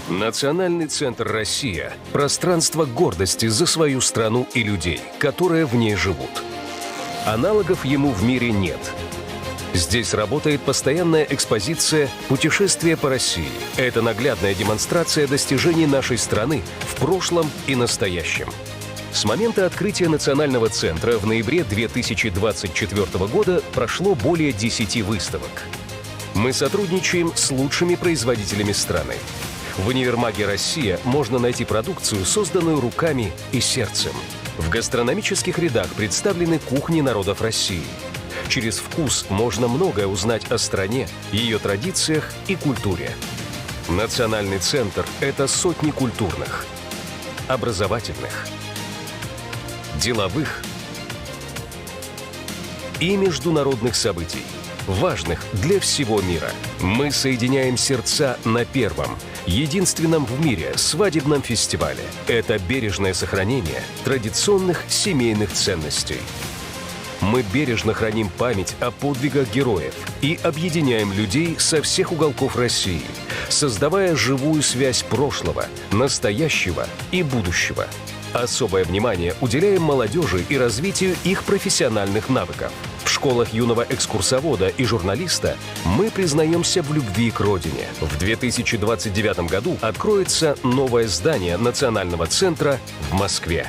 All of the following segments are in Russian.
Национальный центр «Россия» – пространство гордости за свою страну и людей, которые в ней живут. Аналогов ему в мире нет. Здесь работает постоянная экспозиция «Путешествие по России». Это наглядная демонстрация достижений нашей страны в прошлом и настоящем. С момента открытия Национального центра в ноябре 2024 года прошло более 10 выставок. Мы сотрудничаем с лучшими производителями страны. В универмаге «Россия» можно найти продукцию, созданную руками и сердцем. В гастрономических рядах представлены кухни народов России. Через вкус можно многое узнать о стране, ее традициях и культуре. Национальный центр – это сотни культурных, образовательных, деловых и международных событий, важных для всего мира. Мы соединяем сердца на первом, единственном в мире свадебном фестивале. Это бережное сохранение традиционных семейных ценностей. Мы бережно храним память о подвигах героев и объединяем людей со всех уголков России, создавая живую связь прошлого, настоящего и будущего. Особое внимание уделяем молодежи и развитию их профессиональных навыков. В школах юного экскурсовода и журналиста мы признаемся в любви к родине. В 2029 году откроется новое здание Национального центра в Москве.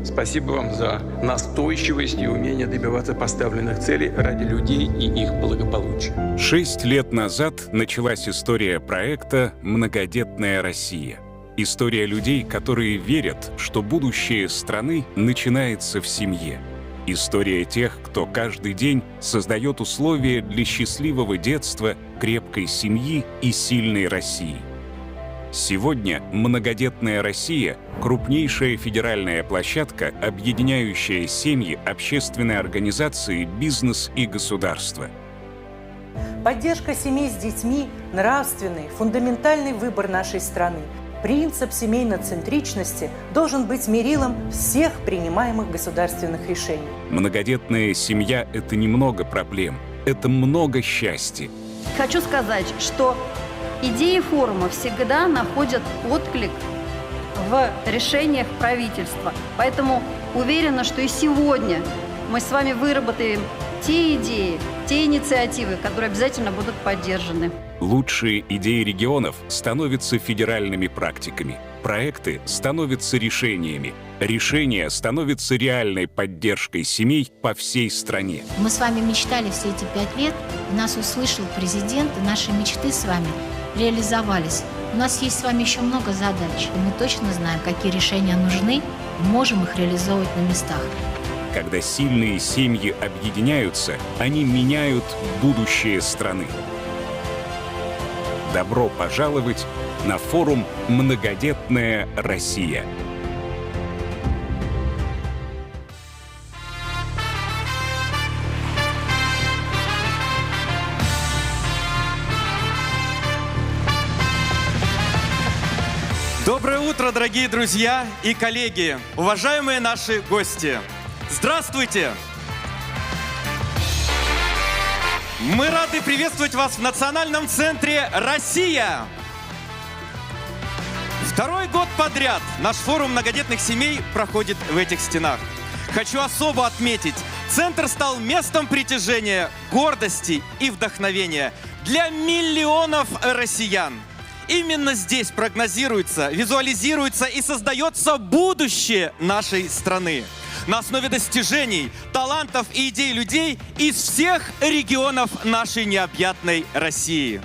Спасибо вам за настойчивость и умение добиваться поставленных целей ради людей и их благополучия. 6 лет назад началась история проекта «Многодетная Россия». История людей, которые верят, что будущее страны начинается в семье. История тех, кто каждый день создает условия для счастливого детства, крепкой семьи и сильной России. Сегодня «Многодетная Россия» — крупнейшая федеральная площадка, объединяющая семьи, общественные организации, бизнес и государство. Поддержка семей с детьми – нравственный, фундаментальный выбор нашей страны. Принцип семейно-центричности должен быть мерилом всех принимаемых государственных решений. Многодетная семья — это немного проблем, это много счастья. Хочу сказать, что идеи форума всегда находят отклик в решениях правительства. Поэтому уверена, что и сегодня мы с вами выработаем те идеи, те инициативы, которые обязательно будут поддержаны. Лучшие идеи регионов становятся федеральными практиками. Проекты становятся решениями. Решения становятся реальной поддержкой семей по всей стране. Мы с вами мечтали все эти 5 лет, нас услышал президент, и наши мечты с вами реализовались. У нас есть с вами еще много задач, и мы точно знаем, какие решения нужны, можем их реализовывать на местах. Когда сильные семьи объединяются, они меняют будущее страны. Добро пожаловать на форум «Многодетная Россия». Доброе утро, дорогие друзья и коллеги, уважаемые наши гости. Здравствуйте! Мы рады приветствовать вас в Национальном центре «Россия». Второй год подряд наш форум многодетных семей проходит в этих стенах. Хочу особо отметить, центр стал местом притяжения, гордости и вдохновения для миллионов россиян. Именно здесь прогнозируется, визуализируется и создается будущее нашей страны. На основе достижений, талантов и идей людей из всех регионов нашей необъятной России.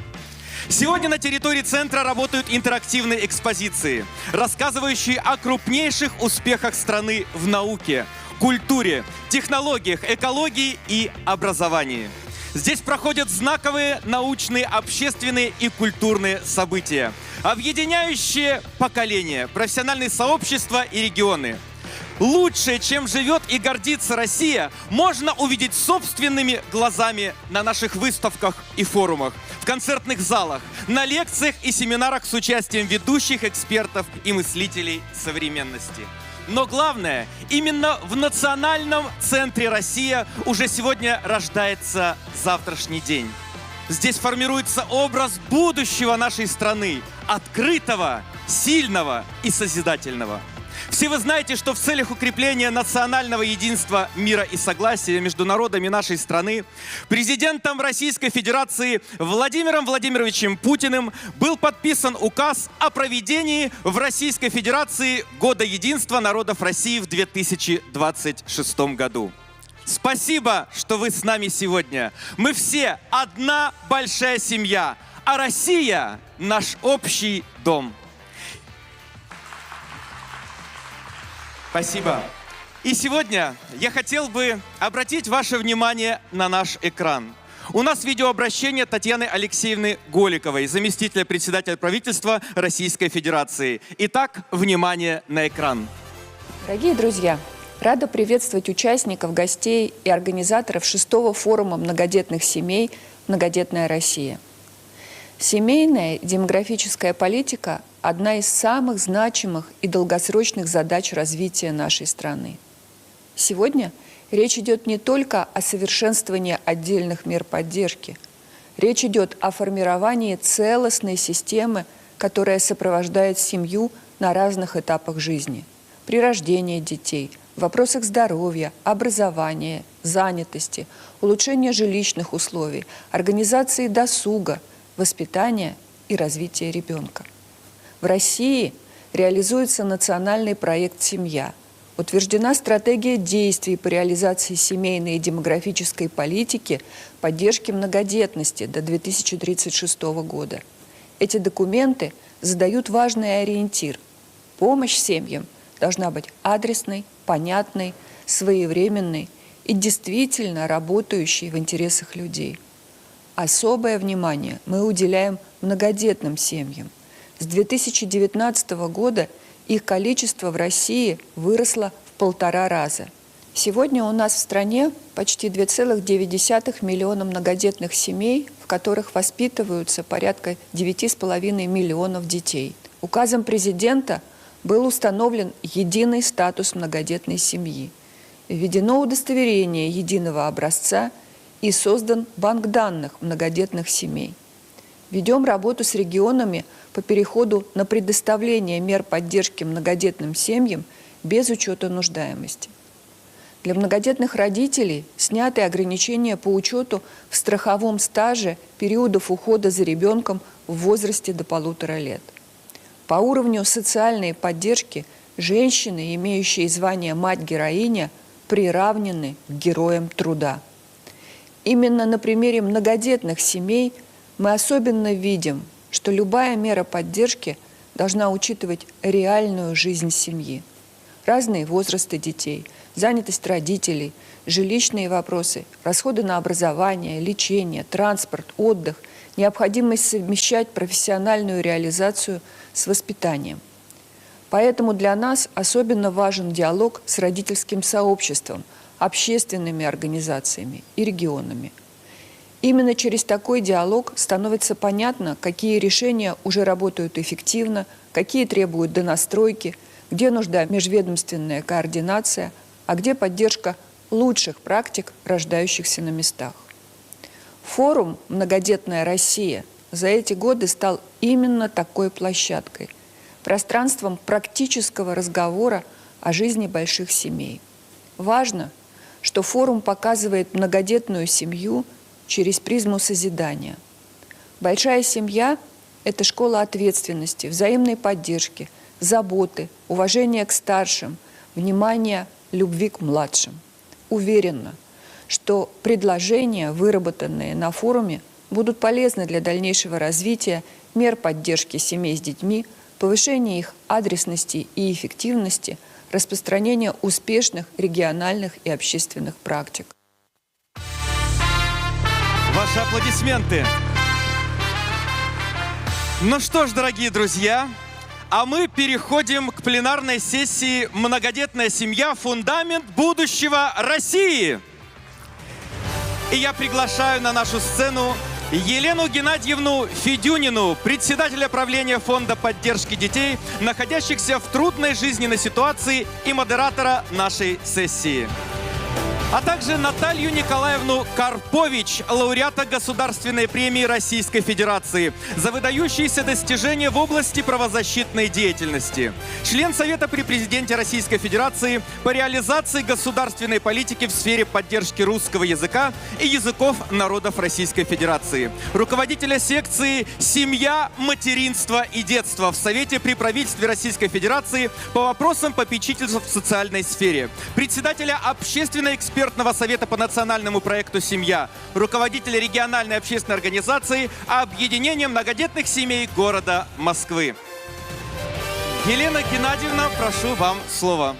Сегодня на территории центра работают интерактивные экспозиции, рассказывающие о крупнейших успехах страны в науке, культуре, технологиях, экологии и образовании. Здесь проходят знаковые научные, общественные и культурные события, объединяющие поколения, профессиональные сообщества и регионы. Лучшее, чем живет и гордится Россия, можно увидеть собственными глазами на наших выставках и форумах, в концертных залах, на лекциях и семинарах с участием ведущих экспертов и мыслителей современности. Но главное, именно в национальном центре «Россия» уже сегодня рождается завтрашний день. Здесь формируется образ будущего нашей страны, открытого, сильного и созидательного. Все вы знаете, что в целях укрепления национального единства, мира и согласия между народами нашей страны президентом Российской Федерации Владимиром Владимировичем Путиным был подписан указ о проведении в Российской Федерации Года единства народов России в 2026 году. Спасибо, что вы с нами сегодня. Мы все одна большая семья, а Россия – наш общий дом. Спасибо. И сегодня я хотел бы обратить ваше внимание на наш экран. У нас видеообращение Татьяны Алексеевны Голиковой, заместителя председателя правительства Российской Федерации. Итак, внимание на экран. Дорогие друзья, рада приветствовать участников, гостей и организаторов 6-го форума многодетных семей «Многодетная Россия». Семейная демографическая политика – одна из самых значимых и долгосрочных задач развития нашей страны. Сегодня речь идет не только о совершенствовании отдельных мер поддержки. Речь идет о формировании целостной системы, которая сопровождает семью на разных этапах жизни. При рождении детей, в вопросах здоровья, образования, занятости, улучшения жилищных условий, организации досуга, воспитания и развития ребенка. В России реализуется национальный проект «Семья». Утверждена стратегия действий по реализации семейной и демографической политики поддержки многодетности до 2036 года. Эти документы задают важный ориентир. Помощь семьям должна быть адресной, понятной, своевременной и действительно работающей в интересах людей. Особое внимание мы уделяем многодетным семьям. С 2019 года их количество в России выросло в 1,5 раза. Сегодня у нас в стране почти 2,9 миллиона многодетных семей, в которых воспитываются порядка 9,5 миллионов детей. Указом президента был установлен единый статус многодетной семьи, введено удостоверение единого образца и создан банк данных многодетных семей. Ведем работу с регионами по переходу на предоставление мер поддержки многодетным семьям без учета нуждаемости. Для многодетных родителей сняты ограничения по учету в страховом стаже периодов ухода за ребенком в возрасте до 1,5 лет. По уровню социальной поддержки женщины, имеющие звание «мать-героиня», приравнены к героям труда. Именно на примере многодетных семей мы особенно видим, что любая мера поддержки должна учитывать реальную жизнь семьи. Разные возрасты детей, занятость родителей, жилищные вопросы, расходы на образование, лечение, транспорт, отдых, необходимость совмещать профессиональную реализацию с воспитанием. Поэтому для нас особенно важен диалог с родительским сообществом, общественными организациями и регионами. Именно через такой диалог становится понятно, какие решения уже работают эффективно, какие требуют донастройки, где нужна межведомственная координация, а где поддержка лучших практик, рождающихся на местах. Форум «Многодетная Россия» за эти годы стал именно такой площадкой, пространством практического разговора о жизни больших семей. Важно, что форум показывает многодетную семью через призму созидания. Большая семья – это школа ответственности, взаимной поддержки, заботы, уважения к старшим, внимания, любви к младшим. Уверена, что предложения, выработанные на форуме, будут полезны для дальнейшего развития мер поддержки семей с детьми, повышения их адресности и эффективности, распространения успешных региональных и общественных практик. Ваши аплодисменты. Ну что ж, дорогие друзья, а мы переходим к пленарной сессии «Многодетная семья. Фундамент будущего России». И я приглашаю на нашу сцену Елену Геннадьевну Федюнину, председателя правления Фонда поддержки детей, находящихся в трудной жизненной ситуации, и модератора нашей сессии. А также Наталью Николаевну Карпович, лауреата Государственной премии Российской Федерации за выдающиеся достижения в области правозащитной деятельности. Член Совета при Президенте Российской Федерации по реализации государственной политики в сфере поддержки русского языка и языков народов Российской Федерации. Руководителя секции «Семья, материнство и детство» в Совете при правительстве Российской Федерации по вопросам попечительства в социальной сфере. Председателя общественно-экспертного Совета по национальному проекту «Семья», руководителя региональной общественной организации «Объединение многодетных семей города Москвы». Елена Геннадьевна, прошу вам слово.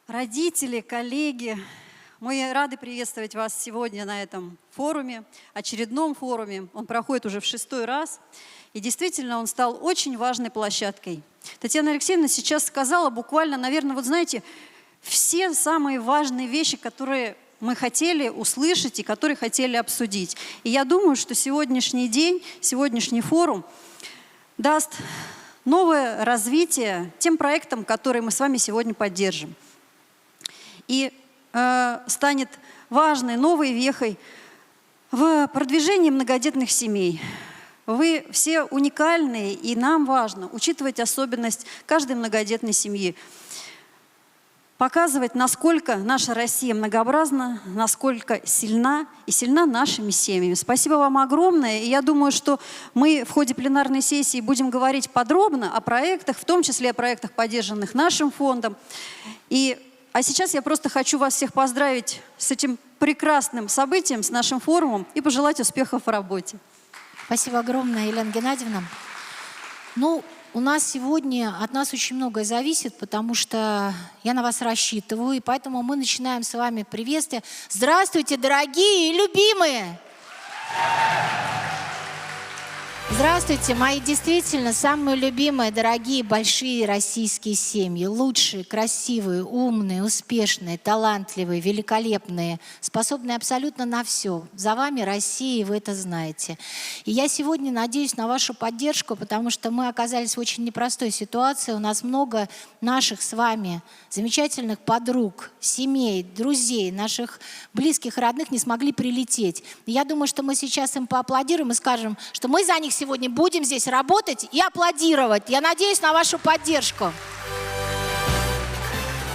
Родители, коллеги, мы рады приветствовать вас сегодня на этом форуме, очередном форуме. Он проходит уже в 6-й раз. И действительно, он стал очень важной площадкой. Татьяна Алексеевна сейчас сказала буквально, наверное, вот знаете, все самые важные вещи, которые мы хотели услышать и которые хотели обсудить. И я думаю, что сегодняшний день, сегодняшний форум даст новое развитие тем проектам, которые мы с вами сегодня поддержим. И станет важной новой вехой в продвижении многодетных семей. Вы все уникальные, и нам важно учитывать особенность каждой многодетной семьи. Показывать, насколько наша Россия многообразна, насколько сильна и сильна нашими семьями. Спасибо вам огромное. И я думаю, что мы в ходе пленарной сессии будем говорить подробно о проектах, в том числе о проектах, поддержанных нашим фондом. А сейчас я просто хочу вас всех поздравить с этим прекрасным событием, с нашим форумом, и пожелать успехов в работе. Спасибо огромное, Елена Геннадьевна. Ну, у нас сегодня от нас очень многое зависит, потому что я на вас рассчитываю, и поэтому мы начинаем с вами приветствие. Здравствуйте, дорогие и любимые! Здравствуйте, мои действительно самые любимые, дорогие, большие российские семьи. Лучшие, красивые, умные, успешные, талантливые, великолепные, способные абсолютно на все. За вами Россия, и вы это знаете. И я сегодня надеюсь на вашу поддержку, потому что мы оказались в очень непростой ситуации. У нас много наших с вами замечательных подруг, семей, друзей, наших близких, родных не смогли прилететь. И я думаю, что мы сейчас им поаплодируем и скажем, что мы за них сегодня будем здесь работать и аплодировать. Я надеюсь на вашу поддержку.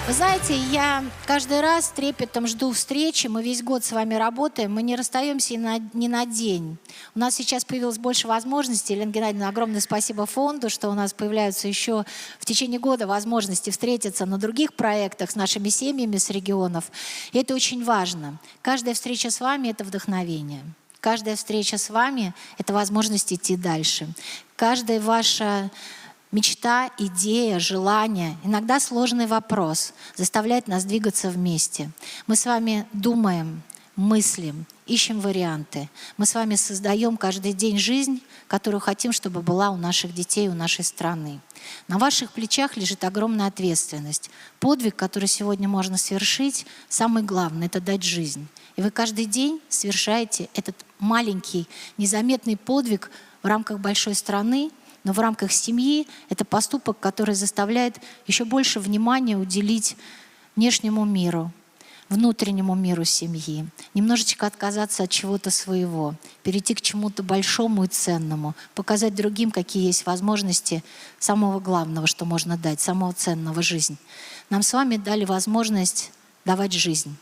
Вы знаете, я каждый раз с трепетом жду встречи. Мы весь год с вами работаем, мы не расстаемся ни на день. У нас сейчас появилось больше возможностей. Елена Геннадьевна, огромное спасибо фонду, что у нас появляются еще в течение года возможности встретиться на других проектах с нашими семьями с регионов. И это очень важно. Каждая встреча с вами – это вдохновение. Каждая встреча с вами – это возможность идти дальше. Каждая ваша мечта, идея, желание, иногда сложный вопрос заставляет нас двигаться вместе. Мы с вами думаем, мыслим, ищем варианты. Мы с вами создаем каждый день жизнь, которую хотим, чтобы была у наших детей, у нашей страны. На ваших плечах лежит огромная ответственность. Подвиг, который сегодня можно совершить, самый главный – это дать жизнь. И вы каждый день совершаете этот маленький, незаметный подвиг в рамках большой страны, но в рамках семьи. Это поступок, который заставляет еще больше внимания уделить внешнему миру, внутреннему миру семьи, немножечко отказаться от чего-то своего, перейти к чему-то большому и ценному, показать другим, какие есть возможности самого главного, что можно дать, самого ценного — жизнь. Нам с вами дали возможность давать жизнь.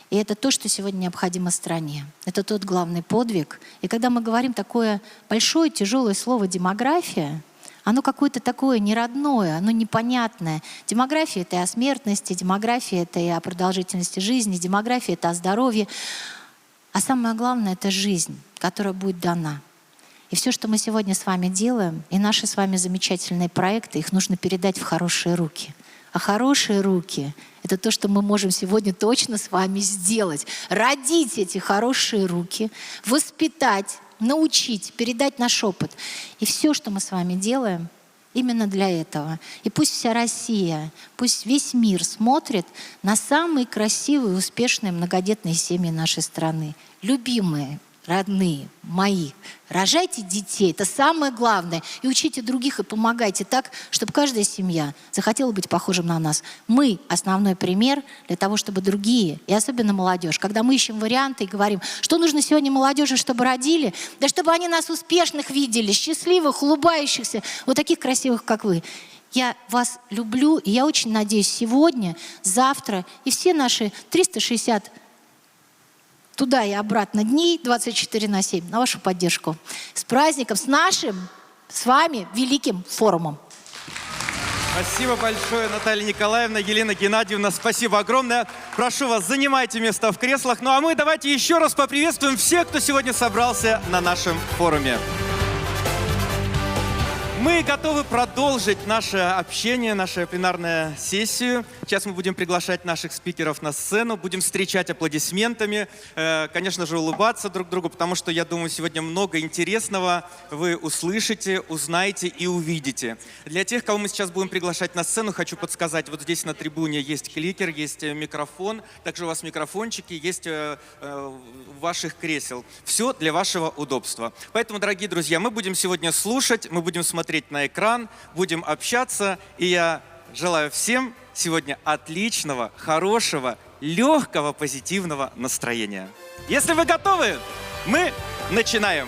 И это то, что сегодня необходимо стране. Это тот главный подвиг. И когда мы говорим такое большое, тяжелое слово «демография», оно какое-то такое неродное, оно непонятное. Демография — это и о смертности, демография — это и о продолжительности жизни, демография — это о здоровье. А самое главное — это жизнь, которая будет дана. И все, что мы сегодня с вами делаем, и наши с вами замечательные проекты, их нужно передать в хорошие руки. А хорошие руки — это то, что мы можем сегодня точно с вами сделать. Родить эти хорошие руки, воспитать, научить, передать наш опыт. И все, что мы с вами делаем, именно для этого. И пусть вся Россия, пусть весь мир смотрит на самые красивые, успешные многодетные семьи нашей страны. Любимые, родные, мои. Рожайте детей, это самое главное. И учите других, и помогайте так, чтобы каждая семья захотела быть похожим на нас. Мы — основной пример для того, чтобы другие, и особенно молодежь, когда мы ищем варианты и говорим, что нужно сегодня молодежи, чтобы родили, да чтобы они нас успешных видели, счастливых, улыбающихся, вот таких красивых, как вы. Я вас люблю, и я очень надеюсь сегодня, завтра, и все наши 360 туда и обратно дней 24/7 на вашу поддержку. С праздником, с нашим, с вами великим форумом. Спасибо большое, Наталья Николаевна, Елена Геннадьевна, спасибо огромное. Прошу вас, занимайте места в креслах. Ну а мы давайте еще раз поприветствуем всех, кто сегодня собрался на нашем форуме. Мы готовы продолжить наше общение, нашу пленарную сессию. Сейчас мы будем приглашать наших спикеров на сцену, будем встречать аплодисментами, конечно же, улыбаться друг другу, потому что, я думаю, сегодня много интересного вы услышите, узнаете и увидите. Для тех, кого мы сейчас будем приглашать на сцену, хочу подсказать, вот здесь на трибуне есть кликер, есть микрофон, также у вас микрофончики есть ваших кресел. Все для вашего удобства. Поэтому, дорогие друзья, мы будем сегодня слушать, мы будем смотреть на экран, будем общаться, и я желаю всем сегодня отличного, хорошего, легкого, позитивного настроения. Если вы готовы, мы начинаем.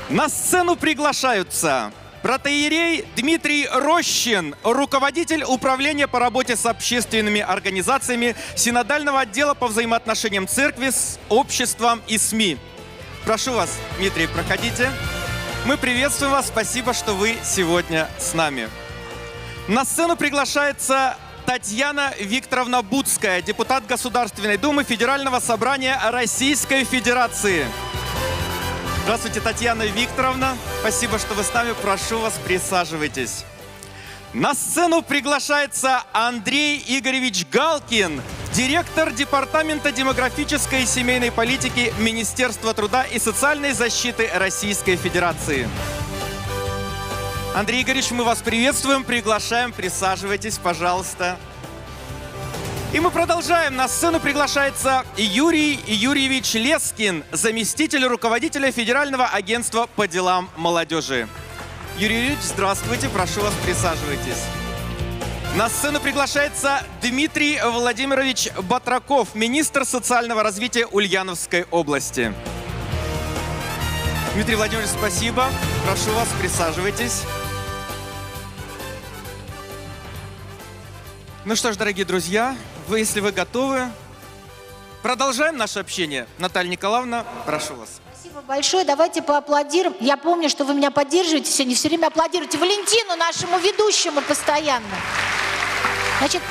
На сцену приглашаются протоиерей Дмитрий Рощин, руководитель управления по работе с общественными организациями Синодального отдела по взаимоотношениям церкви с обществом и СМИ. Прошу вас, Дмитрий, проходите. Мы приветствуем вас, спасибо, что вы сегодня с нами. На сцену приглашается Татьяна Викторовна Буцкая, депутат Государственной Думы Федерального собрания Российской Федерации. Здравствуйте, Татьяна Викторовна. Спасибо, что вы с нами. Прошу вас, присаживайтесь. На сцену приглашается Андрей Игоревич Галкин, директор Департамента демографической и семейной политики Министерства труда и социальной защиты Российской Федерации. Андрей Игоревич, мы вас приветствуем, приглашаем, присаживайтесь, пожалуйста. И мы продолжаем. На сцену приглашается Юрий Юрьевич Лескин, заместитель руководителя Федерального агентства по делам молодежи. Юрий Юрьевич, здравствуйте, прошу вас, присаживайтесь. На сцену приглашается Дмитрий Владимирович Батраков, министр социального развития Ульяновской области. Дмитрий Владимирович, спасибо. Прошу вас, присаживайтесь. Ну что ж, дорогие друзья, если вы готовы, продолжаем наше общение. Наталья Николаевна, прошу вас. Спасибо большое. Давайте поаплодируем. Я помню, что вы меня поддерживаете сегодня, все время аплодируете Валентину, нашему ведущему постоянно. Значит,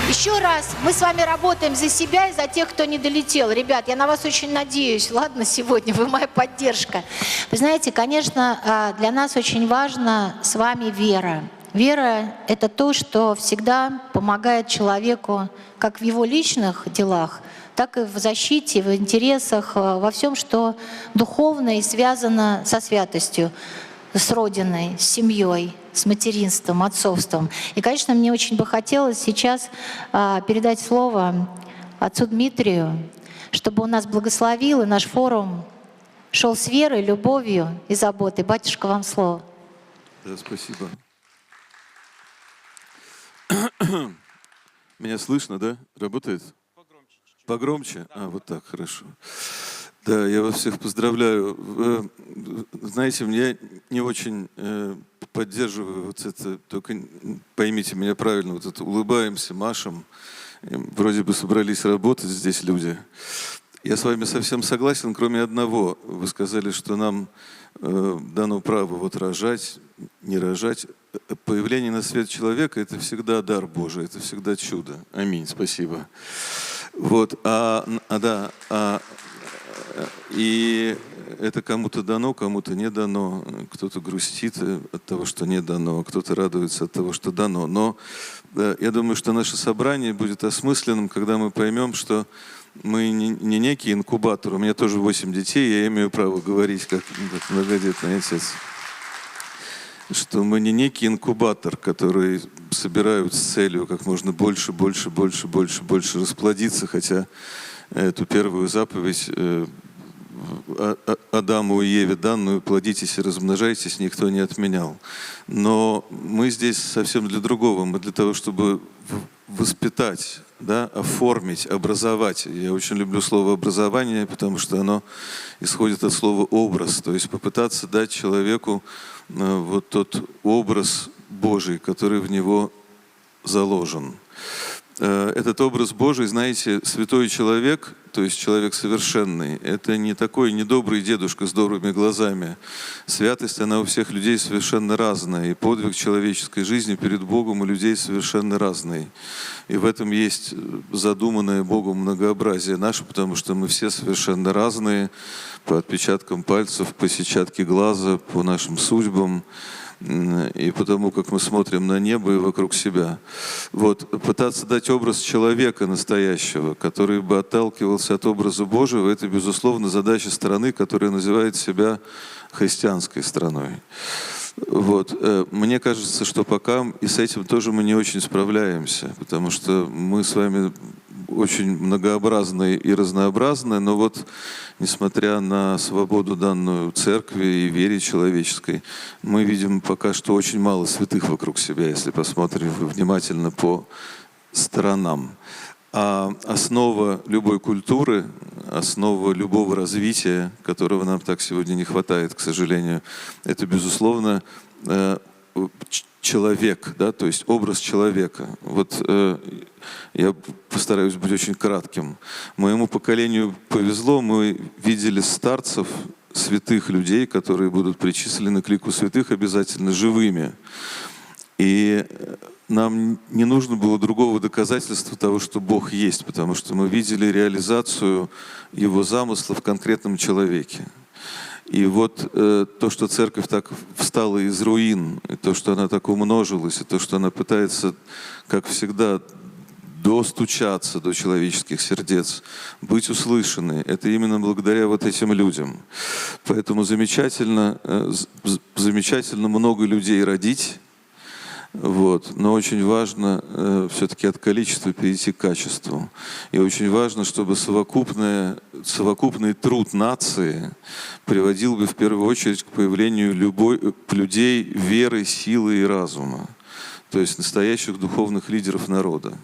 еще раз, мы с вами работаем за себя и за тех, кто не долетел. Ребят, я на вас очень надеюсь. Ладно, сегодня вы моя поддержка. Вы знаете, конечно, для нас очень важна с вами вера. Вера — это то, что всегда помогает человеку как в его личных делах, так и в защите, в интересах, во всем, что духовно и связано со святостью, с Родиной, с семьей, с материнством, отцовством. И, конечно, мне очень бы хотелось сейчас передать слово отцу Дмитрию, чтобы он нас благословил, и наш форум шел с верой, любовью и заботой. Батюшка, вам слово. Да, спасибо. Меня слышно, да? Работает? Погромче. Погромче? А, вот так, хорошо. Да, я вас всех поздравляю. Вы, знаете, я не очень поддерживаю вот это, только поймите меня правильно, вот это улыбаемся, машем. Вроде бы собрались работать здесь люди. Я с вами совсем согласен, кроме одного. Вы сказали, что нам дано право вот рожать, не рожать. Появление на свет человека — это всегда дар Божий, это всегда чудо. Аминь, спасибо. Вот, и это кому-то дано, кому-то не дано. Кто-то грустит от того, что не дано, кто-то радуется от того, что дано. Но я думаю, что наше собрание будет осмысленным, когда мы поймем, что мы не некий инкубатор. У меня тоже 8 детей, я имею право говорить как многодетный отец. что мы не некий инкубатор, который собирают с целью как можно больше расплодиться, хотя эту первую заповедь Адаму и Еве данную «плодитесь и размножайтесь» никто не отменял. Но мы здесь совсем для другого. Мы для того, чтобы воспитать, да, оформить, образовать. Я очень люблю слово «образование», потому что оно исходит от слова «образ». То есть попытаться дать человеку вот тот образ Божий, который в него заложен. Этот образ Божий, знаете, святой человек, то есть человек совершенный, это не такой недобрый дедушка с добрыми глазами. Святость, она у всех людей совершенно разная, и подвиг человеческой жизни перед Богом у людей совершенно разный. И в этом есть задуманное Богом многообразие наше, потому что мы все совершенно разные, по отпечаткам пальцев, по сетчатке глаза, по нашим судьбам, и потому как мы смотрим на небо и вокруг себя. Вот, пытаться дать образ человека настоящего, который бы отталкивался от образа Божьего, это, безусловно, задача страны, которая называет себя христианской страной. Вот. Мне кажется, что пока и с этим тоже мы не очень справляемся, потому что мы с вами очень многообразные и разнообразные, но вот, несмотря на свободу, данную церкви и вере человеческой, мы видим пока что очень мало святых вокруг себя, если посмотрим внимательно по сторонам. А основа любой культуры, основа любого развития, которого нам так сегодня не хватает, к сожалению, это, безусловно, человек, да, то есть образ человека. Вот я постараюсь быть очень кратким. Моему поколению повезло, мы видели старцев, святых людей, которые будут причислены к лику святых обязательно живыми. И нам не нужно было другого доказательства того, что Бог есть, потому что мы видели реализацию Его замысла в конкретном человеке. И вот то, что церковь так встала из руин, и то, что она так умножилась, и то, что она пытается, как всегда, достучаться до человеческих сердец, быть услышанной, это именно благодаря вот этим людям. Поэтому замечательно много людей родить, вот. Но очень важно все-таки от количества перейти к качеству. И очень важно, чтобы совокупный труд нации приводил бы в первую очередь к появлению людей веры, силы и разума. То есть настоящих духовных лидеров народа.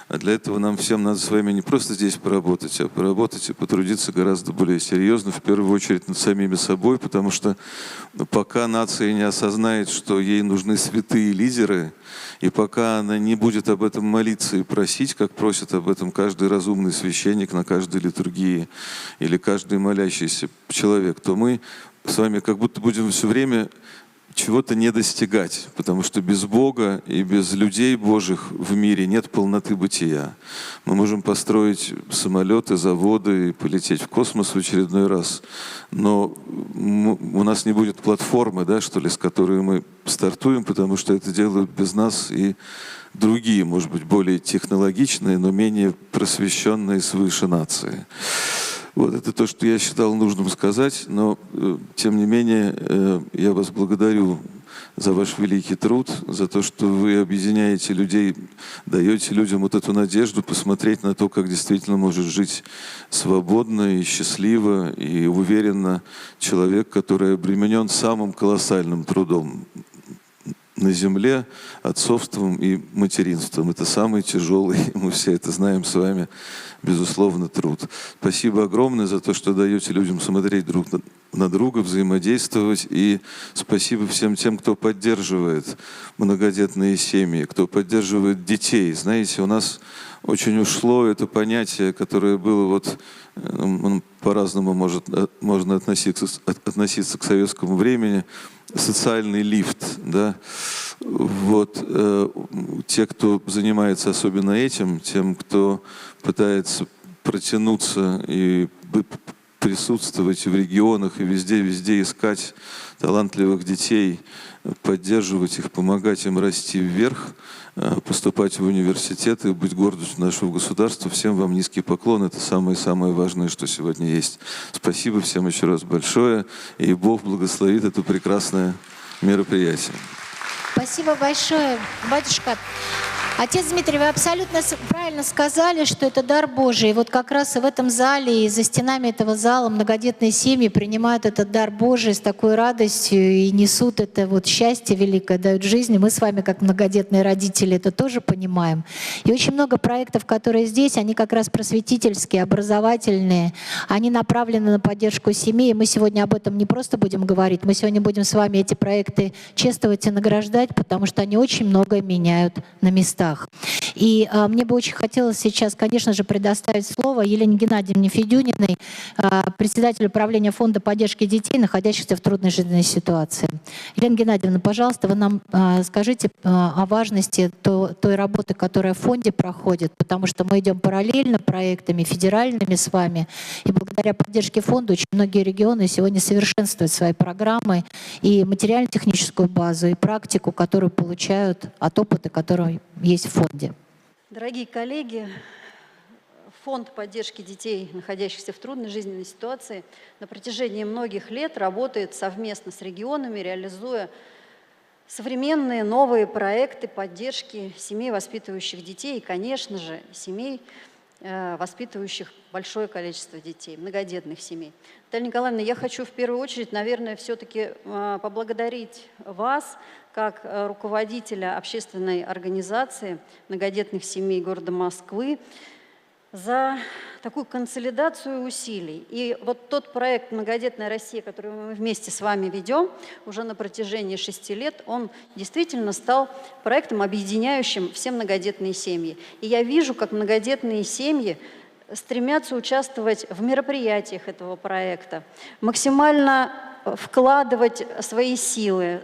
А для этого нам всем надо с вами не просто здесь поработать, а поработать и потрудиться гораздо более серьезно, в первую очередь над самими собой, потому что пока нация не осознает, что ей нужны святые лидеры, и пока она не будет об этом молиться и просить, как просит об этом каждый разумный священник на каждой литургии или каждый молящийся человек, то мы с вами как будто будем все время чего-то не достигать, потому что без Бога и без людей Божьих в мире нет полноты бытия. Мы можем построить самолеты, заводы и полететь в космос в очередной раз, но у нас не будет платформы, да, что ли, с которой мы стартуем, потому что это делают без нас и другие, может быть, более технологичные, но менее просвещенные свыше нации. Вот это то, что я считал нужным сказать, но, тем не менее, я вас благодарю за ваш великий труд, за то, что вы объединяете людей, даете людям вот эту надежду посмотреть на то, как действительно может жить свободно и счастливо и уверенно человек, который обременен самым колоссальным трудом на земле, отцовством и материнством. Это самый тяжелый, мы все это знаем с вами, безусловно, труд. Спасибо огромное за то, что даете людям смотреть друг на друга, взаимодействовать. И спасибо всем тем, кто поддерживает многодетные семьи, кто поддерживает детей. Знаете, у нас очень ушло это понятие, которое было вот, по-разному можно относиться к советскому времени, социальный лифт, да. Вот те, кто занимается особенно этим, тем, кто пытается протянуться и присутствовать в регионах и везде искать талантливых детей, поддерживать их, помогать им расти вверх, поступать в университеты, быть гордостью нашего государства. Всем вам низкий поклон. Это самое-самое важное, что сегодня есть. Спасибо всем еще раз большое. И Бог благословит это прекрасное мероприятия. Спасибо большое, батюшка. Отец Дмитрий, вы абсолютно правильно сказали, что это дар Божий. И вот как раз и в этом зале, и за стенами этого зала многодетные семьи принимают этот дар Божий с такой радостью и несут это вот счастье великое, дают жизнь. И мы с вами, как многодетные родители, это тоже понимаем. И очень много проектов, которые здесь, они как раз просветительские, образовательные, они направлены на поддержку семей. И мы сегодня об этом не просто будем говорить, мы сегодня будем с вами эти проекты чествовать и награждать, потому что они очень многое меняют на местах. И мне бы очень хотелось сейчас, конечно же, предоставить слово Елене Геннадьевне Федюниной, председателю управления фонда поддержки детей, находящихся в трудной жизненной ситуации. Елена Геннадьевна, пожалуйста, вы нам скажите о важности той работы, которая в фонде проходит, потому что мы идем параллельно проектами федеральными с вами, и благодаря поддержке фонда очень многие регионы сегодня совершенствуют свои программы и материально-техническую базу, и практику, которую получают от опыта, который есть в фонде. Дорогие коллеги, фонд поддержки детей, находящихся в трудной жизненной ситуации, на протяжении многих лет работает совместно с регионами, реализуя современные новые проекты поддержки семей, воспитывающих детей, и, конечно же, семей, воспитывающих большое количество детей, многодетных семей. Наталья Николаевна, я хочу в первую очередь, наверное, все-таки поблагодарить вас, как руководителя общественной организации многодетных семей города Москвы, за такую консолидацию усилий. И вот тот проект «Многодетная Россия», который мы вместе с вами ведем уже на протяжении 6 лет, он действительно стал проектом, объединяющим все многодетные семьи. И я вижу, как многодетные семьи стремятся участвовать в мероприятиях этого проекта, максимально вкладывать свои силы,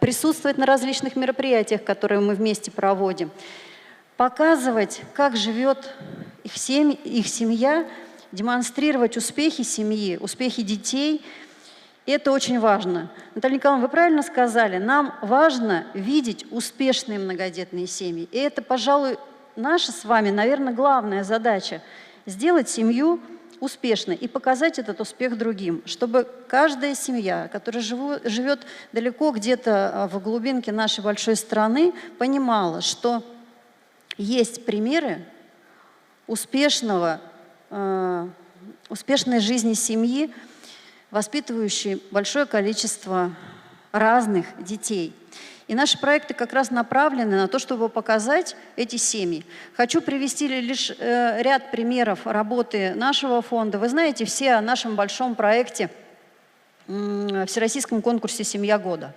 присутствовать на различных мероприятиях, которые мы вместе проводим, показывать, как живет их семья, демонстрировать успехи семьи, успехи детей. И это очень важно. Наталья Николаевна, вы правильно сказали, нам важно видеть успешные многодетные семьи. И это, пожалуй, наша с вами, наверное, главная задача – сделать семью успешной и показать этот успех другим, чтобы каждая семья, которая живет далеко где-то в глубинке нашей большой страны, понимала, что есть примеры успешной жизни семьи, воспитывающей большое количество разных детей. И наши проекты как раз направлены на то, чтобы показать эти семьи. Хочу привести лишь ряд примеров работы нашего фонда. Вы знаете все о нашем большом проекте, всероссийском конкурсе «Семья года».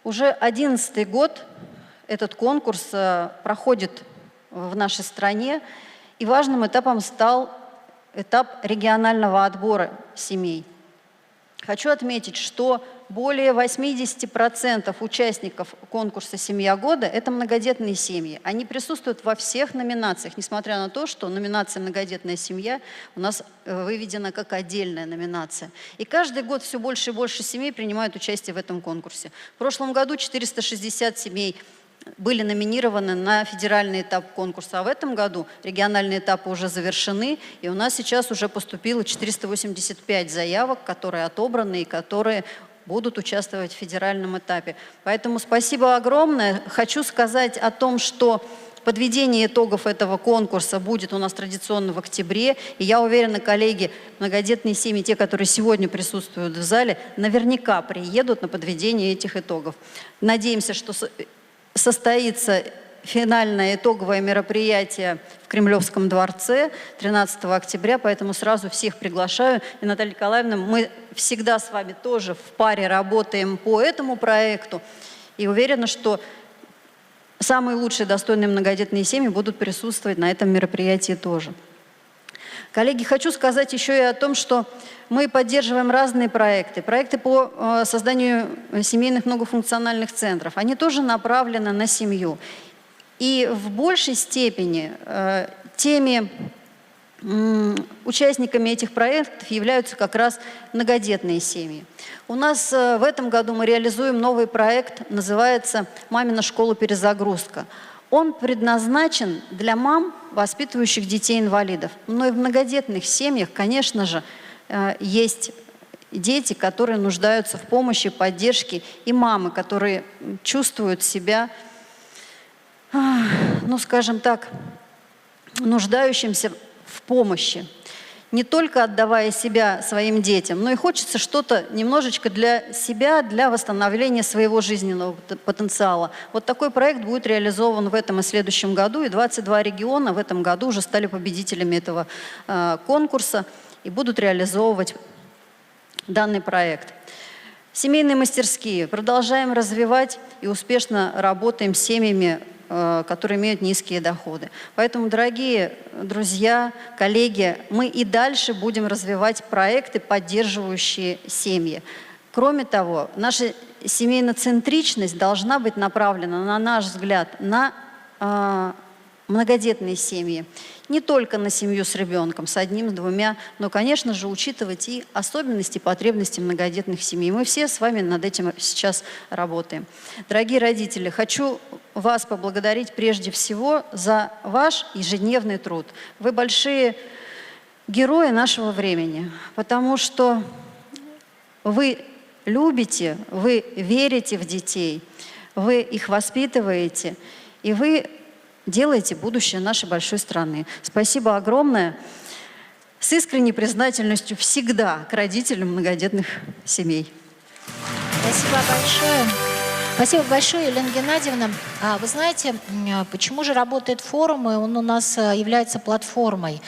Уже 11-й год этот конкурс проходит в нашей стране, и важным этапом стал этап регионального отбора семей. Хочу отметить, что более 80% участников конкурса «Семья года» – это многодетные семьи. Они присутствуют во всех номинациях, несмотря на то, что номинация «Многодетная семья» у нас выведена как отдельная номинация. И каждый год все больше и больше семей принимают участие в этом конкурсе. В прошлом году 460 семей были номинированы на федеральный этап конкурса, а в этом году региональные этапы уже завершены, и у нас сейчас уже поступило 485 заявок, которые отобраны и которые будут участвовать в федеральном этапе. Поэтому спасибо огромное. Хочу сказать о том, что подведение итогов этого конкурса будет у нас традиционно в октябре, и я уверена, коллеги, многодетные семьи, те, которые сегодня присутствуют в зале, наверняка приедут на подведение этих итогов. Надеемся, что состоится финальное итоговое мероприятие в Кремлевском дворце 13 октября, поэтому сразу всех приглашаю. И, Наталья Николаевна, мы всегда с вами тоже в паре работаем по этому проекту, и уверена, что самые лучшие достойные многодетные семьи будут присутствовать на этом мероприятии тоже. Коллеги, хочу сказать еще и о том, что мы поддерживаем разные проекты. Проекты по созданию семейных многофункциональных центров. Они тоже направлены на семью. И в большей степени участниками этих проектов являются как раз многодетные семьи. У нас в этом году мы реализуем новый проект, называется «Мамина школа перезагрузка». Он предназначен для мам, воспитывающих детей-инвалидов. Но и в многодетных семьях, конечно же, есть дети, которые нуждаются в помощи, поддержке, и мамы, которые чувствуют себя, ну, скажем так, нуждающимся в помощи. Не только отдавая себя своим детям, но и хочется что-то немножечко для себя, для восстановления своего жизненного потенциала. Вот такой проект будет реализован в этом и следующем году, и 22 региона в этом году уже стали победителями этого конкурса и будут реализовывать данный проект. Семейные мастерские продолжаем развивать и успешно работаем с семьями, которые имеют низкие доходы. Поэтому, дорогие друзья, коллеги, мы и дальше будем развивать проекты, поддерживающие семьи. Кроме того, наша семейноцентричность должна быть направлена, на наш взгляд, на многодетные семьи. Не только на семью с ребенком, с одним, с двумя, но, конечно же, учитывать и особенности, потребности многодетных семей. Мы все с вами над этим сейчас работаем. Дорогие родители, хочу вас поблагодарить прежде всего за ваш ежедневный труд. Вы большие герои нашего времени, потому что вы любите, вы верите в детей, вы их воспитываете, и вы делаете будущее нашей большой страны. Спасибо огромное. С искренней признательностью всегда к родителям многодетных семей. Спасибо большое. Спасибо большое, Елена Геннадьевна. Вы знаете, почему же работает форум, и он у нас является платформой?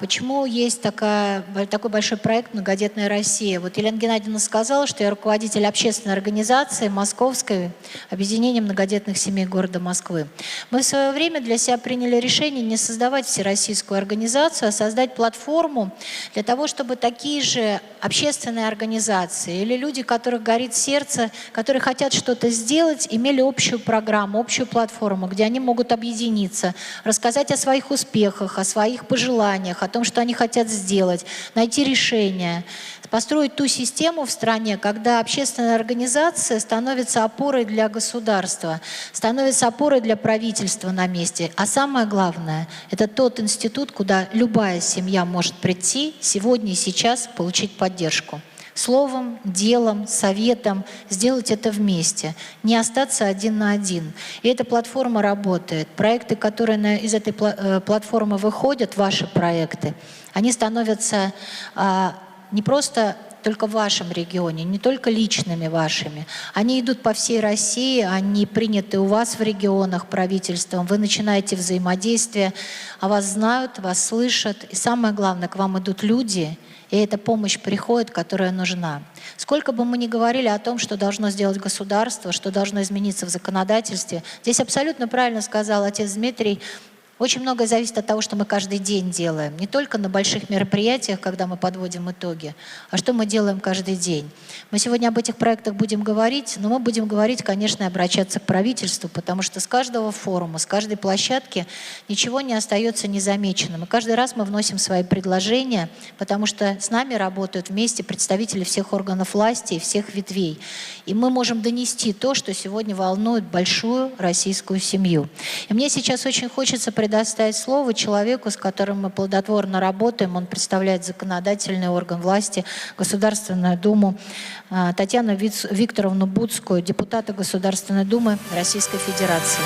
Почему есть такой большой проект «Многодетная Россия»? Вот Елена Геннадьевна сказала, что я руководитель общественной организации Московской объединения многодетных семей города Москвы. Мы в свое время для себя приняли решение не создавать всероссийскую организацию, а создать платформу для того, чтобы такие же общественные организации или люди, у которых горит сердце, которые хотят что-то сделать, имели общую программу, общую платформу, где они могут объединиться, рассказать о своих успехах, о своих пожеланиях, о том, что они хотят сделать, найти решение, построить ту систему в стране, когда общественная организация становится опорой для государства, становится опорой для правительства на месте. А самое главное, это тот институт, куда любая семья может прийти сегодня и сейчас получить поддержку. Словом, делом, советом сделать это вместе, не остаться один на один. И эта платформа работает. Проекты, которые из этой платформы выходят, ваши проекты, они становятся не просто только в вашем регионе, не только личными вашими. Они идут по всей России, они приняты у вас в регионах правительством, вы начинаете взаимодействие, о вас знают, вас слышат. И самое главное, к вам идут люди, и эта помощь приходит, которая нужна. Сколько бы мы ни говорили о том, что должно сделать государство, что должно измениться в законодательстве, здесь абсолютно правильно сказал отец Дмитрий, очень многое зависит от того, что мы каждый день делаем. Не только на больших мероприятиях, когда мы подводим итоги, а что мы делаем каждый день. Мы сегодня об этих проектах будем говорить, но мы будем говорить, конечно, и обращаться к правительству, потому что с каждого форума, с каждой площадки ничего не остается незамеченным. И каждый раз мы вносим свои предложения, потому что с нами работают вместе представители всех органов власти и всех ветвей. И мы можем донести то, что сегодня волнует большую российскую семью. И мне сейчас очень хочется предоставить слово человеку, с которым мы плодотворно работаем. Он представляет законодательный орган власти, Государственную Думу, Татьяну Викторовну Буцкую, депутата Государственной Думы Российской Федерации.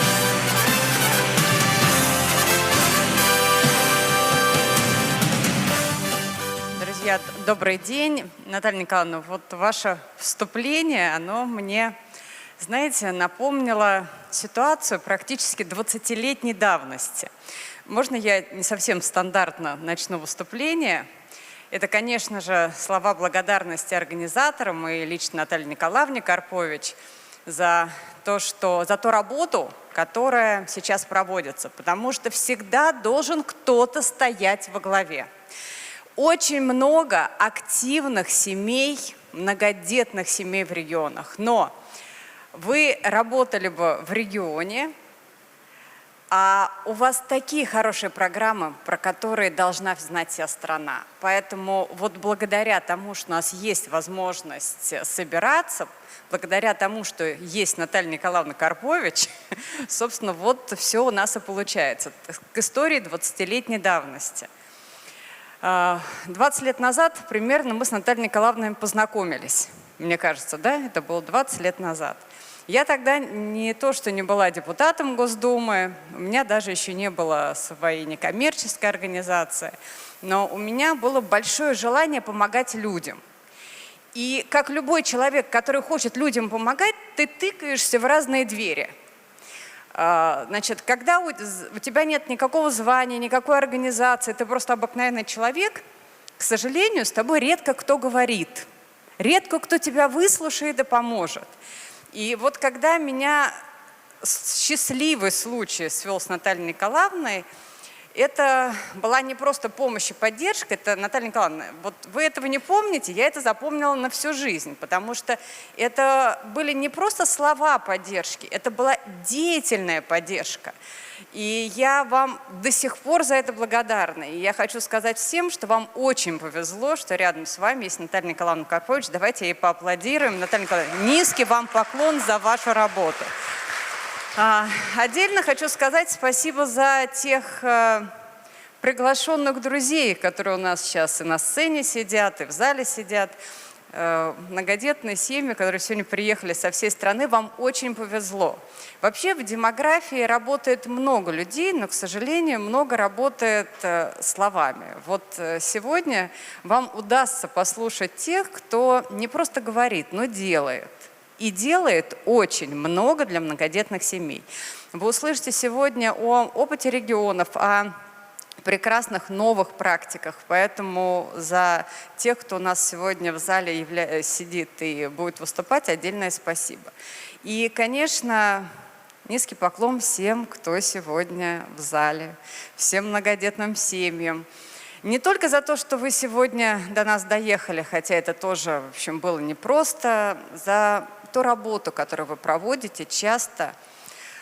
Друзья, добрый день. Наталья Николаевна, вот ваше вступление, оно мне, знаете, напомнило ситуацию практически 20-летней давности. Можно я не совсем стандартно начну выступление? Это, конечно же, слова благодарности организаторам и лично Наталье Николаевне Карпович за ту работу, которая сейчас проводится, потому что всегда должен кто-то стоять во главе. Очень много активных семей, многодетных семей в регионах, но вы работали бы в регионе, а у вас такие хорошие программы, про которые должна знать вся страна. Поэтому вот благодаря тому, что у нас есть возможность собираться, благодаря тому, что есть Наталья Николаевна Карпович, собственно, вот все у нас и получается. К истории 20-летней давности. 20 лет назад примерно мы с Натальей Николаевной познакомились. Мне кажется, да, это было 20 лет назад. Я тогда не то, что не была депутатом Госдумы, у меня даже еще не было своей некоммерческой организации, но у меня было большое желание помогать людям. И как любой человек, который хочет людям помогать, ты тыкаешься в разные двери. Значит, когда у тебя нет никакого звания, никакой организации, ты просто обыкновенный человек, к сожалению, с тобой редко кто говорит, редко кто тебя выслушает и поможет. И вот когда меня счастливый случай свел с Натальей Николаевной, это была не просто помощь и поддержка, это, Наталья Николаевна, вот вы этого не помните, я это запомнила на всю жизнь, потому что это были не просто слова поддержки, это была деятельная поддержка. И я вам до сих пор за это благодарна. И я хочу сказать всем, что вам очень повезло, что рядом с вами есть Наталья Николаевна Карпович. Давайте ей поаплодируем. Наталья Николаевна, низкий вам поклон за вашу работу. Отдельно хочу сказать спасибо за тех приглашенных друзей, которые у нас сейчас и на сцене сидят, и в зале сидят. Многодетные семьи, которые сегодня приехали со всей страны, вам очень повезло. Вообще в демографии работает много людей, но, к сожалению, много работает словами. Вот сегодня вам удастся послушать тех, кто не просто говорит, но делает. И делает очень много для многодетных семей. Вы услышите сегодня о опыте регионов, о прекрасных новых практиках. Поэтому за тех, кто у нас сегодня в зале сидит и будет выступать, отдельное спасибо. И, конечно, низкий поклон всем, кто сегодня в зале, всем многодетным семьям. Не только за то, что вы сегодня до нас доехали, хотя это тоже, в общем, было непросто, за ту работу, которую вы проводите, часто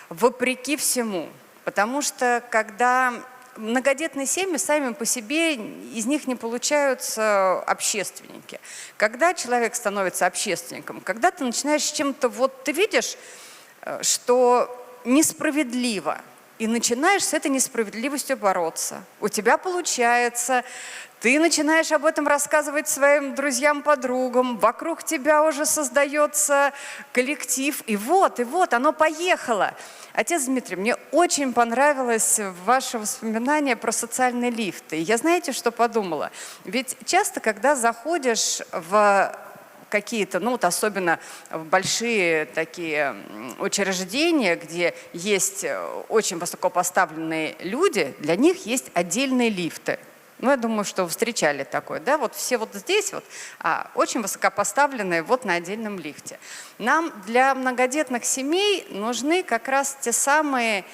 вопреки всему. Потому что когда многодетные семьи сами по себе, из них не получаются общественники. Когда человек становится общественником, когда ты начинаешь с чем-то, вот ты видишь, что несправедливо, и начинаешь с этой несправедливостью бороться. У тебя получается, ты начинаешь об этом рассказывать своим друзьям, подругам, вокруг тебя уже создается коллектив, и вот, оно поехало. Отец Дмитрий, мне очень понравилось ваше воспоминание про социальные лифты. Я знаете, что подумала? Ведь часто, когда заходишь в какие-то, ну вот особенно в большие такие учреждения, где есть очень высокопоставленные люди, для них есть отдельные лифты. Ну, я думаю, что вы встречали такое, да? Вот все вот здесь вот, очень высокопоставленные вот на отдельном лифте. Нам для многодетных семей нужны как раз те самые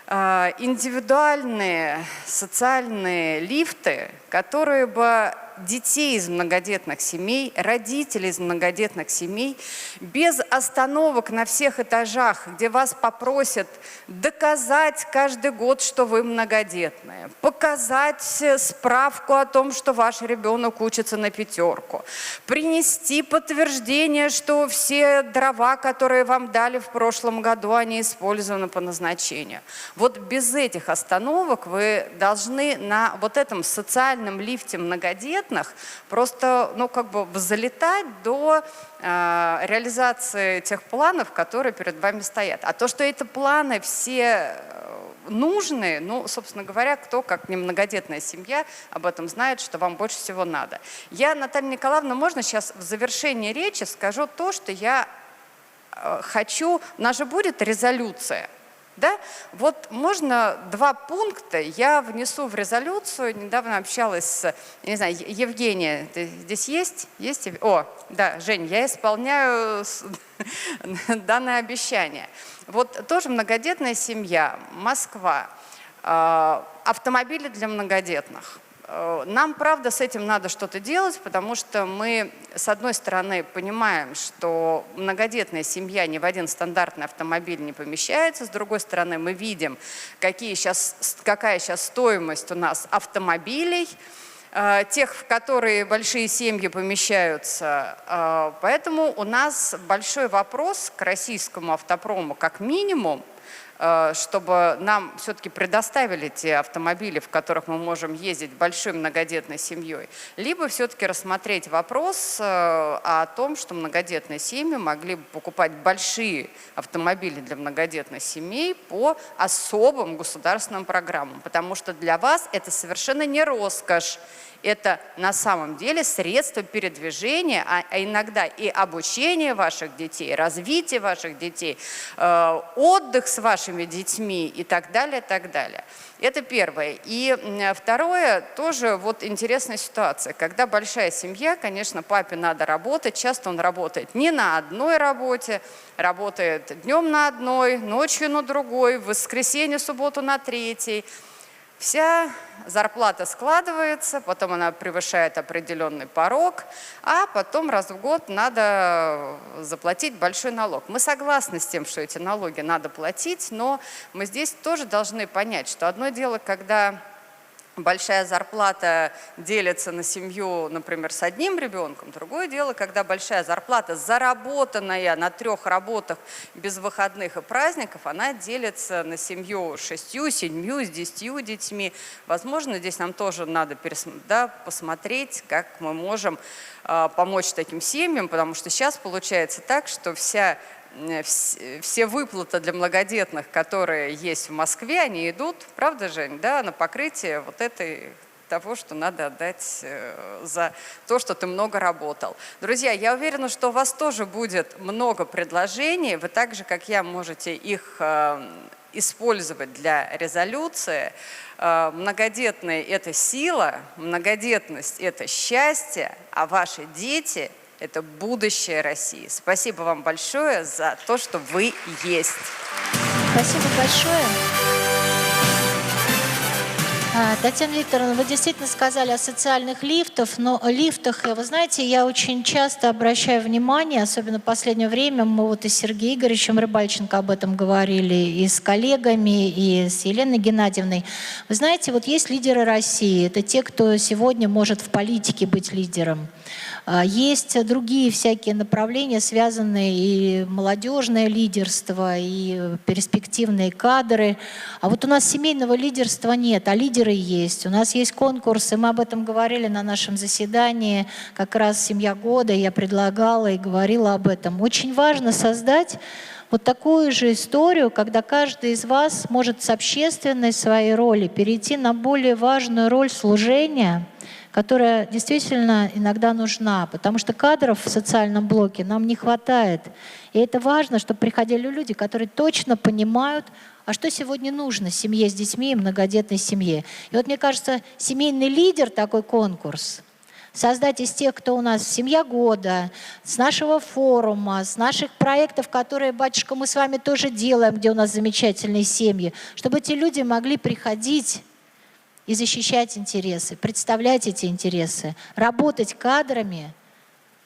индивидуальные социальные лифты, которые бы детей из многодетных семей, родителей из многодетных семей без остановок на всех этажах, где вас попросят доказать каждый год, что вы многодетные, показать справку о том, что ваш ребенок учится на 5, принести подтверждение, что все дрова, которые вам дали в прошлом году, они использованы по назначению. Вот без этих остановок вы должны на вот этом социальном лифте многодетных просто, ну, как бы залетать до реализации тех планов, которые перед вами стоят. А то, что эти планы все нужны, ну, собственно говоря, кто, как не многодетная семья, об этом знает, что вам больше всего надо. Я, Наталья Николаевна, можно сейчас в завершении речи скажу то, что я хочу, у нас же будет резолюция. Да? Вот можно 2 пункта я внесу в резолюцию. Недавно общалась с, я не знаю, Евгения, ты здесь есть? Есть? О, да, Жень, я исполняю данное обещание. Вот тоже многодетная семья, Москва, автомобили для многодетных. Нам, правда, с этим надо что-то делать, потому что мы, с одной стороны, понимаем, что многодетная семья ни в один стандартный автомобиль не помещается, с другой стороны, мы видим, какая сейчас стоимость у нас автомобилей, тех, в которые большие семьи помещаются. Поэтому у нас большой вопрос к российскому автопрому, как минимум, чтобы нам все-таки предоставили те автомобили, в которых мы можем ездить большой многодетной семьей, либо все-таки рассмотреть вопрос о том, что многодетные семьи могли бы покупать большие автомобили для многодетных семей по особым государственным программам, потому что для вас это совершенно не роскошь. Это на самом деле средство передвижения, а иногда и обучение ваших детей, развитие ваших детей, отдых с вашими детьми и так далее, так далее. Это первое. И второе, тоже вот интересная ситуация. Когда большая семья, конечно, папе надо работать, часто он работает не на одной работе, работает днем на одной, ночью на другой, в воскресенье, субботу на третьей. Вся зарплата складывается, потом она превышает определенный порог, а потом раз в год надо заплатить большой налог. Мы согласны с тем, что эти налоги надо платить, но мы здесь тоже должны понять, что одно дело, когда большая зарплата делится на семью, например, с одним ребенком. Другое дело, когда большая зарплата, заработанная на 3 работах без выходных и праздников, она делится на семью 6, 7, с 10 детьми. Возможно, здесь нам тоже надо посмотреть, как мы можем помочь таким семьям, потому что сейчас получается так, что все выплаты для многодетных, которые есть в Москве, они идут, правда, Жень, да, на покрытие вот того, что надо отдать за то, что ты много работал. Друзья, я уверена, что у вас тоже будет много предложений. Вы так же, как я, можете их использовать для резолюции. Многодетные – это сила, многодетность – это счастье, а ваши дети – это будущее России. Спасибо вам большое за то, что вы есть. Спасибо большое. Татьяна Викторовна, вы действительно сказали о социальных лифтах, вы знаете, я очень часто обращаю внимание, особенно в последнее время, мы вот и с Сергеем Игоревичем Рыбальченко об этом говорили, и с коллегами, и с Еленой Геннадьевной. Вы знаете, вот есть лидеры России, это те, кто сегодня может в политике быть лидером. Есть другие всякие направления, связанные и молодежное лидерство, и перспективные кадры. А вот у нас семейного лидерства нет, а лидеры есть. У нас есть конкурсы, мы об этом говорили на нашем заседании, как раз «Семья года», я предлагала и говорила об этом. Очень важно создать вот такую же историю, когда каждый из вас может с общественной своей роли перейти на более важную роль служения, которая действительно иногда нужна, потому что кадров в социальном блоке нам не хватает. И это важно, чтобы приходили люди, которые точно понимают, а что сегодня нужно семье с детьми и многодетной семье. И вот мне кажется, семейный лидер, такой конкурс, создать из тех, кто у нас «Семья года», с нашего форума, с наших проектов, которые, батюшка, мы с вами тоже делаем, где у нас замечательные семьи, чтобы эти люди могли приходить и защищать интересы, представлять эти интересы, работать кадрами.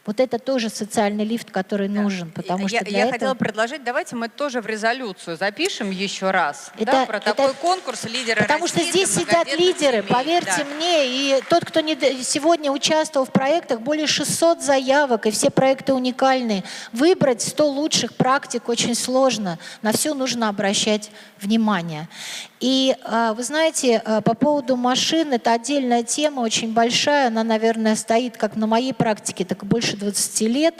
Вот это тоже социальный лифт, который нужен, потому что для этого... хотела предложить, давайте мы тоже в резолюцию запишем еще раз про такой конкурс «Лидеры Потому России». Потому что здесь сидят лидеры, поверьте мне, и тот, кто сегодня участвовал в проектах, более 600 заявок, и все проекты уникальные. Выбрать 100 лучших практик очень сложно, на все нужно обращать внимание. И вы знаете, по поводу машин, это отдельная тема, очень большая, она, наверное, стоит как на моей практике, так и больше 20 лет.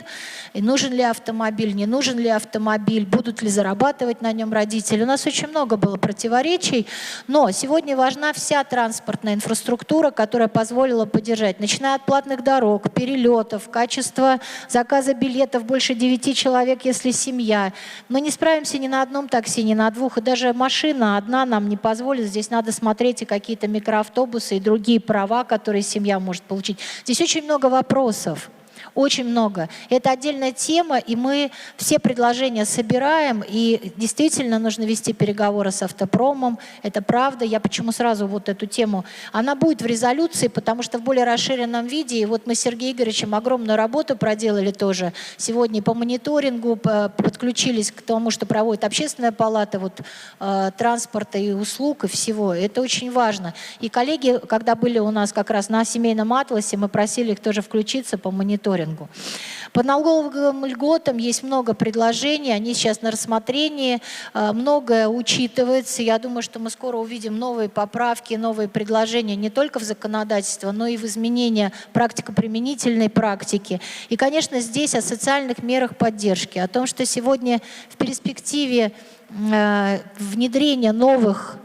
И нужен ли автомобиль, не нужен ли автомобиль, будут ли зарабатывать на нем родители. У нас очень много было противоречий, но сегодня важна вся транспортная инфраструктура, которая позволила поддержать, начиная от платных дорог, перелетов, качество заказа билетов, больше 9 человек, если семья. Мы не справимся ни на одном такси, ни на двух, и даже машина одна нам не позволит. Здесь надо смотреть и какие-то микроавтобусы, и другие права, которые семья может получить. Здесь очень много вопросов. Очень много. Это отдельная тема, и мы все предложения собираем, и действительно нужно вести переговоры с автопромом. Это правда. Я почему сразу вот эту тему... Она будет в резолюции, потому что в более расширенном виде, и вот мы с Сергеем Игоревичем огромную работу проделали тоже. Сегодня по мониторингу подключились к тому, что проводит общественная палата транспорта и услуг, и всего. Это очень важно. И коллеги, когда были у нас как раз на семейном атласе, мы просили их тоже включиться по мониторингу. мониторингу. По налоговым льготам есть много предложений, они сейчас на рассмотрении, многое учитывается. Я думаю, что мы скоро увидим новые поправки, новые предложения не только в законодательство, но и в изменение практико-применительной практики. И, конечно, здесь о социальных мерах поддержки, о том, что сегодня в перспективе внедрения новых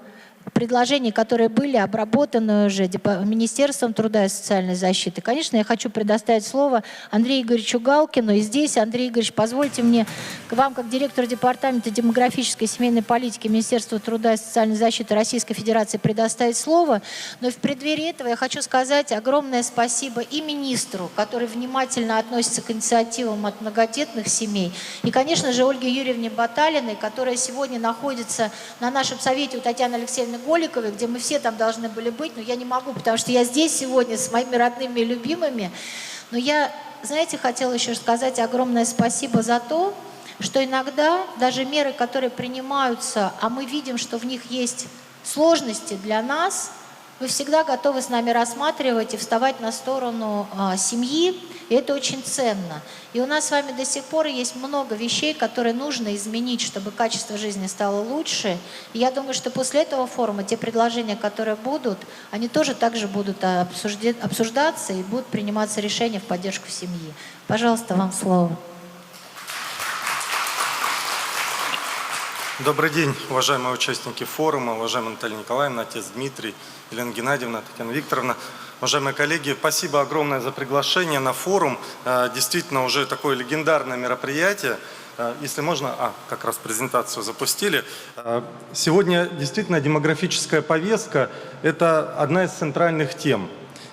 предложений, которые были обработаны уже Министерством труда и социальной защиты. Конечно, я хочу предоставить слово Андрею Игоревичу Галкину. И здесь, Андрей Игоревич, позвольте мне к вам, как директору Департамента демографической и семейной политики Министерства труда и социальной защиты Российской Федерации предоставить слово. Но в преддверии этого я хочу сказать огромное спасибо и министру, который внимательно относится к инициативам от многодетных семей. И, конечно же, Ольге Юрьевне Баталиной, которая сегодня находится на нашем совете у Татьяны Алексеевны Голиковой, где мы все там должны были быть, но я не могу, потому что я здесь сегодня с моими родными и любимыми. Но я, знаете, хотела еще сказать огромное спасибо за то, что иногда даже меры, которые принимаются, а мы видим, что в них есть сложности для нас, вы всегда готовы с нами рассматривать и вставать на сторону семьи, и это очень ценно. И у нас с вами до сих пор есть много вещей, которые нужно изменить, чтобы качество жизни стало лучше. И я думаю, что после этого форума те предложения, которые будут, они тоже также будут обсуждаться и будут приниматься решения в поддержку семьи. Пожалуйста, вам слово. Добрый день, уважаемые участники форума, уважаемая Наталья Николаевна, отец Дмитрий, Елена Геннадьевна, Татьяна Викторовна. Уважаемые коллеги, спасибо огромное за приглашение на форум. Действительно, уже такое легендарное мероприятие. Если можно, как раз презентацию запустили. Сегодня действительно демографическая повестка – это одна из центральных тем.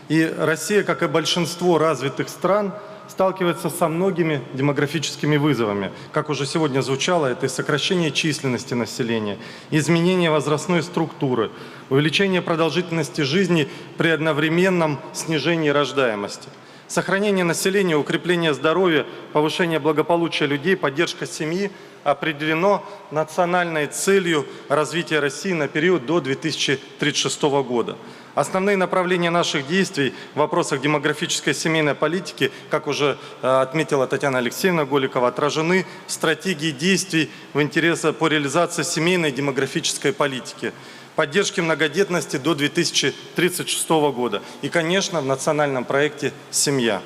И Россия, как и большинство развитых стран, сталкивается со многими демографическими вызовами. Как уже сегодня звучало, это и сокращение численности населения, изменение возрастной структуры, увеличение продолжительности жизни при одновременном снижении рождаемости. Сохранение населения, укрепление здоровья, повышение благополучия людей, поддержка семьи определено национальной целью развития России на период до 2036 года. Основные направления наших действий в вопросах демографической и семейной политики, как уже отметила Татьяна Алексеевна Голикова, отражены в стратегии действий в интересах по реализации семейной демографической политики, поддержки многодетности до 2036 года и, конечно, в национальном проекте «Семья».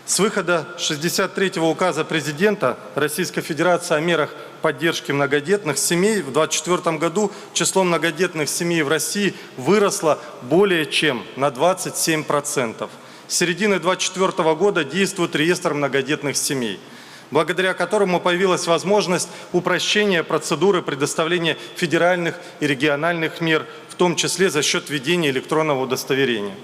С выхода 63-го указа президента Российской Федерации о мерах поддержки многодетных семей в 2024 году число многодетных семей в России выросло более чем на 27%. С середины 2024 года действует реестр многодетных семей, благодаря которому появилась возможность упрощения процедуры предоставления федеральных и региональных мер, в том числе за счет введения электронного удостоверения.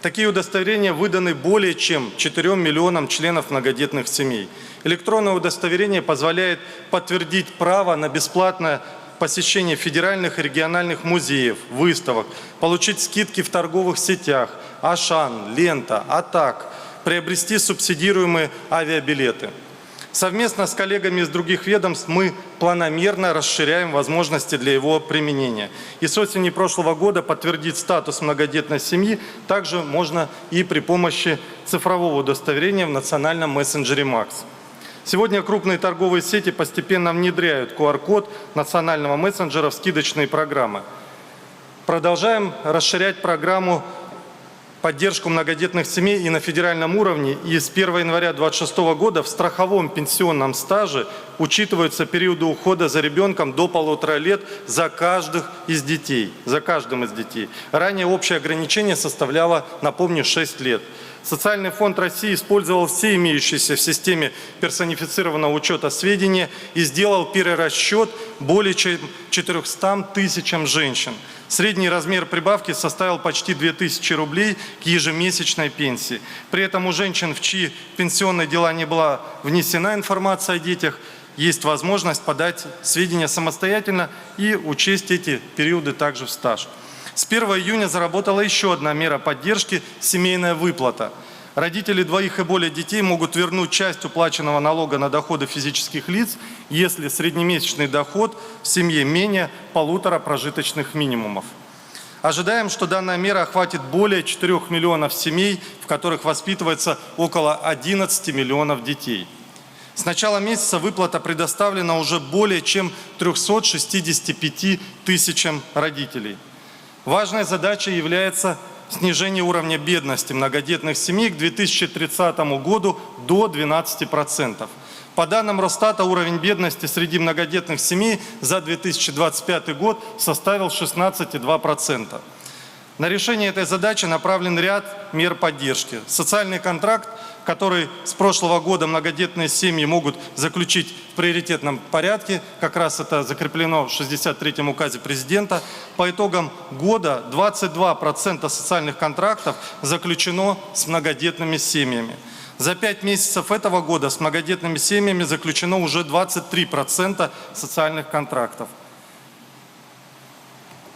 Такие удостоверения выданы более чем 4 миллионам членов многодетных семей. Электронное удостоверение позволяет подтвердить право на бесплатное посещение федеральных и региональных музеев, выставок, получить скидки в торговых сетях, Ашан, Лента, Атак, приобрести субсидируемые авиабилеты. Совместно с коллегами из других ведомств мы планомерно расширяем возможности для его применения. И с осени прошлого года подтвердить статус многодетной семьи также можно и при помощи цифрового удостоверения в национальном мессенджере МАКС. Сегодня крупные торговые сети постепенно внедряют QR-код национального мессенджера в скидочные программы. Продолжаем расширять программу поддержку многодетных семей и на федеральном уровне. И с 1 января 2026 года в страховом пенсионном стаже учитываются периоды ухода за ребенком до 1,5 лет за каждым из детей. Ранее общее ограничение составляло, напомню, 6 лет. Социальный фонд России использовал все имеющиеся в системе персонифицированного учета сведения и сделал перерасчет более чем 400 тысячам женщин. Средний размер прибавки составил почти 2000 рублей к ежемесячной пенсии. При этом у женщин, в чьи пенсионные дела не была внесена информация о детях, есть возможность подать сведения самостоятельно и учесть эти периоды также в стаж. С 1 июня заработала еще одна мера поддержки – семейная выплата. Родители 2 и более детей могут вернуть часть уплаченного налога на доходы физических лиц, если среднемесячный доход в семье менее 1,5 прожиточных минимумов. Ожидаем, что данная мера охватит более 4 миллионов семей, в которых воспитывается около 11 миллионов детей. С начала месяца выплата предоставлена уже более чем 365 тысячам родителей. Важной задачей является снижение уровня бедности многодетных семей к 2030 году до 12%. По данным Росстата, уровень бедности среди многодетных семей за 2025 год составил 16,2%. На решение этой задачи направлен ряд мер поддержки. Социальный контракт, который с прошлого года многодетные семьи могут заключить в приоритетном порядке, как раз это закреплено в 63-м указе президента. По итогам года 22% социальных контрактов заключено с многодетными семьями. За 5 месяцев этого года с многодетными семьями заключено уже 23% социальных контрактов.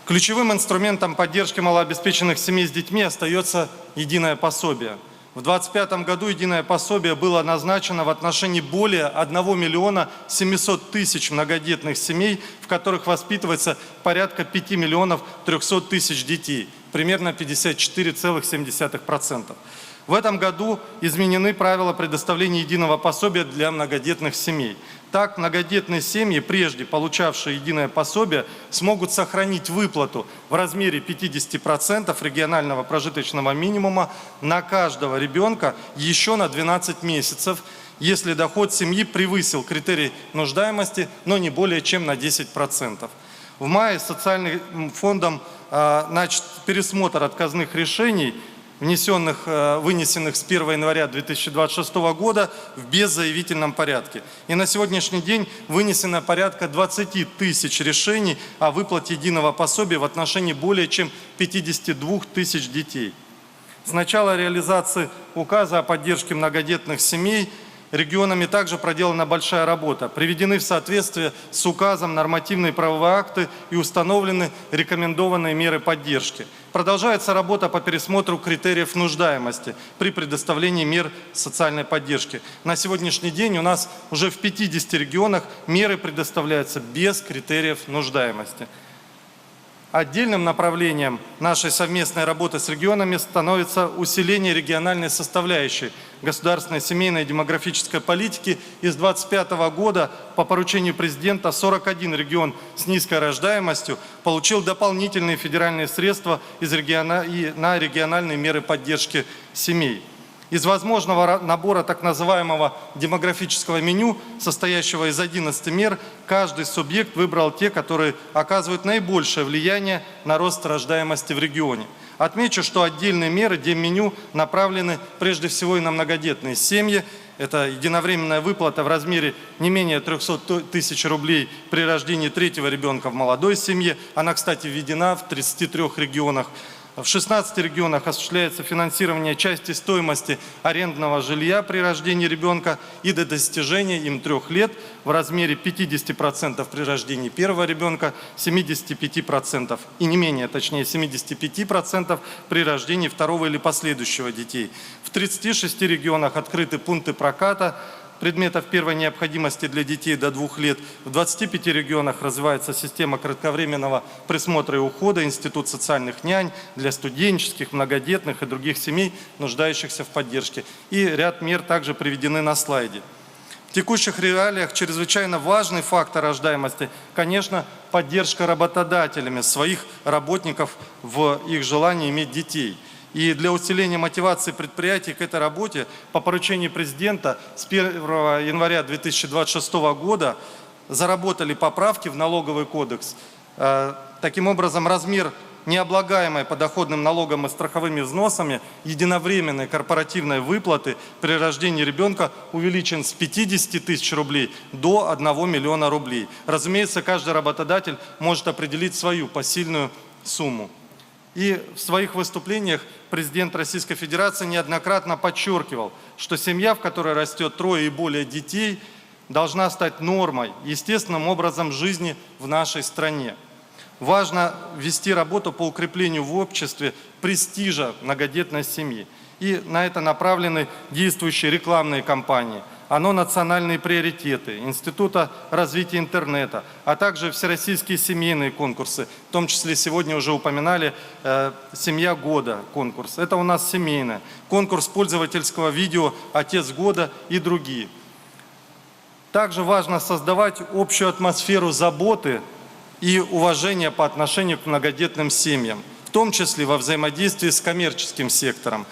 Ключевым инструментом поддержки малообеспеченных семей с детьми остается единое пособие. В 2025 году единое пособие было назначено в отношении более 1 миллиона 700 тысяч многодетных семей, в которых воспитывается порядка 5 миллионов 300 тысяч детей, примерно 54,7%. В этом году изменены правила предоставления единого пособия для многодетных семей. Так, многодетные семьи, прежде получавшие единое пособие, смогут сохранить выплату в размере 50% регионального прожиточного минимума на каждого ребенка еще на 12 месяцев, если доход семьи превысил критерий нуждаемости, но не более чем на 10%. В мае социальным фондом начат пересмотр отказных решений, вынесенных с 1 января 2026 года в беззаявительном порядке. И на сегодняшний день вынесено порядка 20 тысяч решений о выплате единого пособия в отношении более чем 52 тысяч детей. С начала реализации указа о поддержке многодетных семей регионами также проделана большая работа. Приведены в соответствие с указом нормативные правовые акты и установлены рекомендованные меры поддержки. Продолжается работа по пересмотру критериев нуждаемости при предоставлении мер социальной поддержки. На сегодняшний день у нас уже в 50 регионах меры предоставляются без критериев нуждаемости. Отдельным направлением нашей совместной работы с регионами становится усиление региональной составляющей государственной семейной и демографической политики. Из 2025 года по поручению президента 41 регион с низкой рождаемостью получил дополнительные федеральные средства на региональные меры поддержки семей. Из возможного набора так называемого демографического меню, состоящего из 11 мер, каждый субъект выбрал те, которые оказывают наибольшее влияние на рост рождаемости в регионе. Отмечу, что отдельные меры демменю направлены прежде всего и на многодетные семьи. Это единовременная выплата в размере не менее 300 тысяч рублей при рождении 3-го ребенка в молодой семье. Она, кстати, введена в 33 регионах. В 16 регионах осуществляется финансирование части стоимости арендного жилья при рождении ребенка и до достижения им 3 лет в размере 50% при рождении 1-го ребенка, 75% и не менее, точнее 75% при рождении 2-го или последующего детей. В 36 регионах открыты пункты проката предметов первой необходимости для детей до 2 лет. В 25 регионах развивается система кратковременного присмотра и ухода, институт социальных нянь для студенческих, многодетных и других семей, нуждающихся в поддержке. И ряд мер также приведены на слайде. В текущих реалиях чрезвычайно важный фактор рождаемости, конечно, поддержка работодателями своих работников в их желании иметь детей. И для усиления мотивации предприятий к этой работе по поручению президента с 1 января 2026 года заработали поправки в налоговый кодекс. Таким образом, размер необлагаемой подоходным налогом и страховыми взносами единовременной корпоративной выплаты при рождении ребенка увеличен с 50 тысяч рублей до 1 миллиона рублей. Разумеется, каждый работодатель может определить свою посильную сумму. И в своих выступлениях президент Российской Федерации неоднократно подчеркивал, что семья, в которой растет 3 и более детей, должна стать нормой, естественным образом жизни в нашей стране. Важно вести работу по укреплению в обществе престижа многодетной семьи. И на это направлены действующие рекламные кампании. ОНО «Национальные приоритеты», Института развития интернета, а также всероссийские семейные конкурсы, в том числе сегодня уже упоминали «Семья года» конкурс. Это у нас семейный. Конкурс пользовательского видео «Отец года» и другие. Также важно создавать общую атмосферу заботы и уважения по отношению к многодетным семьям, в том числе во взаимодействии с коммерческим сектором.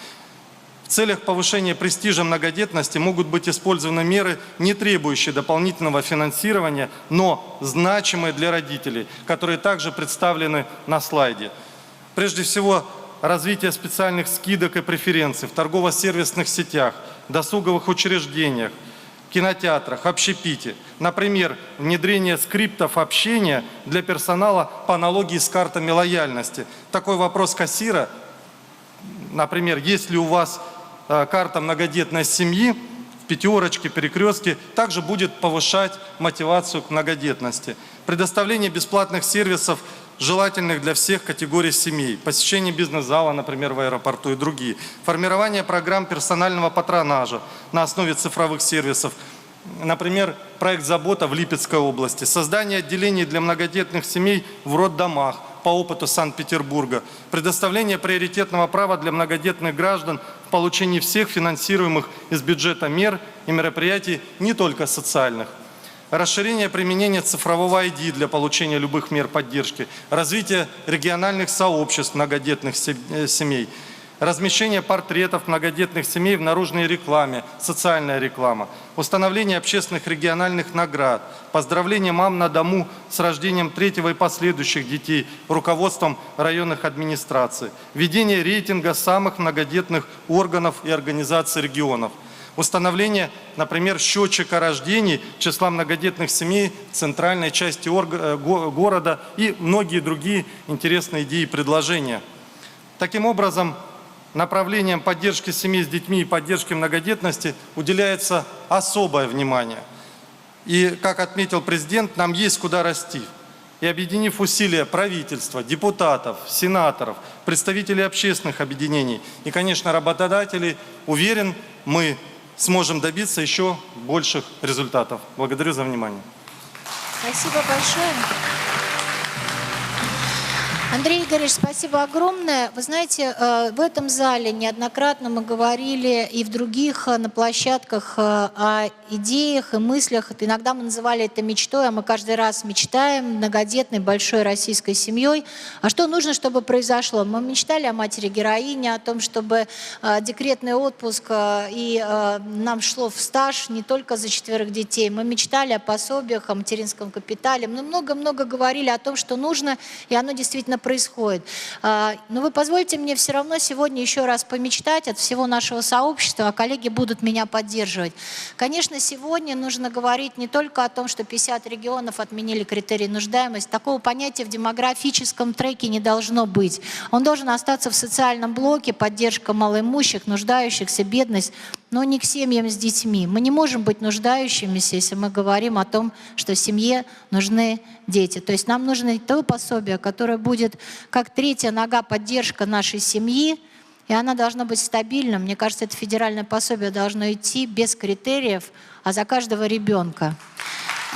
В целях повышения престижа многодетности могут быть использованы меры, не требующие дополнительного финансирования, но значимые для родителей, которые также представлены на слайде. Прежде всего, развитие специальных скидок и преференций в торгово-сервисных сетях, досуговых учреждениях, кинотеатрах, общепите. Например, внедрение скриптов общения для персонала по аналогии с картами лояльности. Такой вопрос кассира, например, есть ли у вас карта многодетной семьи, в пятерочке, перекрестке, также будет повышать мотивацию к многодетности. Предоставление бесплатных сервисов, желательных для всех категорий семей, посещение бизнес-зала, например, в аэропорту и другие. Формирование программ персонального патронажа на основе цифровых сервисов. Например, проект «Забота» в Липецкой области. Создание отделений для многодетных семей в роддомах по опыту Санкт-Петербурга. Предоставление приоритетного права для многодетных граждан в получении всех финансируемых из бюджета мер и мероприятий, не только социальных. Расширение применения цифрового ID для получения любых мер поддержки, развитие региональных сообществ многодетных семей, размещение портретов многодетных семей в наружной рекламе, социальная реклама, установление общественных региональных наград, поздравление мам на дому с рождением третьего и последующих детей руководством районных администраций, введение рейтинга самых многодетных органов и организаций регионов, установление, например, счетчика рождений числа многодетных семей в центральной части города и многие другие интересные идеи и предложения. Таким образом, направлением поддержки семей с детьми и поддержки многодетности уделяется особое внимание. И, как отметил президент, нам есть куда расти. И объединив усилия правительства, депутатов, сенаторов, представителей общественных объединений и, конечно, работодателей, уверен, мы сможем добиться еще больших результатов. Благодарю за внимание. Спасибо большое. Андрей Игоревич, спасибо огромное. Вы знаете, в этом зале неоднократно мы говорили и в других на площадках о идеях и мыслях. Иногда мы называли это мечтой, а мы каждый раз мечтаем многодетной большой российской семьей. А что нужно, чтобы произошло? Мы мечтали о матери-героине, о том, чтобы декретный отпуск и нам шло в стаж не только за 4 детей. Мы мечтали о пособиях, о материнском капитале. Мы много-много говорили о том, что нужно, и оно действительно происходит. Но вы позвольте мне все равно сегодня еще раз помечтать от всего нашего сообщества, а коллеги будут меня поддерживать. Конечно, сегодня нужно говорить не только о том, что 50 регионов отменили критерий нуждаемости. Такого понятия в демографическом треке не должно быть. Он должен остаться в социальном блоке: поддержка малоимущих, нуждающихся, бедность, но не к семьям с детьми. Мы не можем быть нуждающимися, если мы говорим о том, что семье нужны дети. То есть нам нужно то пособие, которое будет как третья нога поддержка нашей семьи, и она должна быть стабильным. Мне кажется, это федеральное пособие должно идти без критериев, а за каждого ребенка.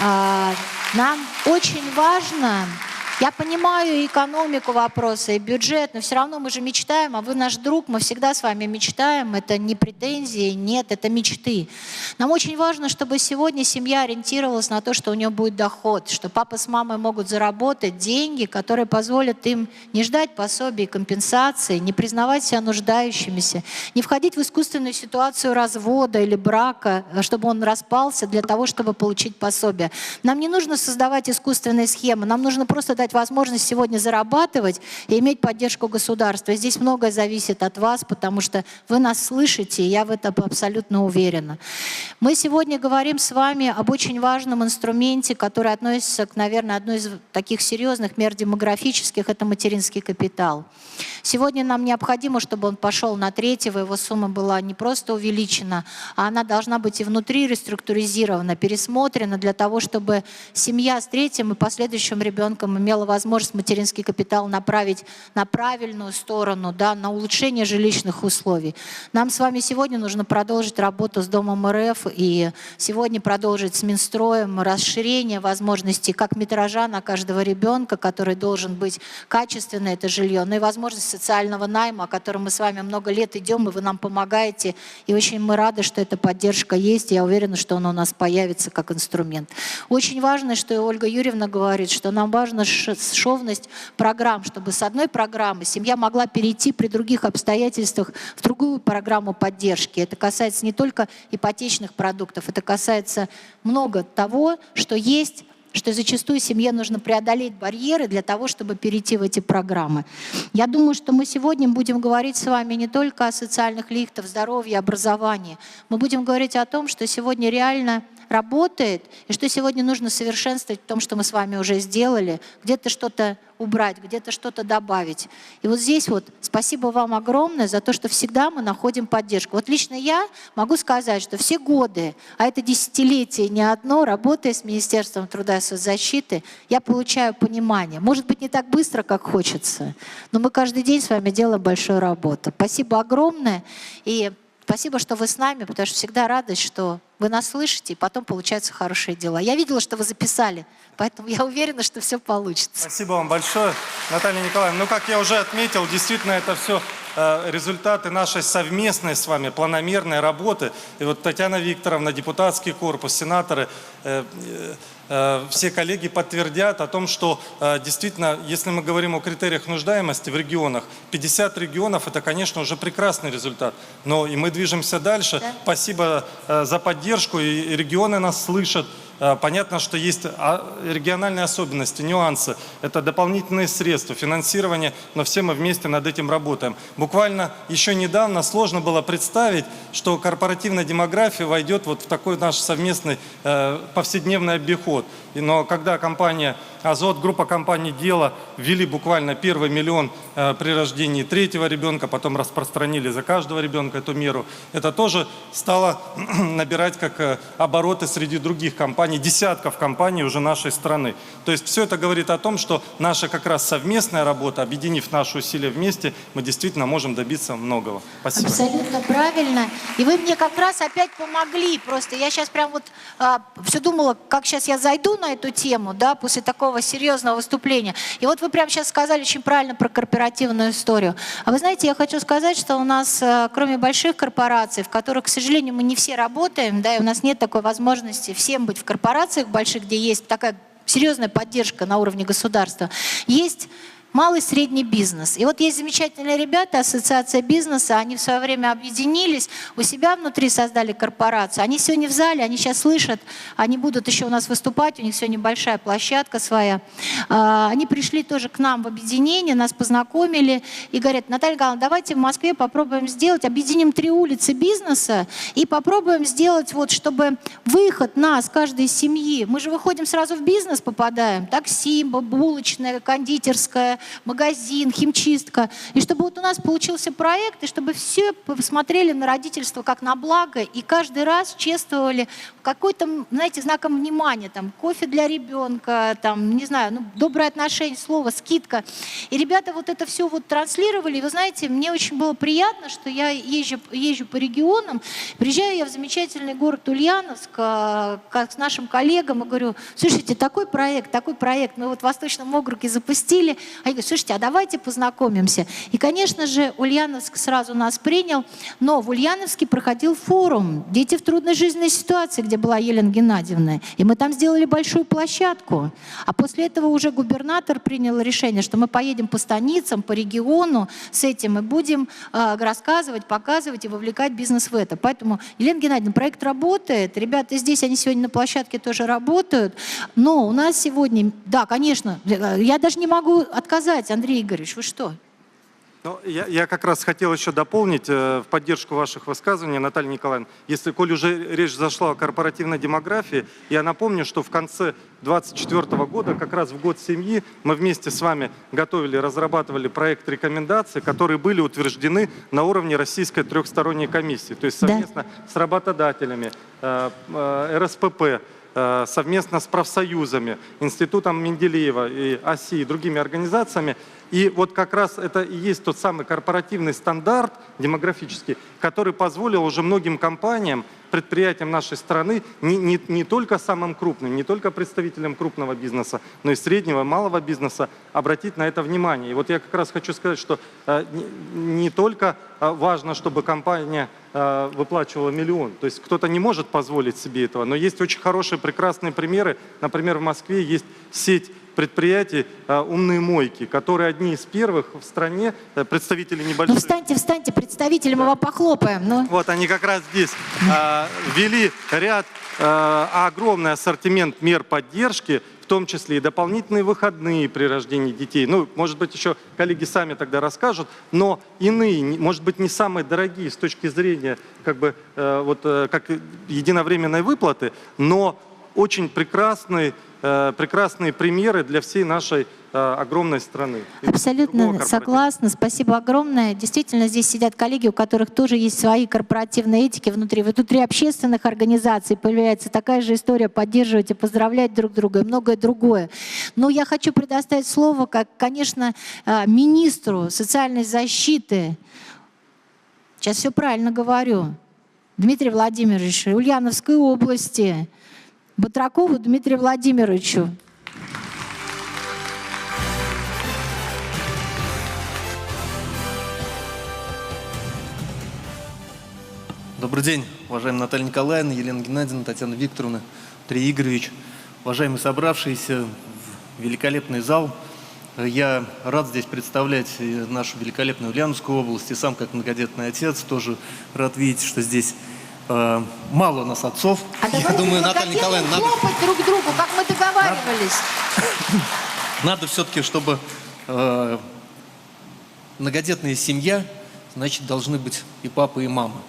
Нам очень важно... Я понимаю и экономику вопроса, и бюджет, но все равно мы же мечтаем, а вы наш друг, мы всегда с вами мечтаем. Это не претензии, нет, это мечты. Нам очень важно, чтобы сегодня семья ориентировалась на то, что у нее будет доход, что папа с мамой могут заработать деньги, которые позволят им не ждать пособий, компенсации, не признавать себя нуждающимися, не входить в искусственную ситуацию развода или брака, чтобы он распался для того, чтобы получить пособие. Нам не нужно создавать искусственные схемы, нам нужно просто дать возможность сегодня зарабатывать и иметь поддержку государства. И здесь многое зависит от вас, потому что вы нас слышите, и я в этом абсолютно уверена. Мы сегодня говорим с вами об очень важном инструменте, который относится к, наверное, одной из таких серьезных мер демографических, это материнский капитал. Сегодня нам необходимо, чтобы он пошел на третьего, его сумма была не просто увеличена, а она должна быть и внутри реструктуризирована, пересмотрена для того, чтобы семья с третьим и последующим ребенком имела получала возможность материнский капитал направить на правильную сторону, да, на улучшение жилищных условий. Нам с вами сегодня нужно продолжить работу с Домом РФ и сегодня продолжить с Минстроем расширение возможностей как метража на каждого ребенка, который должен быть качественное это жилье, но и возможность социального найма, о котором мы с вами много лет идем, и вы нам помогаете. И очень мы рады, что эта поддержка есть. Я уверена, что она у нас появится как инструмент. Очень важно, что и Ольга Юрьевна говорит, что нам важна шовность программ, чтобы с одной программы семья могла перейти при других обстоятельствах в другую программу поддержки. Это касается не только ипотечных продуктов, это касается много того, что есть, что зачастую семье нужно преодолеть барьеры для того, чтобы перейти в эти программы. Я думаю, что мы сегодня будем говорить с вами не только о социальных лифтах, здоровье, образовании. Мы будем говорить о том, что сегодня реально работает, и что сегодня нужно совершенствовать в том, что мы с вами уже сделали, где-то что-то убрать, где-то что-то добавить. И вот здесь вот спасибо вам огромное за то, что всегда мы находим поддержку. Вот лично я могу сказать, что все годы, а это десятилетие не одно, работая с Министерством труда и соцзащиты, я получаю понимание. Может быть, не так быстро, как хочется, но мы каждый день с вами делаем большую работу. Спасибо огромное. И спасибо, что вы с нами, потому что всегда радость, что вы нас слышите, и потом получаются хорошие дела. Я видела, что вы записали, поэтому я уверена, что все получится. Спасибо вам большое, Наталья Николаевна. Ну, как я уже отметил, действительно, это все результаты нашей совместной с вами планомерной работы. И вот Татьяна Викторовна, депутатский корпус, сенаторы, все коллеги подтвердят о том, что действительно, если мы говорим о критериях нуждаемости в регионах, 50 регионов – это, конечно, уже прекрасный результат. Но и мы движемся дальше. Да. Спасибо за поддержку, и регионы нас слышат. Понятно, что есть региональные особенности, нюансы. Это дополнительные средства, финансирование, но все мы вместе над этим работаем. Буквально еще недавно сложно было представить, что корпоративная демография войдет вот в такой наш совместный повседневный обиход. Но когда компания «Азот», группа компаний «Дело» ввели буквально первый миллион при рождении третьего ребенка, потом распространили за каждого ребенка эту меру, это тоже стало набирать как обороты среди других компаний, десятков компаний уже нашей страны. То есть все это говорит о том, что наша как раз совместная работа, объединив наши усилия вместе, мы действительно можем добиться многого. Спасибо. Абсолютно правильно. И вы мне как раз опять помогли. Просто я сейчас прям вот все думала, как сейчас я зайду на эту тему, да, после такого серьезного выступления. И вот вы прямо сейчас сказали очень правильно про корпоративную историю. А вы знаете, я хочу сказать, что у нас, кроме больших корпораций, в которых, к сожалению, мы не все работаем, да, и у нас нет такой возможности всем быть в корпорациях больших, где есть такая серьезная поддержка на уровне государства, есть малый и средний бизнес. И вот есть замечательные ребята, ассоциация бизнеса, они в свое время объединились, у себя внутри создали корпорацию. Они сегодня в зале, они сейчас слышат, они будут еще у нас выступать, у них сегодня большая площадка своя. Они пришли тоже к нам в объединение, нас познакомили и говорят: Наталья Николаевна, давайте в Москве попробуем сделать, объединим 3 улицы бизнеса и попробуем сделать, вот, чтобы выход нас, каждой семьи, мы же выходим сразу в бизнес, попадаем, такси, булочная, кондитерская, магазин, химчистка. И чтобы вот у нас получился проект, и чтобы все посмотрели на родительство как на благо, и каждый раз чествовали какой-то, знаете, знаком внимания, там, кофе для ребенка, там, не знаю, ну, доброе отношение, слово, скидка. И ребята вот это все вот транслировали. И вы знаете, мне очень было приятно, что я езжу по регионам, приезжаю я в замечательный город Ульяновск, как с нашим коллегам, и говорю: слушайте, такой проект, мы вот в Восточном округе запустили. Они говорят: слушайте, а давайте познакомимся. И, конечно же, Ульяновск сразу нас принял, но в Ульяновске проходил форум «Дети в трудной жизненной ситуации», где была Елена Геннадьевна. И мы там сделали большую площадку. А после этого уже губернатор принял решение, что мы поедем по станицам, по региону с этим и будем рассказывать, показывать и вовлекать бизнес в это. Поэтому, Елена Геннадьевна, проект работает. Ребята здесь, они сегодня на площадке тоже работают. Но у нас сегодня, да, конечно, я даже не могу отказать, Андрей Игоревич, вы что? Ну, я как раз хотел еще дополнить в поддержку ваших высказываний, Наталья Николаевна. Если, коль уже речь зашла о корпоративной демографии, я напомню, что в конце 2024 года, как раз в год семьи, мы вместе с вами готовили, разрабатывали проект рекомендаций, которые были утверждены на уровне Российской трехсторонней комиссии, то есть совместно с работодателями, РСПП, совместно с профсоюзами, Институтом Менделеева и ОСИ и другими организациями. И вот как раз это и есть тот самый корпоративный стандарт демографический, который позволил уже многим компаниям, предприятиям нашей страны, не только самым крупным, не только представителям крупного бизнеса, но и среднего, малого бизнеса обратить на это внимание. И вот я как раз хочу сказать, что не только важно, чтобы компания выплачивала миллион. То есть кто-то не может позволить себе этого, но есть очень хорошие, прекрасные примеры. Например, в Москве есть сеть предприятий «Умные мойки», которые одни из первых в стране, представители небольших... Ну встаньте, представители, мы вам похлопаем. Ну. Вот они как раз здесь ввели ряд, огромный ассортимент мер поддержки, в том числе и дополнительные выходные при рождении детей. Ну, может быть, еще коллеги сами тогда расскажут, но иные, может быть, не самые дорогие с точки зрения как единовременной выплаты, но очень прекрасные примеры для всей нашей огромной страны. Абсолютно согласна. Спасибо огромное. Действительно, здесь сидят коллеги, у которых тоже есть свои корпоративные этики внутри. Внутри общественных организаций появляется такая же история поддерживать и поздравлять друг друга и многое другое. Но я хочу предоставить слово, конечно, министру социальной защиты. Сейчас все правильно говорю. Дмитрию Владимировичу, Ульяновской области, Батракову Дмитрию Владимировичу. Добрый день, уважаемая Наталья Николаевна, Елена Геннадьевна, Татьяна Викторовна, Андрей Игоревич, уважаемые собравшиеся, великолепный зал. Я рад здесь представлять нашу великолепную Ульяновскую область, и сам, как многодетный отец, тоже рад видеть, что здесь мало у нас отцов. Я думаю, Наталья Николаевна, надо хлопать друг другу, как мы договаривались. Надо все-таки, чтобы многодетная семья, значит, должны быть и папа, и мама.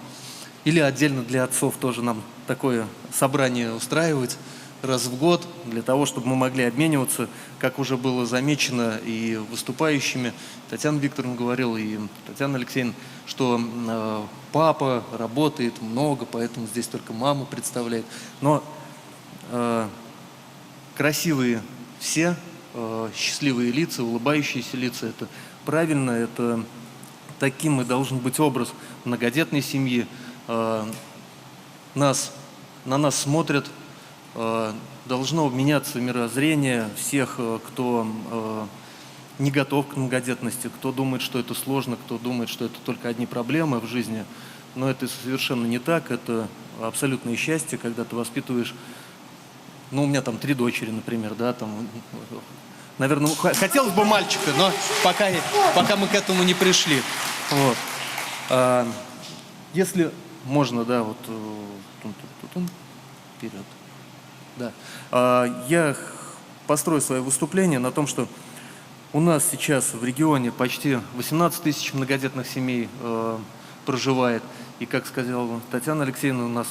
Или отдельно для отцов тоже нам такое собрание устраивать раз в год, для того, чтобы мы могли обмениваться, как уже было замечено и выступающими. Татьяна Викторовна говорила, и Татьяна Алексеевна, что папа работает много, поэтому здесь только мама представляет. Но красивые все, счастливые лица, улыбающиеся лица, это правильно, это таким и должен быть образ многодетной семьи. На нас смотрят, должно меняться мировоззрение всех, кто не готов к многодетности, кто думает, что это сложно, кто думает, что это только одни проблемы в жизни. Но это совершенно не так, это абсолютное счастье, когда ты воспитываешь, ну, у меня там 3 дочери, например, да, там, наверное, хотелось бы мальчика, но пока мы к этому не пришли. Вот. Если можно, да, вот вперед. Да. Я построю свое выступление на том, что у нас сейчас в регионе почти 18 тысяч многодетных семей проживает. И, как сказала Татьяна Алексеевна, у нас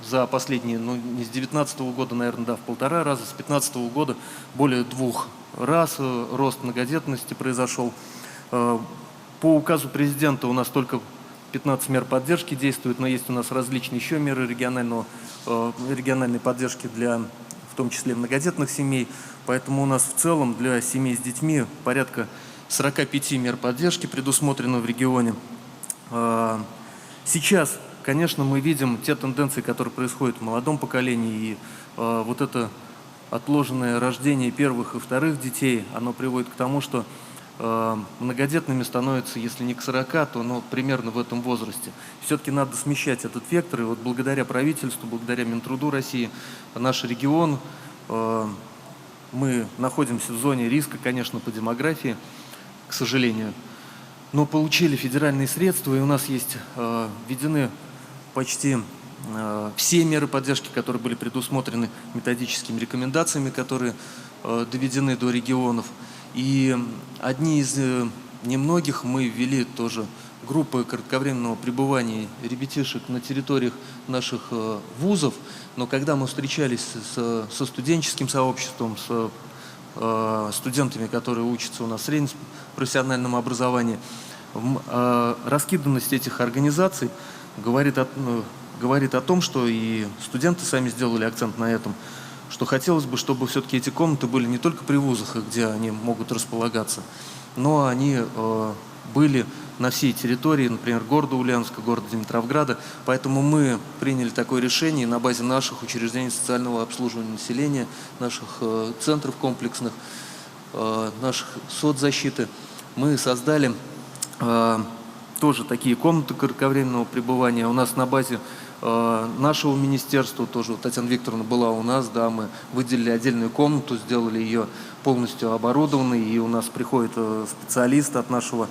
за последние, ну, не с 2019 года, наверное, да, в 1,5 раза, с 2015 года более 2 раз рост многодетности произошел. По указу президента у нас только 15 мер поддержки действуют, но есть у нас различные еще меры региональной поддержки для, в том числе, многодетных семей. Поэтому у нас в целом для семей с детьми порядка 45 мер поддержки предусмотрено в регионе. Сейчас, конечно, мы видим те тенденции, которые происходят в молодом поколении, и вот это отложенное рождение первых и вторых детей, оно приводит к тому, что многодетными становятся, если не к 40, то примерно в этом возрасте. Все-таки надо смещать этот вектор, и вот благодаря правительству, благодаря Минтруду России, наш регион, мы находимся в зоне риска, конечно, по демографии, к сожалению, но получили федеральные средства, и у нас есть введены почти все меры поддержки, которые были предусмотрены методическими рекомендациями, которые доведены до регионов. И одни из немногих мы ввели тоже группы кратковременного пребывания ребятишек на территориях наших вузов. Но когда мы встречались со студенческим сообществом, с студентами, которые учатся у нас в среднем профессиональном образовании, раскиданность этих организаций говорит о том, что и студенты сами сделали акцент на этом, что хотелось бы, чтобы все-таки эти комнаты были не только при вузах, где они могут располагаться, но они были на всей территории, например, города Ульяновска, города Димитровграда. Поэтому мы приняли такое решение на базе наших учреждений социального обслуживания населения, наших центров комплексных, наших соцзащиты. Мы создали тоже такие комнаты кратковременного пребывания. У нас на базе нашего министерства тоже, Татьяна Викторовна была у нас, да, мы выделили отдельную комнату, сделали ее полностью оборудованной, и у нас приходит специалист от нашего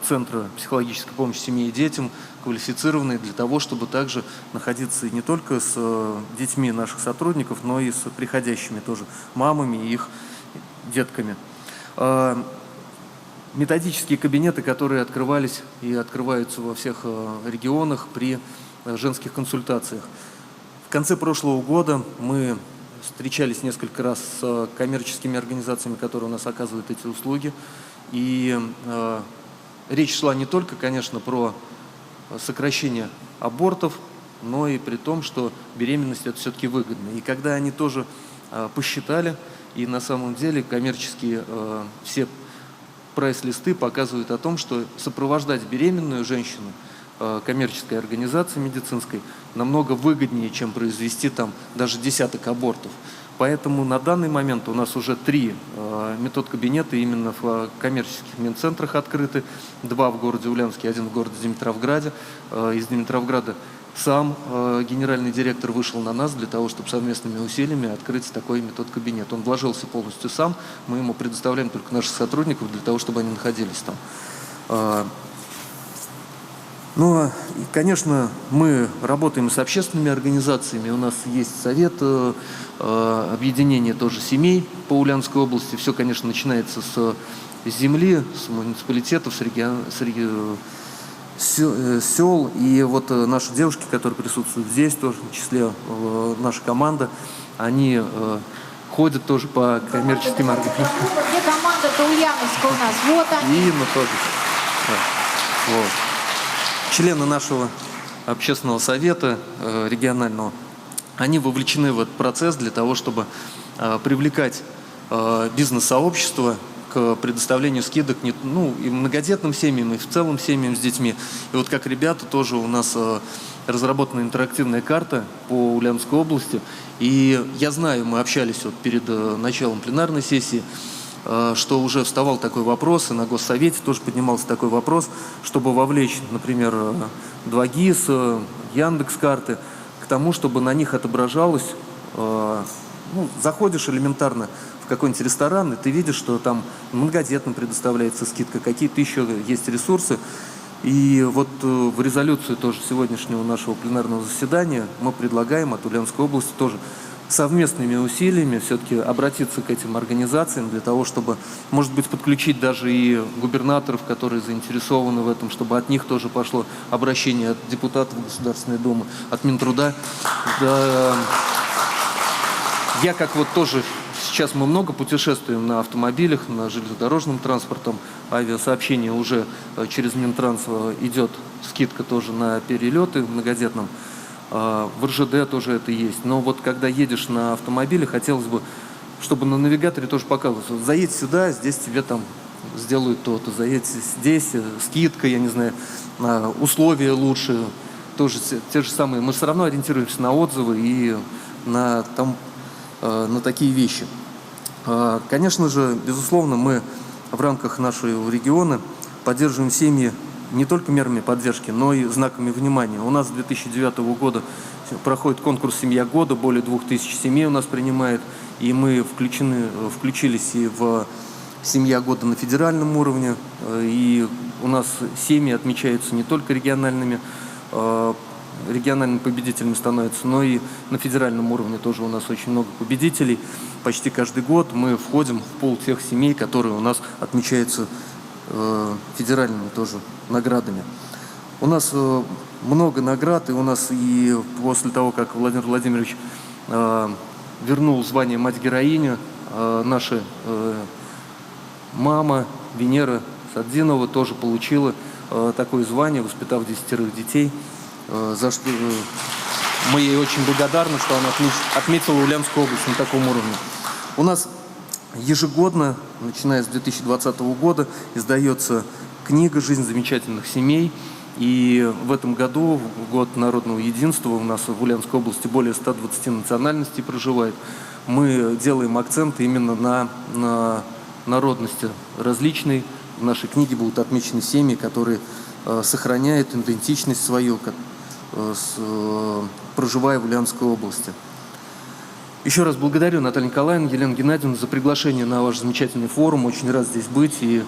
Центра психологической помощи семье и детям, квалифицированный для того, чтобы также находиться не только с детьми наших сотрудников, но и с приходящими тоже мамами и их детками. Методические кабинеты, которые открывались и открываются во всех регионах при женских консультациях. В конце прошлого года мы встречались несколько раз с коммерческими организациями, которые у нас оказывают эти услуги. И речь шла не только, конечно, про сокращение абортов, но и при том, что беременность это все-таки выгодно. И когда они тоже посчитали, и на самом деле коммерческие все прайс-листы показывают о том, что сопровождать беременную женщину коммерческой организации медицинской намного выгоднее, чем произвести там даже десяток абортов. Поэтому на данный момент у нас уже 3 метод-кабинета именно в коммерческих медцентрах открыты. 2 в городе Ульяновске, 1 в городе Димитровграде. Из Димитровграда сам генеральный директор вышел на нас для того, чтобы совместными усилиями открыть такой метод-кабинет. Он вложился полностью сам, мы ему предоставляем только наших сотрудников для того, чтобы они находились там. Ну, и, конечно, мы работаем с общественными организациями. У нас есть совет объединения тоже семей по Ульяновской области. Все, конечно, начинается с земли, с муниципалитетов, с сел. И вот наши девушки, которые присутствуют здесь, тоже в числе наша команда, они ходят тоже по коммерческим организациям. Где команда-то Ульяновска у нас? Вот они. И мы тоже. Вот. Члены нашего общественного совета регионального, они вовлечены в этот процесс для того, чтобы привлекать бизнес-сообщество к предоставлению скидок и многодетным семьям, и в целом семьям с детьми. И вот как ребята, тоже у нас разработана интерактивная карта по Ульяновской области. И я знаю, мы общались вот перед началом пленарной сессии, что уже вставал такой вопрос, и на Госсовете тоже поднимался такой вопрос, чтобы вовлечь, например, 2GIS, Яндекс.Карты, к тому, чтобы на них отображалось, заходишь элементарно в какой-нибудь ресторан, и ты видишь, что там многодетным предоставляется скидка, какие-то еще есть ресурсы. И вот в резолюцию тоже сегодняшнего нашего пленарного заседания мы предлагаем от Ульяновской области тоже совместными усилиями все-таки обратиться к этим организациям для того, чтобы, может быть, подключить даже и губернаторов, которые заинтересованы в этом, чтобы от них тоже пошло обращение от депутатов Государственной Думы, от Минтруда. Да, я как вот тоже, сейчас мы много путешествуем на автомобилях, на железнодорожном транспорте, авиасообщение уже через Минтранс идет скидка тоже на перелеты многодетным. В РЖД тоже это есть. Но вот когда едешь на автомобиле, хотелось бы, чтобы на навигаторе тоже показывалось. Вот заедь сюда, здесь тебе там сделают то-то. Заедь здесь, скидка, я не знаю, условия лучше. Тоже те же самые. Мы все равно ориентируемся на отзывы и на такие вещи. Конечно же, безусловно, мы в рамках нашего региона поддерживаем семьи не только мерами поддержки, но и знаками внимания. У нас с 2009 года проходит конкурс «Семья года», более 2000 семей у нас принимает, и мы включились и в «Семья года» на федеральном уровне, и у нас семьи отмечаются не только региональными победителями становятся, но и на федеральном уровне тоже у нас очень много победителей. Почти каждый год мы входим в пул тех семей, которые у нас отмечаются федеральными тоже наградами. У нас много наград, и у нас и после того, как Владимир Владимирович вернул звание «Мать-героиня», наша мама Венера Садзинова тоже получила такое звание, воспитав 10 детей, за что Мы ей очень благодарны, что она отметила Ульяновскую область на таком уровне. У нас ежегодно, начиная с 2020 года, издается книга «Жизнь замечательных семей». И в этом году, в год народного единства, у нас в Ульяновской области более 120 национальностей проживает. Мы делаем акцент именно на народности различной. В нашей книге будут отмечены семьи, которые сохраняют идентичность свою, проживая в Ульяновской области. Еще раз благодарю Наталью Николаевну, Елену Геннадьевну за приглашение на ваш замечательный форум. Очень рад здесь быть и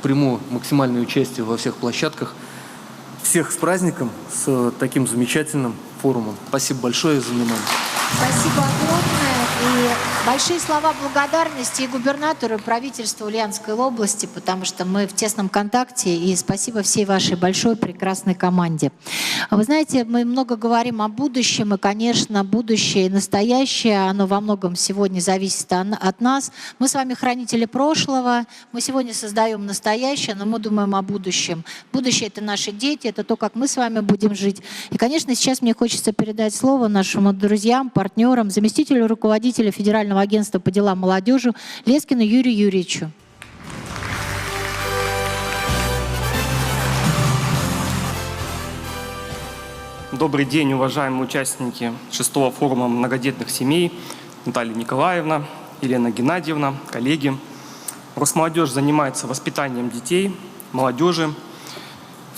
приму максимальное участие во всех площадках. Всех с праздником, с таким замечательным форумом. Спасибо большое за внимание. Спасибо огромное. И большие слова благодарности и губернатору, и правительству Ульяновской области, потому что мы в тесном контакте. И спасибо всей вашей большой, прекрасной команде. Вы знаете, мы много говорим о будущем, и, конечно, будущее и настоящее, оно во многом сегодня зависит от нас. Мы с вами хранители прошлого, мы сегодня создаем настоящее, но мы думаем о будущем. Будущее — это наши дети, это то, как мы с вами будем жить. И, конечно, сейчас мне хочется передать слово нашим друзьям, партнерам, заместителю руководителя Федерального агентства по делам молодежи Лескину Юрию Юрьевичу. Добрый день, уважаемые участники 6-го форума многодетных семей, Наталья Николаевна, Елена Геннадьевна, коллеги. Росмолодежь занимается воспитанием детей, молодежи,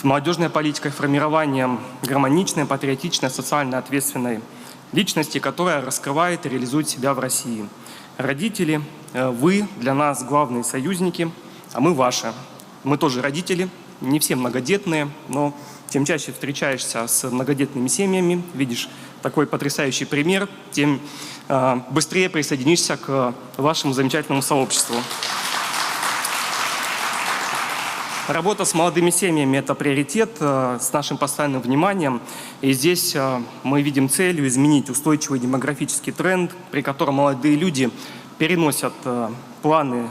молодежной политикой, формированием гармоничной, патриотичной, социально ответственной личности, которая раскрывает и реализует себя в России. Родители, вы для нас главные союзники, а мы ваши. Мы тоже родители, не все многодетные, но чем чаще встречаешься с многодетными семьями, видишь такой потрясающий пример, тем быстрее присоединишься к вашему замечательному сообществу. Работа с молодыми семьями – это приоритет с нашим постоянным вниманием. И здесь мы видим целью изменить устойчивый демографический тренд, при котором молодые люди переносят планы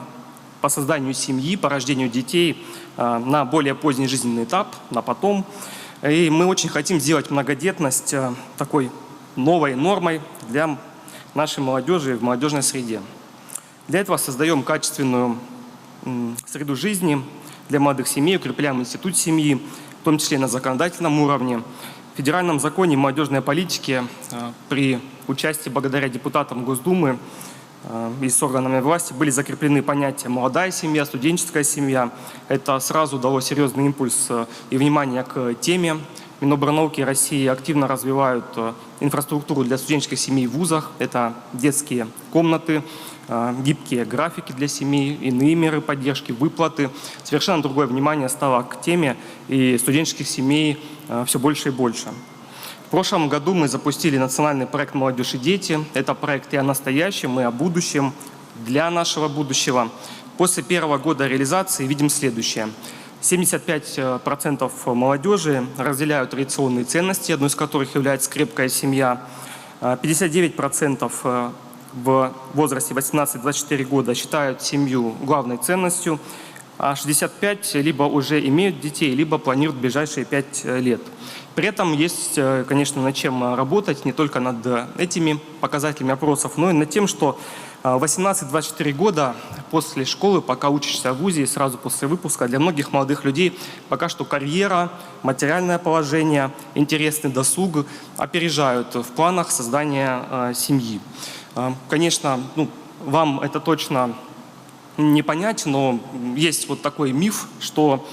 по созданию семьи, по рождению детей на более поздний жизненный этап, на потом. И мы очень хотим сделать многодетность такой новой нормой для нашей молодежи в молодежной среде. Для этого создаем качественную среду жизни для молодых семей, укрепляем институт семьи, в том числе на законодательном уровне. В федеральном законе молодежной политики при участии благодаря депутатам Госдумы и с органами власти были закреплены понятия «молодая семья», «студенческая семья». Это сразу дало серьезный импульс и внимание к теме. Минобрнауки России активно развивают инфраструктуру для студенческих семей в вузах. Это детские комнаты, гибкие графики для семей, иные меры поддержки, выплаты. Совершенно другое внимание стало к теме, и студенческих семей все больше и больше. В прошлом году мы запустили национальный проект «Молодежь и дети». Это проект и о настоящем, и о будущем, для нашего будущего. После первого года реализации видим следующее. 75% молодежи разделяют традиционные ценности, одной из которых является крепкая семья. 59% в возрасте 18-24 года считают семью главной ценностью, а 65% либо уже имеют детей, либо планируют в ближайшие 5 лет. При этом есть, конечно, над чем работать, не только над этими показателями опросов, но и над тем, что 18-24 года после школы, пока учишься в вузе, сразу после выпуска, для многих молодых людей пока что карьера, материальное положение, интересный досуг опережают в планах создания семьи. Конечно, вам это точно не понять, но есть вот такой миф, что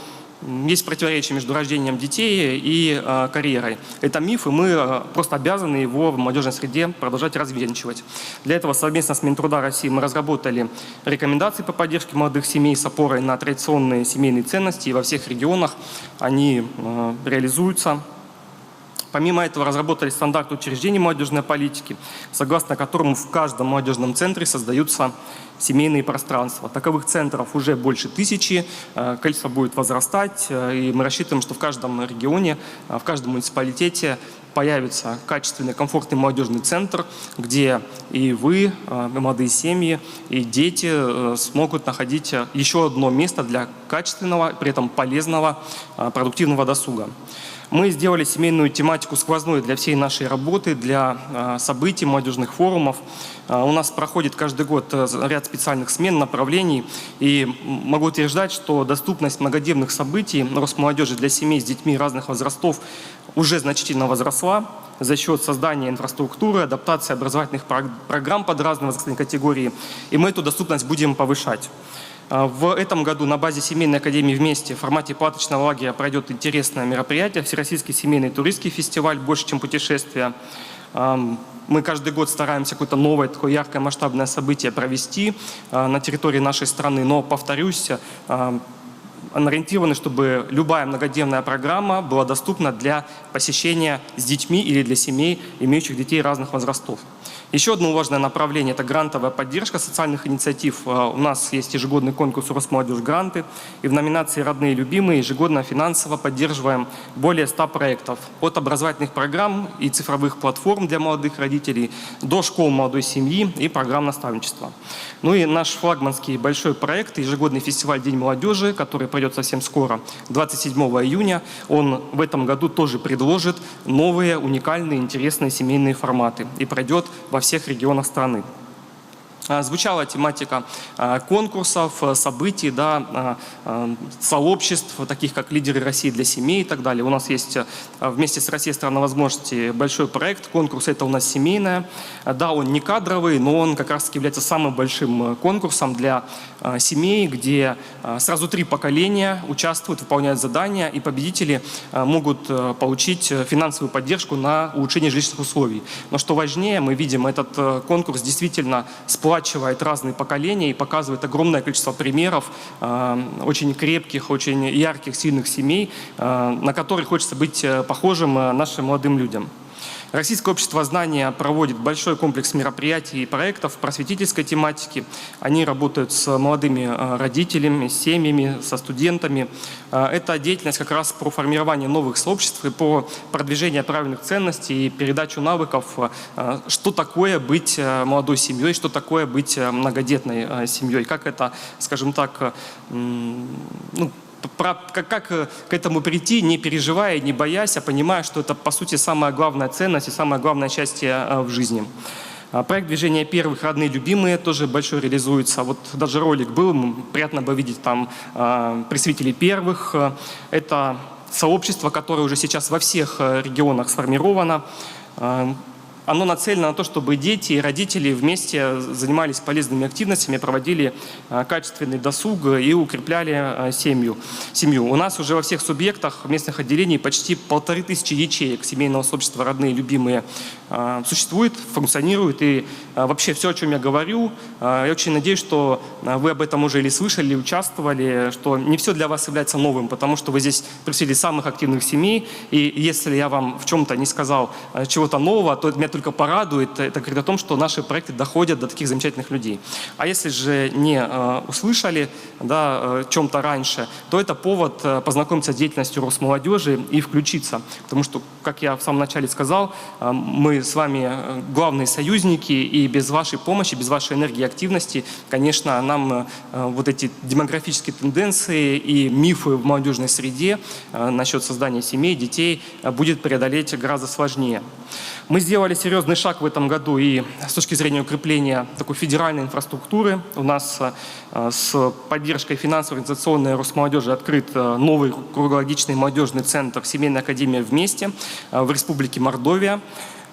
есть противоречие между рождением детей и карьерой. Это миф, и мы просто обязаны его в молодежной среде продолжать развенчивать. Для этого совместно с Минтруда России мы разработали рекомендации по поддержке молодых семей с опорой на традиционные семейные ценности, и во всех регионах они реализуются. Помимо этого разработали стандарт учреждений молодежной политики, согласно которому в каждом молодежном центре создаются семейные пространства. Таковых центров уже больше 1000, количество будет возрастать, и мы рассчитываем, что в каждом регионе, в каждом муниципалитете появится качественный, комфортный молодежный центр, где и вы, и молодые семьи, и дети смогут находить еще одно место для качественного, при этом полезного, продуктивного досуга. Мы сделали семейную тематику сквозной для всей нашей работы, для событий, молодежных форумов. У нас проходит каждый год ряд специальных смен, направлений. И могу утверждать, что доступность многодневных событий Росмолодежи для семей с детьми разных возрастов уже значительно возросла за счет создания инфраструктуры, адаптации образовательных программ под разные возрастные категории. И мы эту доступность будем повышать. В этом году на базе Семейной академии «Вместе» в формате палаточного лагеря пройдет интересное мероприятие, Всероссийский семейный туристский фестиваль «Больше, чем путешествия». Мы каждый год стараемся какое-то новое, такое яркое, масштабное событие провести на территории нашей страны. Но, повторюсь, ориентированы, чтобы любая многодневная программа была доступна для посещения с детьми или для семей, имеющих детей разных возрастов. Еще одно важное направление – это грантовая поддержка социальных инициатив. У нас есть ежегодный конкурс «Росмолодежь гранты», и в номинации «Родные и любимые» ежегодно финансово поддерживаем более 100 проектов. От образовательных программ и цифровых платформ для молодых родителей до школ молодой семьи и программ наставничества. Ну и наш флагманский большой проект – ежегодный фестиваль «День молодежи», который пройдет совсем скоро, 27 июня. Он в этом году тоже предложит новые, уникальные, интересные семейные форматы и пройдет во всех регионах страны. Звучала тематика конкурсов, событий, да, сообществ, таких как «Лидеры России для семей» и так далее. У нас есть вместе с «Россией. Страна возможностей» большой проект. Конкурс это у нас семейная. Да, он не кадровый, но он как раз является самым большим конкурсом для семей, где сразу 3 поколения участвуют, выполняют задания, и победители могут получить финансовую поддержку на улучшение жилищных условий. Но что важнее, мы видим, этот конкурс действительно сплачивает разные поколения и показывает огромное количество примеров очень крепких, очень ярких, сильных семей, на которые хочется быть похожим нашим молодым людям. Российское общество знания проводит большой комплекс мероприятий и проектов просветительской тематики. Они работают с молодыми родителями, с семьями, со студентами. Это деятельность как раз про формирование новых сообществ и по продвижению правильных ценностей и передачу навыков, что такое быть молодой семьей, что такое быть многодетной семьей, как это, скажем так, как к этому прийти, не переживая, не боясь, а понимая, что это, по сути, самая главная ценность и самое главное счастье в жизни. Проект «Движение первых. Родные и любимые» тоже большой реализуется. Вот даже ролик был, приятно было видеть там представителей первых. Это сообщество, которое уже сейчас во всех регионах сформировано. Оно нацелено на то, чтобы дети и родители вместе занимались полезными активностями, проводили качественный досуг и укрепляли семью. У нас уже во всех субъектах местных отделений почти 1500 ячеек семейного сообщества «Родные и любимые» существует, функционирует. И вообще все, о чем я говорю, я очень надеюсь, что вы об этом уже или слышали, или участвовали, что не все для вас является новым, потому что вы здесь представители самых активных семей. И если я вам в чем-то не сказал чего-то нового, то меня только порадует. Это говорит о том, что наши проекты доходят до таких замечательных людей. А если же не услышали о чем-то раньше, то это повод познакомиться с деятельностью Росмолодежи и включиться. Потому что, как я в самом начале сказал, мы с вами главные союзники, и без вашей помощи, без вашей энергии и активности, конечно, нам вот эти демографические тенденции и мифы в молодежной среде насчет создания семей, детей будет преодолеть гораздо сложнее. Мы сделали серьезный шаг в этом году и с точки зрения укрепления такой федеральной инфраструктуры. У нас с поддержкой финансово-организационной Росмолодежи открыт новый круглогодичный молодежный центр «Семейная академия «Вместе» в Республике Мордовия.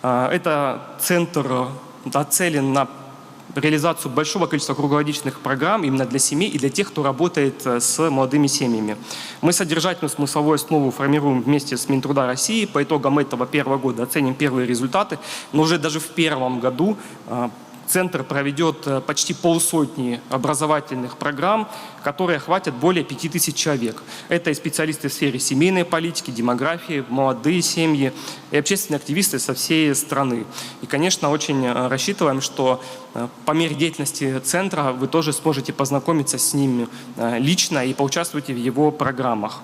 Это центр нацелен на реализацию большого количества круглогодичных программ именно для семей и для тех, кто работает с молодыми семьями. Мы содержательную смысловую основу формируем вместе с Минтруда России. По итогам этого первого года оценим первые результаты. Но уже даже в первом году Центр проведет почти 500 образовательных программ, которые охватят более 5000 человек. Это и специалисты в сфере семейной политики, демографии, молодые семьи и общественные активисты со всей страны. И, конечно, очень рассчитываем, что по мере деятельности центра вы тоже сможете познакомиться с ним лично и поучаствуйте в его программах.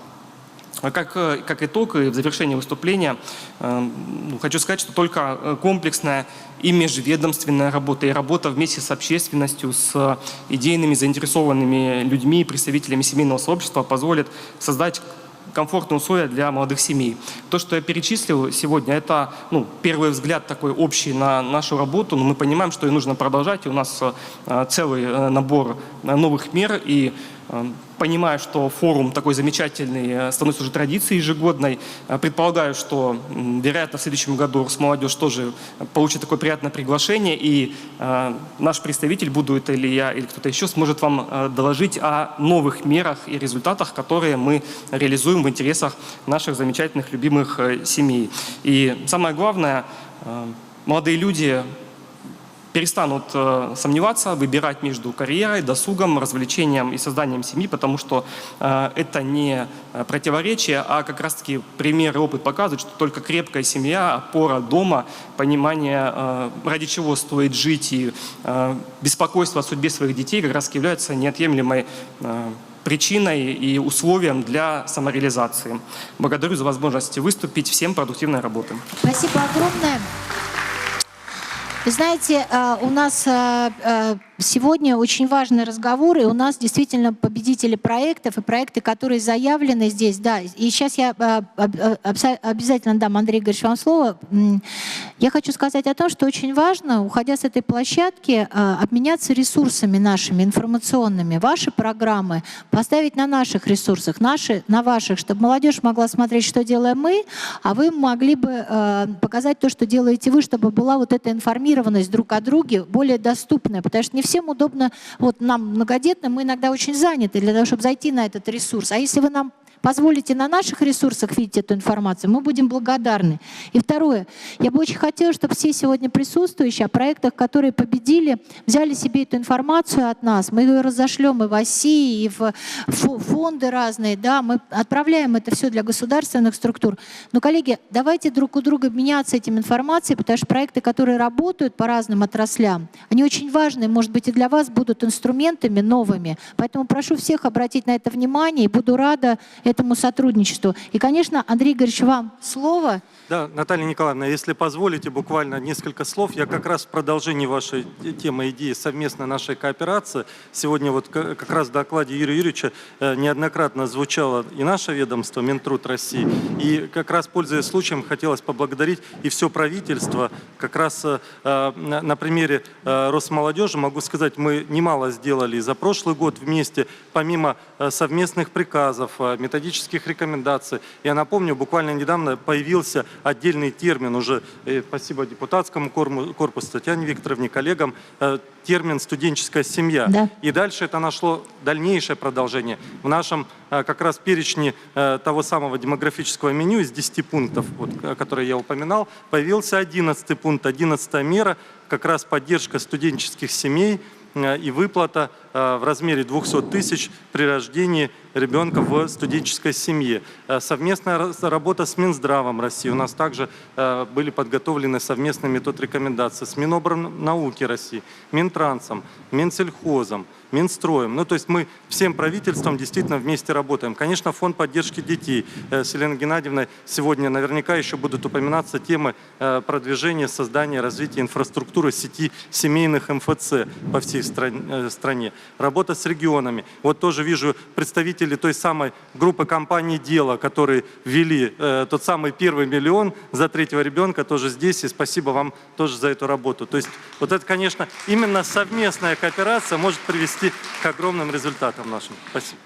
Как итог и в завершении выступления хочу сказать, что только комплексная и межведомственная работа, и работа вместе с общественностью, с идейными заинтересованными людьми, представителями семейного сообщества позволит создать комфортные условия для молодых семей. То, что я перечислил сегодня, это первый взгляд такой общий на нашу работу, но мы понимаем, что ее нужно продолжать, и у нас целый набор новых мер, и понимая, что форум такой замечательный становится уже традицией ежегодной, предполагаю, что, вероятно, в следующем году Росмолодежь тоже получит такое приятное приглашение, и наш представитель, буду это или я, или кто-то еще, сможет вам доложить о новых мерах и результатах, которые мы реализуем в интересах наших замечательных, любимых семей. И самое главное, молодые люди перестанут сомневаться, выбирать между карьерой, досугом, развлечением и созданием семьи, потому что это не противоречие, а как раз-таки пример и опыт показывают, что только крепкая семья, опора дома, понимание, ради чего стоит жить, и беспокойство о судьбе своих детей как раз являются неотъемлемой причиной и условием для самореализации. Благодарю за возможность выступить. Всем продуктивной работы. Спасибо огромное. Вы знаете, у нас сегодня очень важный разговор, и у нас действительно победители проектов, и проекты, которые заявлены здесь. Да, и сейчас я обязательно дам, Андрей Игоревич, вам слово. Я хочу сказать о том, что очень важно, уходя с этой площадки, обменяться ресурсами нашими, информационными. Ваши программы поставить на наших ресурсах, наши на ваших, чтобы молодежь могла смотреть, что делаем мы, а вы могли бы показать то, что делаете вы, чтобы была вот эта информированность друг о друге более доступная, потому что не всем удобно, вот нам многодетным, мы иногда очень заняты для того, чтобы зайти на этот ресурс. А если вы нам позволите на наших ресурсах видеть эту информацию, мы будем благодарны. И второе, я бы очень хотела, чтобы все сегодня присутствующие о проектах, которые победили, взяли себе эту информацию от нас. Мы ее разошлем и в России, и в фонды разные, да, мы отправляем это все для государственных структур. Но, коллеги, давайте друг у друга меняться этим информацией, потому что проекты, которые работают по разным отраслям, они очень важны, может быть, и для вас будут инструментами новыми. Поэтому прошу всех обратить на это внимание, и буду рада этому сотрудничеству. И, конечно, Андрей Игоревич, вам слово. Да, Наталья Николаевна, если позволите, буквально несколько слов. Я как раз в продолжении вашей темы, идеи совместной нашей кооперации. Сегодня вот как раз в докладе Юрия Юрьевича неоднократно звучало и наше ведомство, Минтруд России. И как раз, пользуясь случаем, хотелось поблагодарить и все правительство. Как раз на примере Росмолодежи могу сказать, мы немало сделали за прошлый год вместе, помимо совместных приказов, методических рекомендаций. Я напомню, буквально недавно появился отдельный термин уже, спасибо депутатскому корпусу, Татьяне Викторовне, коллегам, термин «студенческая семья». Да. И дальше это нашло дальнейшее продолжение. В нашем как раз перечне того самого демографического меню из 10 пунктов, вот, которые я упоминал, появился 11 пункт, 11-я мера, как раз поддержка студенческих семей и выплата в размере 200 тысяч при рождении ребенка в студенческой семье. Совместная работа с Минздравом России. У нас также были подготовлены совместные метод рекомендаций с Минобрнауки России, Минтрансом, Минсельхозом, Минстроем. Ну, то есть мы всем правительством действительно вместе работаем. Конечно, фонд поддержки детей с Еленой Геннадьевной сегодня наверняка еще будут упоминаться темы продвижения, создания, развития инфраструктуры сети семейных МФЦ по всей стране. Работа с регионами. Вот тоже вижу представителей той самой группы компаний «Дело», которые ввели тот самый первый миллион за третьего ребенка, тоже здесь. И спасибо вам тоже за эту работу. То есть вот это, конечно, именно совместная кооперация может привести к огромным результатам нашим. Спасибо.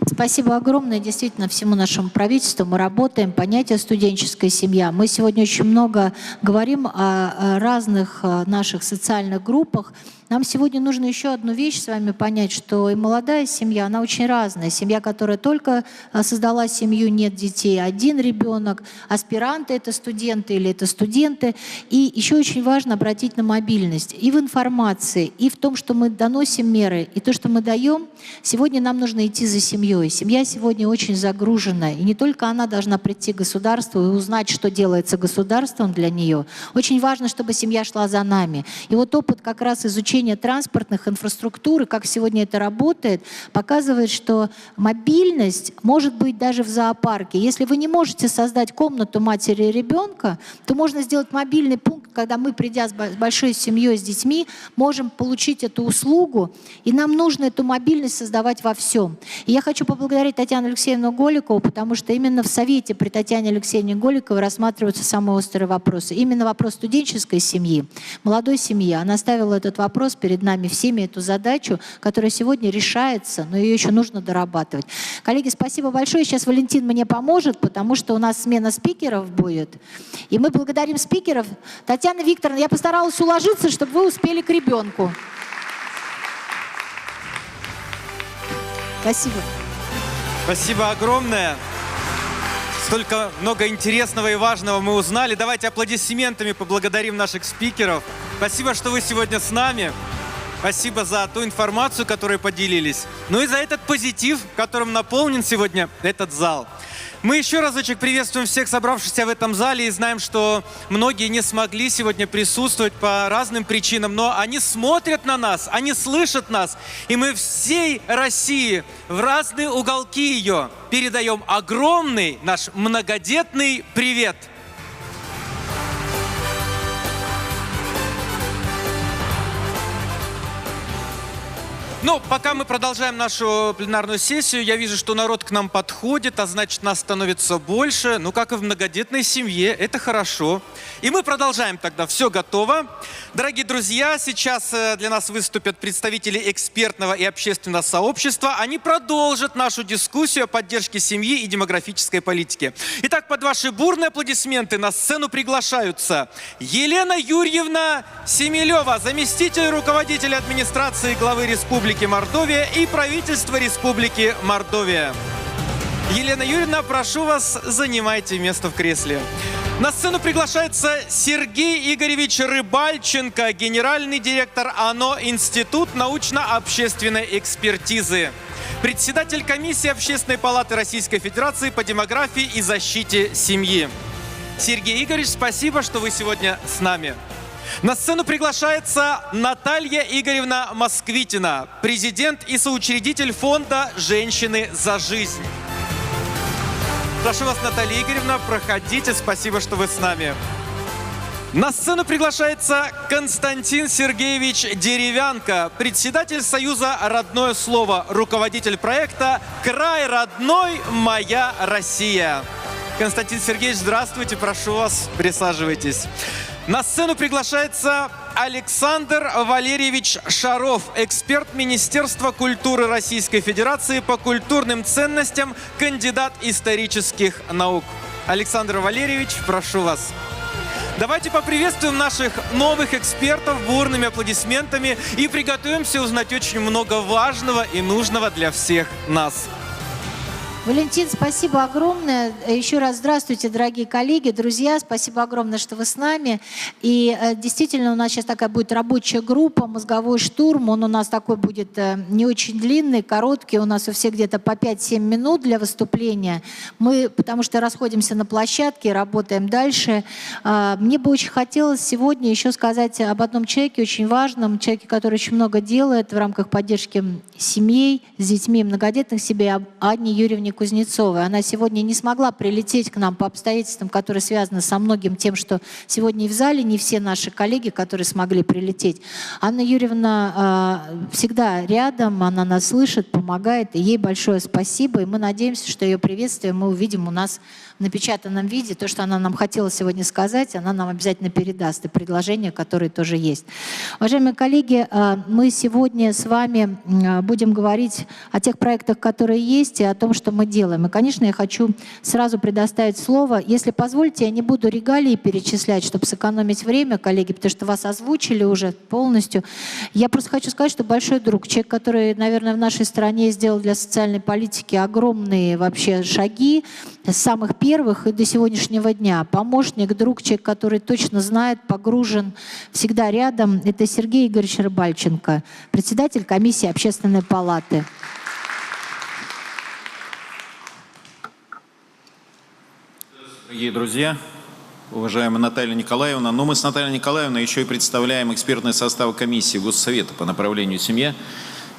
Спасибо огромное действительно всему нашему правительству. Мы работаем, понятие студенческая семья. Мы сегодня очень много говорим о разных наших социальных группах. Нам сегодня нужно еще одну вещь с вами понять, что и молодая семья, она очень разная. Семья, которая только создала семью, нет детей, один ребенок, аспиранты — это студенты или это студенты. И еще очень важно обратить на мобильность и в информации, и в том, что мы доносим меры, и то, что мы даем. Сегодня нам нужно идти за семьей. Семья сегодня очень загружена, и не только она должна прийти к государству и узнать, что делается государством для нее. Очень важно, чтобы семья шла за нами. И вот опыт как раз изучения транспортных инфраструктур, и как сегодня это работает, показывает, что мобильность может быть даже в зоопарке. Если вы не можете создать комнату матери и ребенка, то можно сделать мобильный пункт, когда мы, придя с большой семьей, с детьми, можем получить эту услугу, и нам нужно эту мобильность создавать во всем. И я хочу поблагодарить Татьяну Алексеевну Голикову, потому что именно в Совете при Татьяне Алексеевне Голиковой рассматриваются самые острые вопросы. Именно вопрос студенческой семьи, молодой семьи. Она ставила этот вопрос перед нами всеми, эту задачу, которая сегодня решается, но ее еще нужно дорабатывать. Коллеги, спасибо большое. Сейчас Валентин мне поможет, потому что у нас смена спикеров будет. И мы благодарим спикеров. Татьяна Викторовна, я постаралась уложиться, чтобы вы успели к ребенку. Спасибо. Спасибо огромное. Столько много интересного и важного мы узнали. Давайте аплодисментами поблагодарим наших спикеров. Спасибо, что вы сегодня с нами. Спасибо за ту информацию, которой поделились. Ну и за этот позитив, которым наполнен сегодня этот зал. Мы еще разочек приветствуем всех собравшихся в этом зале и знаем, что многие не смогли сегодня присутствовать по разным причинам, но они смотрят на нас, они слышат нас, и мы всей России в разные уголки ее передаем огромный наш многодетный привет. Ну, пока мы продолжаем нашу пленарную сессию, я вижу, что народ к нам подходит, а значит, нас становится больше. Ну, как и в многодетной семье, это хорошо. И мы продолжаем тогда. Все готово. Дорогие друзья, сейчас для нас выступят представители экспертного и общественного сообщества. Они продолжат нашу дискуссию о поддержке семьи и демографической политики. Итак, под ваши бурные аплодисменты на сцену приглашаются Елена Юрьевна Семилева, заместитель руководителя администрации главы Республики Мордовия и правительства Республики Мордовия. Елена Юрьевна, прошу вас, занимайте место в кресле. На сцену приглашается Сергей Игоревич Рыбальченко, генеральный директор АНО Институт научно-общественной экспертизы, председатель комиссии Общественной палаты Российской Федерации по демографии и защите семьи. Сергей Игоревич, спасибо, что вы сегодня с нами. На сцену приглашается Наталья Игоревна Москвитина, президент и соучредитель фонда «Женщины за жизнь». Прошу вас, Наталья Игоревна, проходите. Спасибо, что вы с нами. На сцену приглашается Константин Сергеевич Деревянко, председатель Союза «Родное слово», руководитель проекта «Край родной, моя Россия». Константин Сергеевич, здравствуйте, прошу вас, присаживайтесь. На сцену приглашается Александр Валерьевич Шаров, эксперт Министерства культуры Российской Федерации по культурным ценностям, кандидат исторических наук. Александр Валерьевич, прошу вас. Давайте поприветствуем наших новых экспертов бурными аплодисментами и приготовимся узнать очень много важного и нужного для всех нас. Валентин, спасибо огромное. Еще раз здравствуйте, дорогие коллеги, друзья. Спасибо огромное, что вы с нами. И действительно, у нас сейчас такая будет рабочая группа, мозговой штурм. Он у нас такой будет не очень длинный, короткий. У нас у всех где-то по 5-7 минут для выступления. Мы, потому что расходимся на площадке, работаем дальше. Мне бы очень хотелось сегодня еще сказать об одном человеке, очень важном, человеке, который очень много делает в рамках поддержки семей с детьми, многодетных семей, Анне Юрьевне Кузнецовой. Она сегодня не смогла прилететь к нам по обстоятельствам, которые связаны со многим тем, что сегодня и в зале не все наши коллеги, которые смогли прилететь. Анна Юрьевна всегда рядом, она нас слышит, помогает, и ей большое спасибо. И мы надеемся, что ее приветствие мы увидим у нас в напечатанном виде. То, что она нам хотела сегодня сказать, она нам обязательно передаст, и предложения, которые тоже есть. Уважаемые коллеги, мы сегодня с вами будем говорить о тех проектах, которые есть, и о том, что мы делаем. И, конечно, я хочу сразу предоставить слово. Если позволите, я не буду регалии перечислять, чтобы сэкономить время, коллеги, потому что вас озвучили уже полностью. Я просто хочу сказать, что большой друг, человек, который, наверное, в нашей стране сделал для социальной политики огромные вообще шаги, с самых первых и до сегодняшнего дня. Помощник, друг, человек, который точно знает, погружен, всегда рядом. Это Сергей Игоревич Рыбальченко, председатель комиссии Общественной палаты. Дорогие друзья, уважаемая Наталья Николаевна, но мы с Натальей Николаевной еще и представляем экспертный состав комиссии Госсовета по направлению «Семья».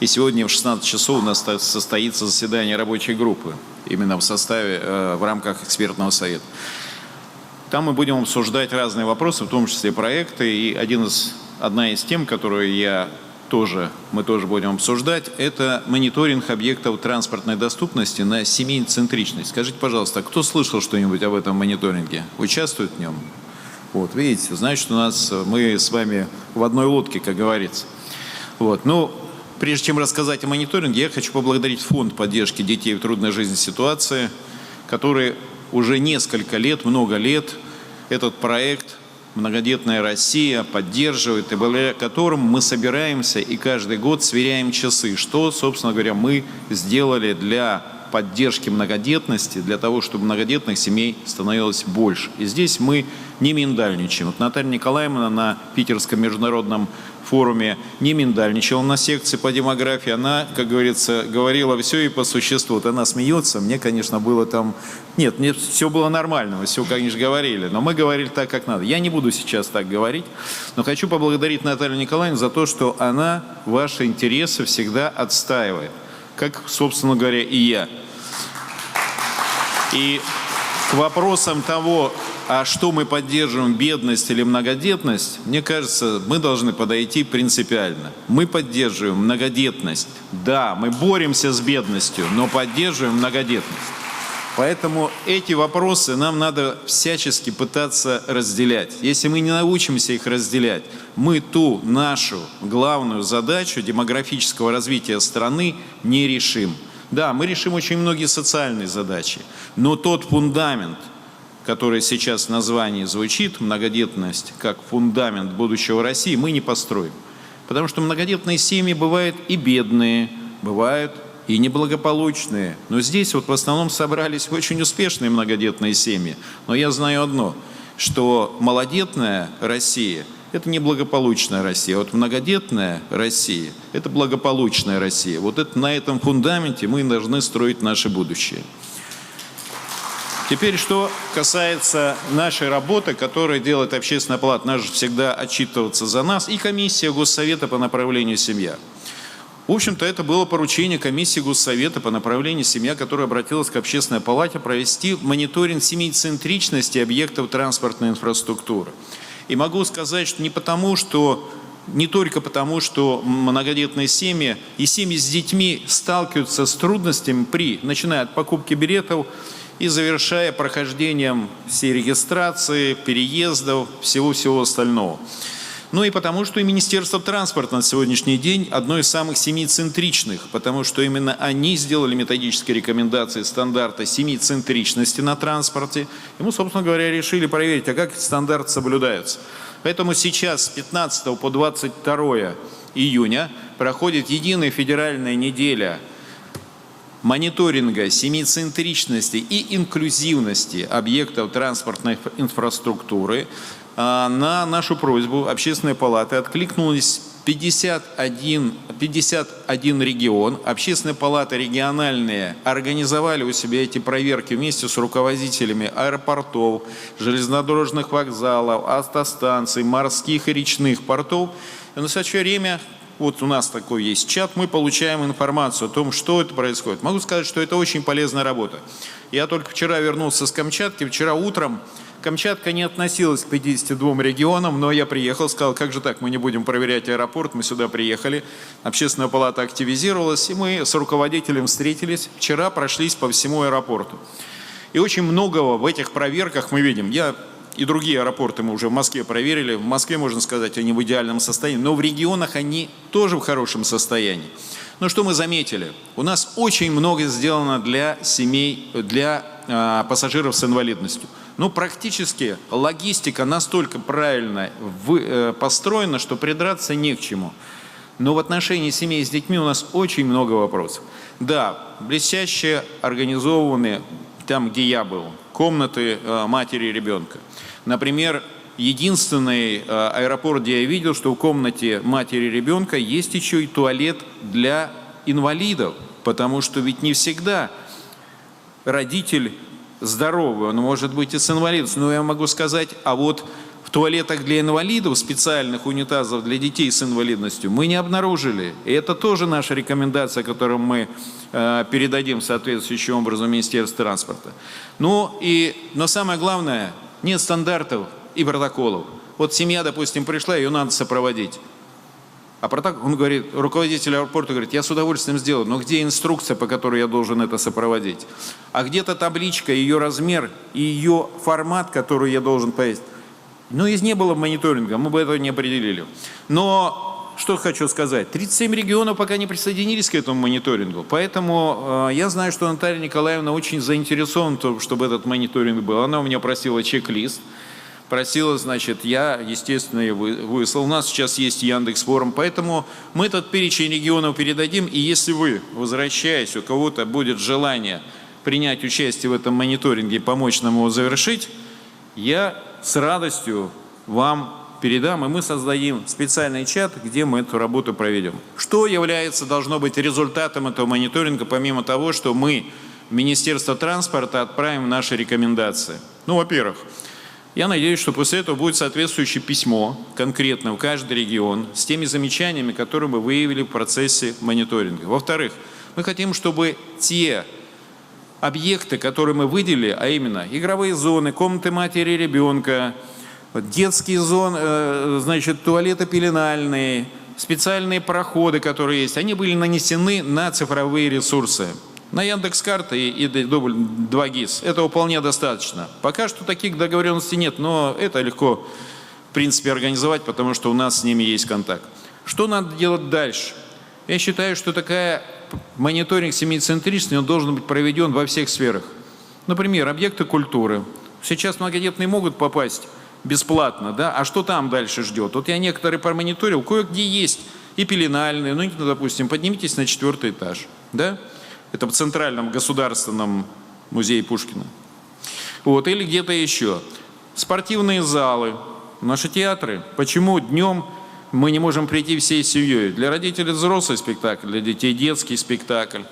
И сегодня в 16 часов у нас состоится заседание рабочей группы, именно в составе, в рамках экспертного совета. Там мы будем обсуждать разные вопросы, в том числе проекты. И одна из тем, которую я мы тоже будем обсуждать, это мониторинг объектов транспортной доступности на семейцентричность. Скажите, пожалуйста, кто слышал что-нибудь об этом мониторинге? Участвует в нем? Вот, видите, значит, мы с вами в одной лодке, как говорится. Вот, ну, прежде чем рассказать о мониторинге, я хочу поблагодарить Фонд поддержки детей в трудной жизненной ситуации, который уже несколько лет, много лет этот проект «Многодетная Россия» поддерживает, и благодаря которым мы собираемся и каждый год сверяем часы, что, собственно говоря, мы сделали для поддержки многодетности, для того, чтобы многодетных семей становилось больше. И здесь мы не миндальничаем. Вот Наталья Николаевна на Питерском международном форуме не миндальничала на секции по демографии. Она, как говорится, говорила все и по существу. Вот она смеется. Мне, конечно, было там... Нет, мне все было нормально. Мы все, конечно, говорили. Но мы говорили так, как надо. Я не буду сейчас так говорить. Но хочу поблагодарить Наталью Николаевну за то, что она ваши интересы всегда отстаивает. Как, собственно говоря, и я. И к вопросам того, а что мы поддерживаем, бедность или многодетность, мне кажется, мы должны подойти принципиально. Мы поддерживаем многодетность. Да, мы боремся с бедностью, но поддерживаем многодетность. Поэтому эти вопросы нам надо всячески пытаться разделять. Если мы не научимся их разделять, мы ту нашу главную задачу демографического развития страны не решим. Да, мы решим очень многие социальные задачи, но тот фундамент, который сейчас в названии звучит, многодетность как фундамент будущего России, мы не построим. Потому что многодетные семьи бывают и бедные, бывают и неблагополучные. Но здесь вот в основном собрались очень успешные многодетные семьи. Но я знаю одно, что малодетная Россия – это неблагополучная Россия. Вот многодетная Россия – это благополучная Россия. Вот это, на этом фундаменте мы должны строить наше будущее. Теперь, что касается нашей работы, которую делает Общественная палата, надо же всегда отчитываться за нас, и комиссия Госсовета по направлению «Семья». В общем-то, это было поручение комиссии Госсовета по направлению «Семья», которая обратилась к Общественной палате провести мониторинг семейцентричности объектов транспортной инфраструктуры. И могу сказать, что не только потому, что многодетные семьи и семьи с детьми сталкиваются с трудностями начиная от покупки билетов и завершая прохождением всей регистрации, переездов, всего-всего остального. Ну и потому, что и Министерство транспорта на сегодняшний день одно из самых семейцентричных, потому что именно они сделали методические рекомендации стандарта семейцентричности на транспорте. И мы, собственно говоря, решили проверить, а как эти стандарты соблюдаются. Поэтому сейчас с 15 по 22 июня проходит единая федеральная неделя мониторинга семейцентричности и инклюзивности объектов транспортной инфраструктуры. На нашу просьбу Общественной палаты откликнулись 51 регион. Общественные палаты региональные организовали у себя эти проверки вместе с руководителями аэропортов, железнодорожных вокзалов, автостанций, морских и речных портов. И в настоящее время, вот у нас такой есть чат, мы получаем информацию о том, что это происходит. Могу сказать, что это очень полезная работа. Я только вчера вернулся с Камчатки, вчера утром. Камчатка не относилась к 52 регионам, но я приехал, сказал, как же так, мы не будем проверять аэропорт, мы сюда приехали. Общественная палата активизировалась, и мы с руководителем встретились. Вчера прошлись по всему аэропорту. И очень многого в этих проверках мы видим. И другие аэропорты мы уже в Москве проверили. В Москве, можно сказать, они в идеальном состоянии, но в регионах они тоже в хорошем состоянии. Но что мы заметили? У нас очень много сделано для семей, для пассажиров с инвалидностью. Ну, практически логистика настолько правильно построена, что придраться не к чему. Но в отношении семей с детьми у нас очень много вопросов. Да, блестяще организованы, там, где я был, комнаты матери и ребенка. Например, единственный аэропорт, где я видел, что в комнате матери и ребенка есть еще и туалет для инвалидов, потому что ведь не всегда родитель здоровый, он может быть и с инвалидностью. Но я могу сказать, а вот в туалетах для инвалидов, специальных унитазов для детей с инвалидностью, мы не обнаружили. И это тоже наша рекомендация, которую мы передадим соответствующим образом Министерству транспорта. Но самое главное, нет стандартов и протоколов. Вот семья, допустим, пришла, ее надо сопроводить. А он говорит, руководитель аэропорта говорит, я с удовольствием сделаю, но где инструкция, по которой я должен это сопроводить? А где-то табличка, ее размер и ее формат, который я должен повесить. Ну, не было мониторинга, мы бы этого не определили. Но что хочу сказать, 37 регионов пока не присоединились к этому мониторингу, поэтому я знаю, что Наталья Николаевна очень заинтересована в том, чтобы этот мониторинг был. Она у меня просила чек-лист, просила, значит, я, естественно, ее выслал. У нас сейчас есть Яндекс.Форум, поэтому мы этот перечень регионов передадим, и если вы, возвращаясь, у кого-то будет желание принять участие в этом мониторинге и помочь нам его завершить, я с радостью вам передам, и мы создадим специальный чат, где мы эту работу проведем. Что должно быть результатом этого мониторинга, помимо того, что мы в Министерство транспорта отправим наши рекомендации? Ну, во-первых, я надеюсь, что после этого будет соответствующее письмо конкретно в каждый регион с теми замечаниями, которые мы выявили в процессе мониторинга. Во-вторых, мы хотим, чтобы те объекты, которые мы выделили, а именно игровые зоны, комнаты матери и ребенка, детские зоны, значит, туалеты пеленальные, специальные проходы, которые есть, они были нанесены на цифровые ресурсы. На Яндекс.Карты и 2GIS. Этого вполне достаточно. Пока что таких договоренностей нет, но это легко, в принципе, организовать, потому что у нас с ними есть контакт. Что надо делать дальше? Я считаю, что мониторинг семейцентричности, он должен быть проведен во всех сферах. Например, объекты культуры. Сейчас многодетные могут попасть бесплатно, да? А что там дальше ждет? Вот я некоторые промониторил, кое-где есть и пеленальные, ну, допустим, поднимитесь на 4-й этаж, да? Это в Центральном государственном музее Пушкина. Вот, или где-то еще. Спортивные залы, наши театры. Почему днем мы не можем прийти всей семьей? Для родителей взрослый спектакль, для детей детский спектакль.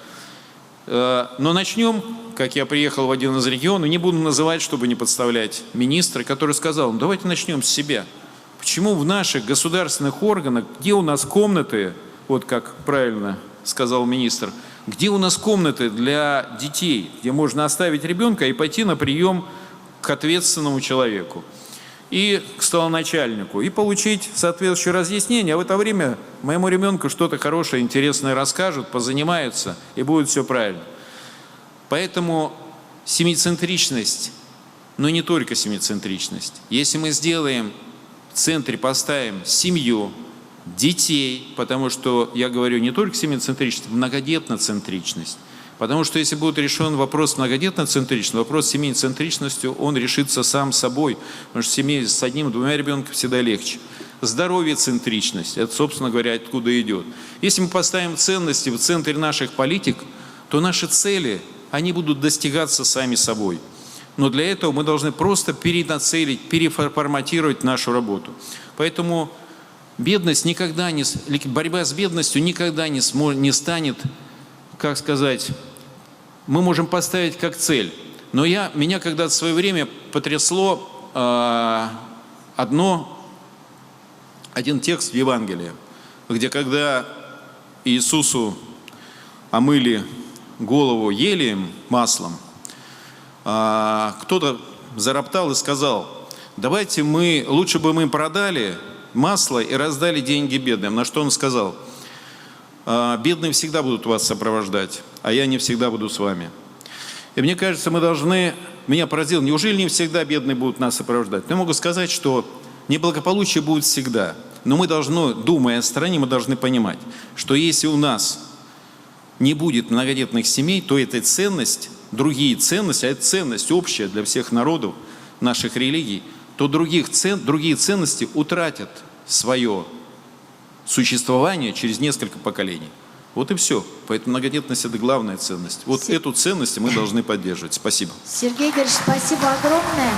Но начнем, как я приехал в один из регионов, не буду называть, чтобы не подставлять министра, который сказал, ну давайте начнем с себя. Почему в наших государственных органах, где у нас комнаты, вот как правильно сказал министр, где у нас комнаты для детей, где можно оставить ребенка и пойти на прием к ответственному человеку и к столоначальнику, и получить соответствующее разъяснение, а в это время моему ребенку что-то хорошее, интересное расскажут, позанимаются, и будет все правильно. Поэтому семицентричность, но не только семицентричность. Если мы сделаем в центре, поставим семью, детей, потому что, я говорю, не только семицентричность, многодетноцентричность. Потому что если будет решен вопрос многодетноцентричности, вопрос семейцентричностью, он решится сам собой. Потому что семье с одним-двумя ребенками всегда легче. Здоровье-центричность, это, собственно говоря, откуда идет. Если мы поставим ценности в центре наших политик, то наши цели, они будут достигаться сами собой. Но для этого мы должны просто перенацелить, переформатировать нашу работу. Поэтому бедность никогда не, борьба с бедностью никогда не станет, как сказать, мы можем поставить как цель. Но меня когда-то в свое время потрясло один текст в Евангелии, где когда Иисусу омыли голову елеем, маслом, кто-то зароптал и сказал, давайте лучше бы мы продали масло и раздали деньги бедным. На что он сказал, бедные всегда будут вас сопровождать, а я не всегда буду с вами. И мне кажется, меня поразило, неужели не всегда бедные будут нас сопровождать? Я могу сказать, что неблагополучие будет всегда. Но мы должны, думая о стране, мы должны понимать, что если у нас не будет многодетных семей, то эта ценность, другие ценности, а это ценность общая для всех народов, наших религий, то другие ценности утратят свое существование через несколько поколений. Вот и все. Поэтому многодетность – это главная ценность. Вот эту ценность мы должны поддерживать. Спасибо. Сергей Игоревич, спасибо огромное.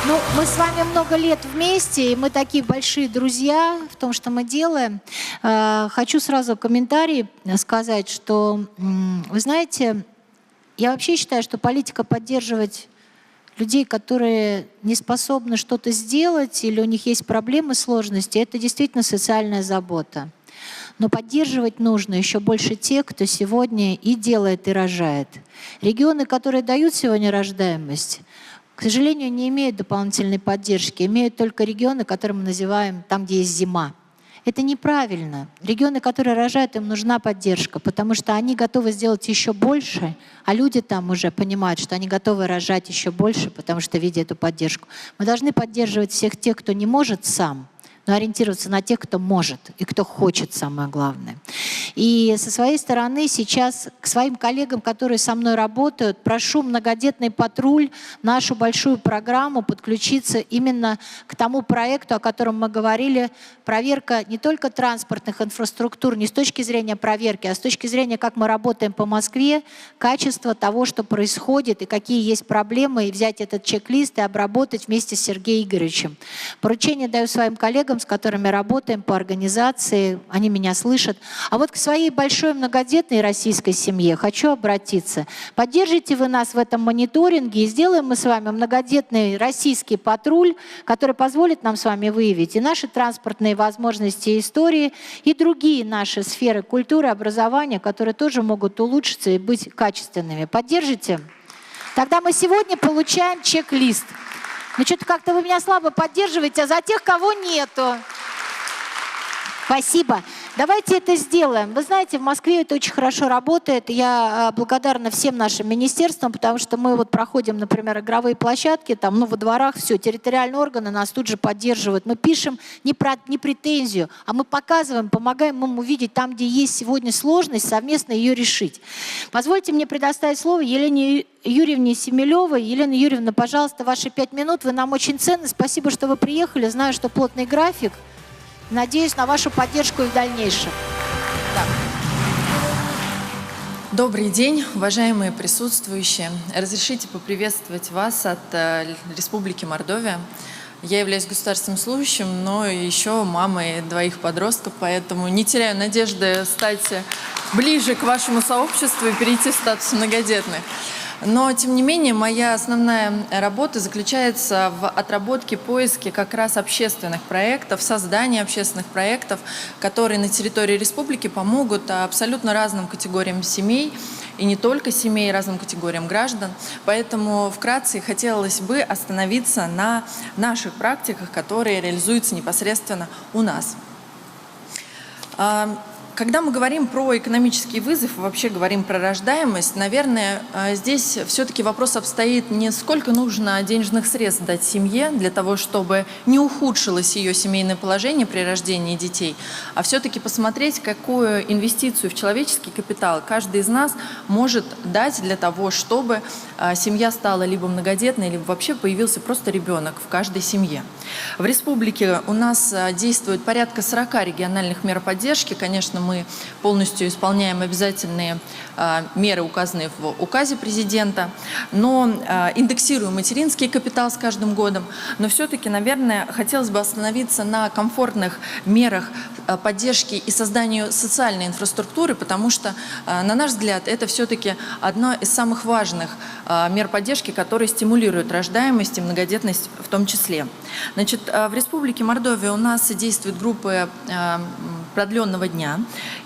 Ну, мы с вами много лет вместе, и мы такие большие друзья в том, что мы делаем. Хочу сразу комментарий сказать, что, вы знаете, я вообще считаю, что политика поддерживать людей, которые не способны что-то сделать или у них есть проблемы, сложности, это действительно социальная забота. Но поддерживать нужно еще больше тех, кто сегодня и делает, и рожает. Регионы, которые дают сегодня рождаемость, к сожалению, не имеют дополнительной поддержки, имеют только регионы, которые мы называем там, где есть зима. Это неправильно. Регионы, которые рожают, им нужна поддержка, потому что они готовы сделать еще больше, а люди там уже понимают, что они готовы рожать еще больше, потому что видят эту поддержку. Мы должны поддерживать всех тех, кто не может сам, но ориентироваться на тех, кто может и кто хочет, самое главное. И со своей стороны сейчас к своим коллегам, которые со мной работают, прошу многодетный патруль, нашу большую программу подключиться именно к тому проекту, о котором мы говорили, проверка не только транспортных инфраструктур, не с точки зрения проверки, а с точки зрения, как мы работаем по Москве, качество того, что происходит и какие есть проблемы, и взять этот чек-лист и обработать вместе с Сергеем Игоревичем. Поручение даю своим коллегам, с которыми работаем по организации, они меня слышат. А вот к своей большой многодетной российской семье хочу обратиться. Поддержите вы нас в этом мониторинге, и сделаем мы с вами многодетный российский патруль, который позволит нам с вами выявить и наши транспортные возможности и истории, и другие наши сферы культуры, образования, которые тоже могут улучшиться и быть качественными. Поддержите? Тогда мы сегодня получаем чек-лист. Ну, что-то как-то вы меня слабо поддерживаете, а за тех, кого нету. Спасибо. Давайте это сделаем. Вы знаете, в Москве это очень хорошо работает. Я благодарна всем нашим министерствам, потому что мы вот проходим, например, игровые площадки, там, ну, во дворах, все, территориальные органы нас тут же поддерживают. Мы пишем не претензию, а мы показываем, помогаем им увидеть там, где есть сегодня сложность, совместно ее решить. Позвольте мне предоставить слово Елене Юрьевне Семелевой. Елена Юрьевна, пожалуйста, ваши 5 минут. Вы нам очень ценны. Спасибо, что вы приехали. Знаю, что плотный график. Надеюсь на вашу поддержку и в дальнейшем. Да. Добрый день, уважаемые присутствующие. Разрешите поприветствовать вас от Республики Мордовия. Я являюсь государственным служащим, но еще мамой 2 подростков, поэтому не теряю надежды стать ближе к вашему сообществу и перейти в статус многодетных. Но, тем не менее, моя основная работа заключается в отработке, поиске как раз общественных проектов, создании общественных проектов, которые на территории республики помогут абсолютно разным категориям семей, и не только семей, разным категориям граждан. Поэтому вкратце хотелось бы остановиться на наших практиках, которые реализуются непосредственно у нас. Когда мы говорим про экономический вызов, вообще говорим про рождаемость, наверное, здесь все-таки вопрос обстоит не сколько нужно денежных средств дать семье для того, чтобы не ухудшилось ее семейное положение при рождении детей, а все-таки посмотреть, какую инвестицию в человеческий капитал каждый из нас может дать для того, чтобы семья стала либо многодетной, либо вообще появился просто ребенок в каждой семье. В республике у нас действует порядка 40 региональных мер поддержки. Конечно, мы полностью исполняем обязательные меры, указанные в указе президента, но индексируем материнский капитал с каждым годом. Но все-таки, наверное, хотелось бы остановиться на комфортных мерах поддержки и созданию социальной инфраструктуры, потому что, на наш взгляд, это все-таки одна из самых важных мер поддержки, которые стимулируют рождаемость и многодетность в том числе. Значит, в Республике Мордовия у нас действуют группы продленного дня,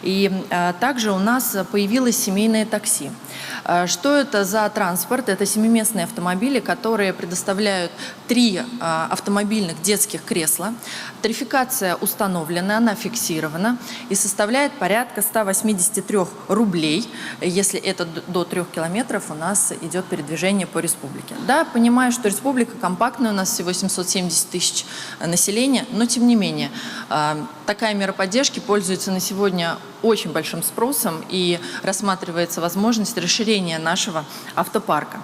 и также у нас появилось семейное такси. Что это за транспорт? Это 7-местные автомобили, которые предоставляют 3 автомобильных детских кресла. Тарификация установлена, она фиксирована и составляет порядка 183 рублей. Если это до 3 километров, у нас идет передвижение по республике. Да, понимаю, что республика компактная, у нас всего 770 тысяч населения, но тем не менее, такая мера поддержки пользуется на сегодня очень большим спросом и рассматривается возможность расширения нашего автопарка.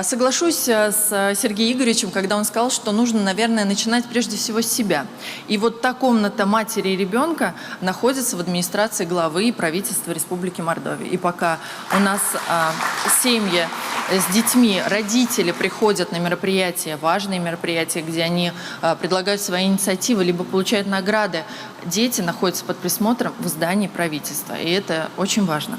Соглашусь с Сергеем Игоревичем, когда он сказал, что нужно, наверное, начинать прежде всего с себя. И вот та комната матери и ребенка находится в администрации главы и правительства Республики Мордовия. И пока у нас семьи с детьми, родители приходят на мероприятия, важные мероприятия, где они предлагают свои инициативы, либо получают награды, дети находятся под присмотром в здании правительства. И это очень важно.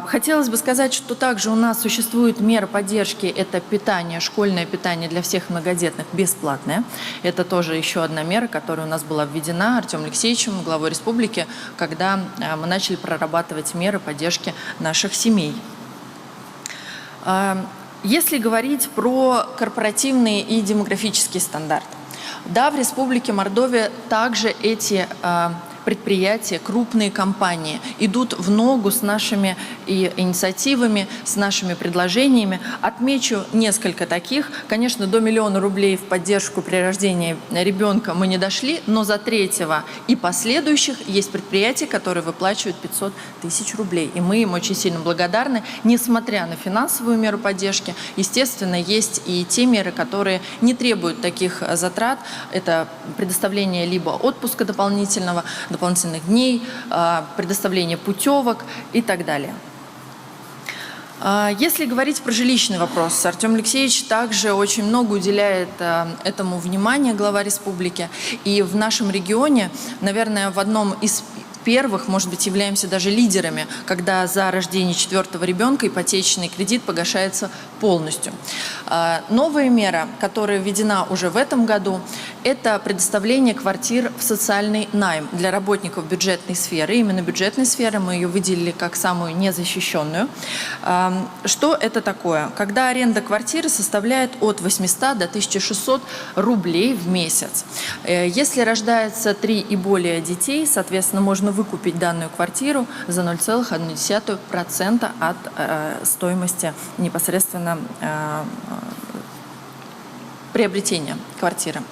Хотелось бы сказать, что также у нас существует мера поддержки, это питание, школьное питание для всех многодетных бесплатное. Это тоже еще одна мера, которая у нас была введена Артемом Алексеевичем, главой республики, когда мы начали прорабатывать меры поддержки наших семей. Если говорить про корпоративные и демографические стандарты, Да, в Республике Мордовия также эти предприятия, крупные компании идут в ногу с нашими и инициативами, с нашими предложениями. Отмечу несколько таких. Конечно, до 1 миллиона рублей в поддержку при рождении ребенка мы не дошли, но за третьего и последующих есть предприятия, которые выплачивают 500 тысяч рублей. И мы им очень сильно благодарны. Несмотря на финансовую меру поддержки, естественно, есть и те меры, которые не требуют таких затрат. Это предоставление либо отпуска дополнительных дней, предоставление путевок и так далее. Если говорить про жилищный вопрос, Артем Алексеевич также очень много уделяет этому внимания, глава республики. И в нашем регионе, наверное, в одном из первых, может быть, являемся даже лидерами, когда за рождение 4-го ребенка ипотечный кредит погашается полностью. Новая мера, которая введена уже в этом году, это предоставление квартир в социальный найм для работников бюджетной сферы. Именно бюджетной сферы, мы ее выделили как самую незащищенную. Что это такое? Когда аренда квартиры составляет от 800 до 1600 рублей в месяц. Если рождается 3 и более детей, соответственно, можно выкупить данную квартиру за 0,1% от стоимости непосредственно приобретения квартиры.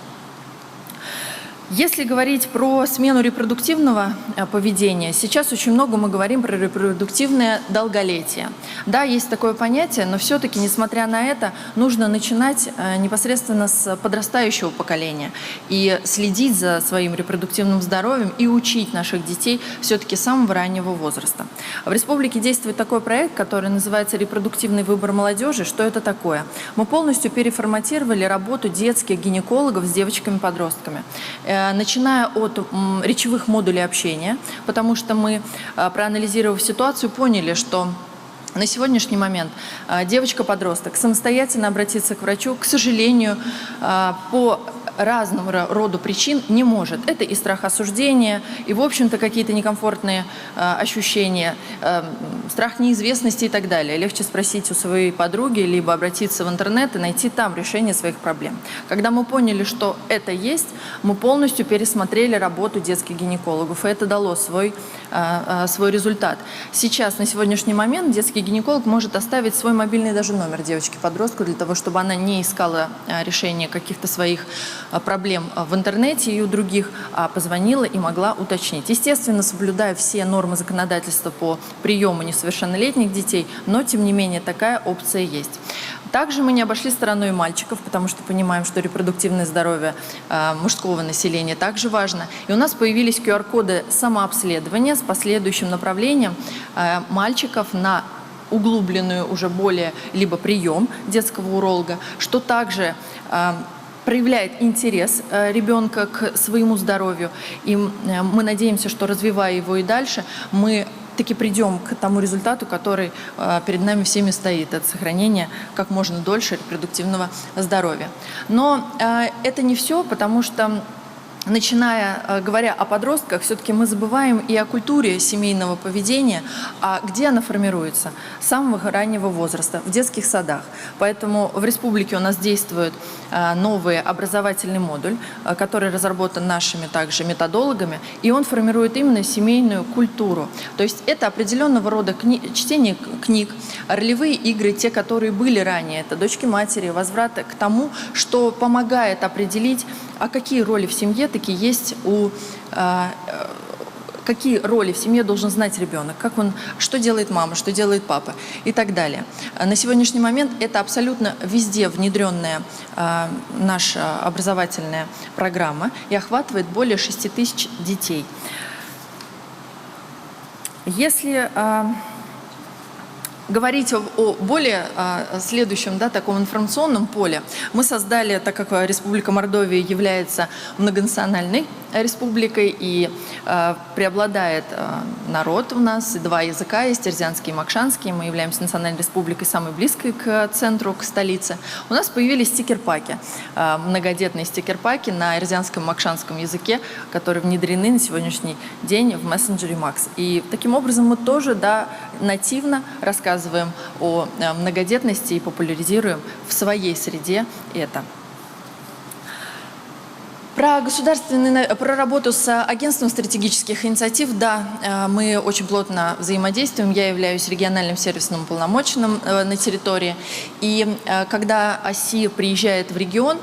Если говорить про смену репродуктивного поведения, сейчас очень много мы говорим про репродуктивное долголетие. Да, есть такое понятие, но все-таки, несмотря на это, нужно начинать непосредственно с подрастающего поколения и следить за своим репродуктивным здоровьем и учить наших детей все-таки с самого раннего возраста. В республике действует такой проект, который называется «Репродуктивный выбор молодежи». Что это такое? Мы полностью переформатировали работу детских гинекологов с девочками-подростками. Начиная от речевых модулей общения, потому что мы, проанализировав ситуацию, поняли, что на сегодняшний момент девочка-подросток самостоятельно обратиться к врачу, к сожалению, по разному роду причин не может. Это и страх осуждения, и, в общем-то, какие-то некомфортные ощущения, страх неизвестности и так далее. Легче спросить у своей подруги, либо обратиться в интернет и найти там решение своих проблем. Когда мы поняли, что это есть, мы полностью пересмотрели работу детских гинекологов, и это дало свой результат. Сейчас, на сегодняшний момент, детский гинеколог может оставить свой мобильный даже номер девочки-подростку для того, чтобы она не искала решение каких-то своих проблем в интернете и у других, а позвонила и могла уточнить. Естественно, соблюдая все нормы законодательства по приему несовершеннолетних детей, но, тем не менее, такая опция есть. Также мы не обошли стороной мальчиков, потому что понимаем, что репродуктивное здоровье мужского населения также важно. И у нас появились QR-коды самообследования с последующим направлением мальчиков на углубленную уже более либо прием детского уролога, что также проявляет интерес ребенка к своему здоровью. И мы надеемся, что, развивая его и дальше, мы таки придем к тому результату, который перед нами всеми стоит. Это сохранение как можно дольше репродуктивного здоровья. Но это не все, потому что, говоря о подростках, все-таки мы забываем и о культуре семейного поведения, а где она формируется? С самого раннего возраста, в детских садах. Поэтому в республике у нас действует новый образовательный модуль, который разработан нашими также методологами, и он формирует именно семейную культуру. То есть это определенного рода чтение книг, ролевые игры, те, которые были ранее, это дочки-матери, возврат к тому, что помогает определить, а какие роли в семье такие есть какие роли в семье должен знать ребенок, что делает мама, что делает папа и так далее. На сегодняшний момент это абсолютно везде внедренная наша образовательная программа и охватывает более 6 тысяч детей. Если говорить о более следующем, таком информационном поле, мы создали, так как Республика Мордовия является многонациональной республикой и преобладает народ у нас, и 2 языка есть, терзианский и макшанский, мы являемся национальной республикой, самой близкой к центру, к столице. У нас появились стикер-паки, многодетные стикер-паки на эрзианском и макшанском языке, которые внедрены на сегодняшний день в мессенджере Макс. И таким образом мы тоже нативно рассказываем о многодетности и популяризируем в своей среде это. Про работу с агентством стратегических инициатив, да, мы очень плотно взаимодействуем. Я являюсь региональным сервисным уполномоченным на территории. И когда ОСИ приезжает в регион,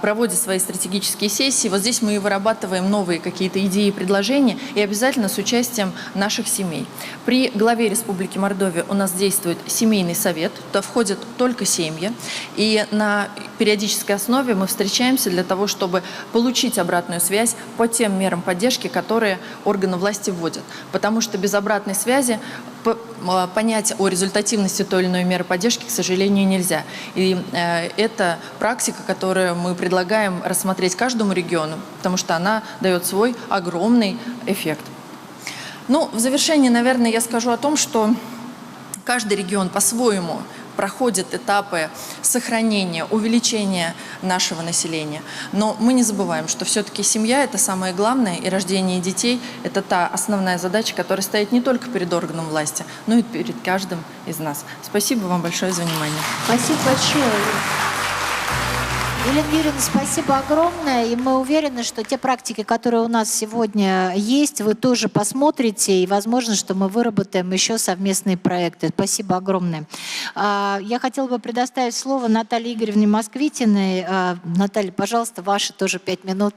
проводит свои стратегические сессии, вот здесь мы и вырабатываем новые какие-то идеи и предложения, и обязательно с участием наших семей. При главе Республики Мордовия у нас действует семейный совет, туда входят только семьи, и на периодической основе мы встречаемся для того, чтобы получить обратную связь по тем мерам поддержки, которые органы власти вводят. Потому что без обратной связи понять о результативности той или иной меры поддержки, к сожалению, нельзя. И это практика, которую мы предлагаем рассмотреть каждому региону, потому что она дает свой огромный эффект. Ну, в завершение, наверное, я скажу о том, что каждый регион по-своему проходит этапы сохранения, увеличения нашего населения. Но мы не забываем, что все-таки семья – это самое главное, и рождение детей – это та основная задача, которая стоит не только перед органом власти, но и перед каждым из нас. Спасибо вам большое за внимание. Спасибо большое. Елена Юрьевна, спасибо огромное. И мы уверены, что те практики, которые у нас сегодня есть, вы тоже посмотрите. И возможно, что мы выработаем еще совместные проекты. Спасибо огромное. Я хотела бы предоставить слово Наталье Игоревне Москвитиной. Наталья, пожалуйста, ваши тоже 5 минут.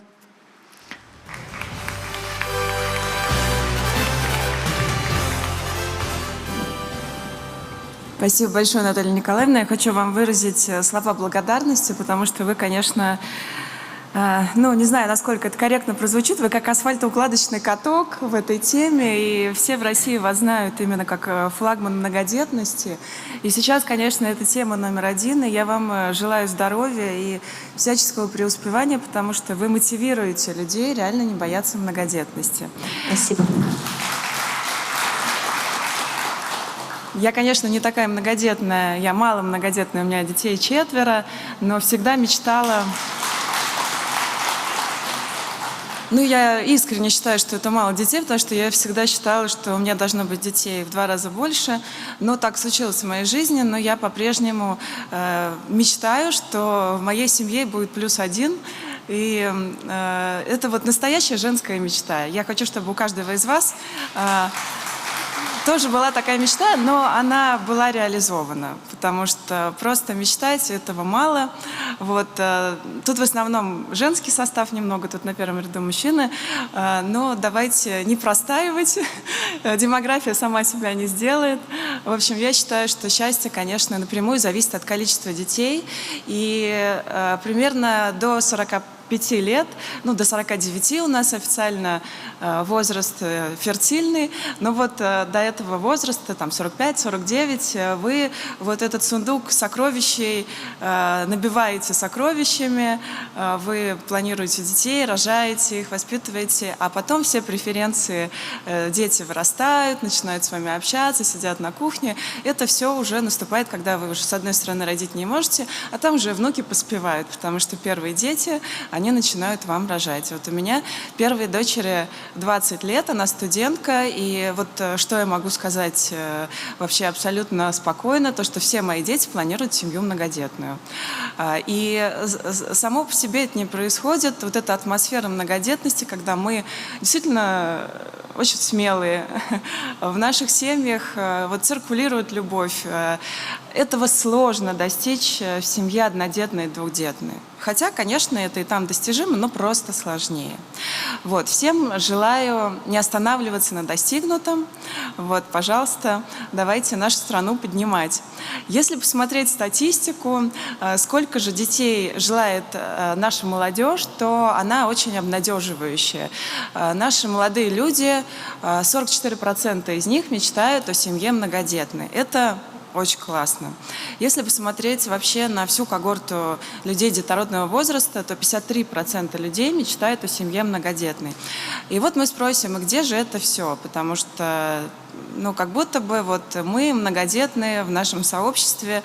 Спасибо большое, Наталья Николаевна. Я хочу вам выразить слова благодарности, потому что вы, конечно, ну, не знаю, насколько это корректно прозвучит, вы как асфальтоукладочный каток в этой теме, и все в России вас знают именно как флагман многодетности. И сейчас, конечно, это тема номер 1, и я вам желаю здоровья и всяческого преуспевания, потому что вы мотивируете людей реально не бояться многодетности. Спасибо. Я, конечно, не такая многодетная, я мало многодетная, у меня детей 4, но всегда мечтала... Ну, я искренне считаю, что это мало детей, потому что я всегда считала, что у меня должно быть детей в 2 раза больше. Но так случилось в моей жизни, но я по-прежнему мечтаю, что в моей семье будет +1. И это вот настоящая женская мечта. Я хочу, чтобы у каждого из вас... тоже была такая мечта, но она была реализована, потому что просто мечтать этого мало. Вот, тут в основном женский состав немного, тут на первом ряду мужчины, но давайте не простаивать, демография сама себя не сделает. В общем, я считаю, что счастье, конечно, напрямую зависит от количества детей, и примерно до 45 лет, ну, до 49 у нас официально возраст фертильный, но вот до этого возраста, там, 45-49, вы вот этот сундук сокровищей набиваете сокровищами, вы планируете детей, рожаете их, воспитываете, а потом все преференции, дети вырастают, начинают с вами общаться, сидят на кухне, это все уже наступает, когда вы уже, с одной стороны, родить не можете, а там уже внуки поспевают, потому что первые дети, они начинают вам рожать. Вот у меня первой дочери 20 лет, она студентка, и вот что я могу сказать вообще абсолютно спокойно, то, что все мои дети планируют семью многодетную. И само по себе это не происходит, вот эта атмосфера многодетности, когда мы действительно очень смелые, в наших семьях вот циркулирует любовь. Этого сложно достичь в семье однодетной и двухдетной. Хотя, конечно, это и там достижимо, но просто сложнее. Вот. Всем желаю не останавливаться на достигнутом. Вот, пожалуйста, давайте нашу страну поднимать. Если посмотреть статистику, сколько же детей желает наша молодежь, то она очень обнадеживающая. Наши молодые люди, 44% из них мечтают о семье многодетной. Это очень классно. Если посмотреть вообще на всю когорту людей детородного возраста, то 53% людей мечтают о семье многодетной. И вот мы спросим, и где же это все? Потому что ну, как будто бы вот мы, многодетные, в нашем сообществе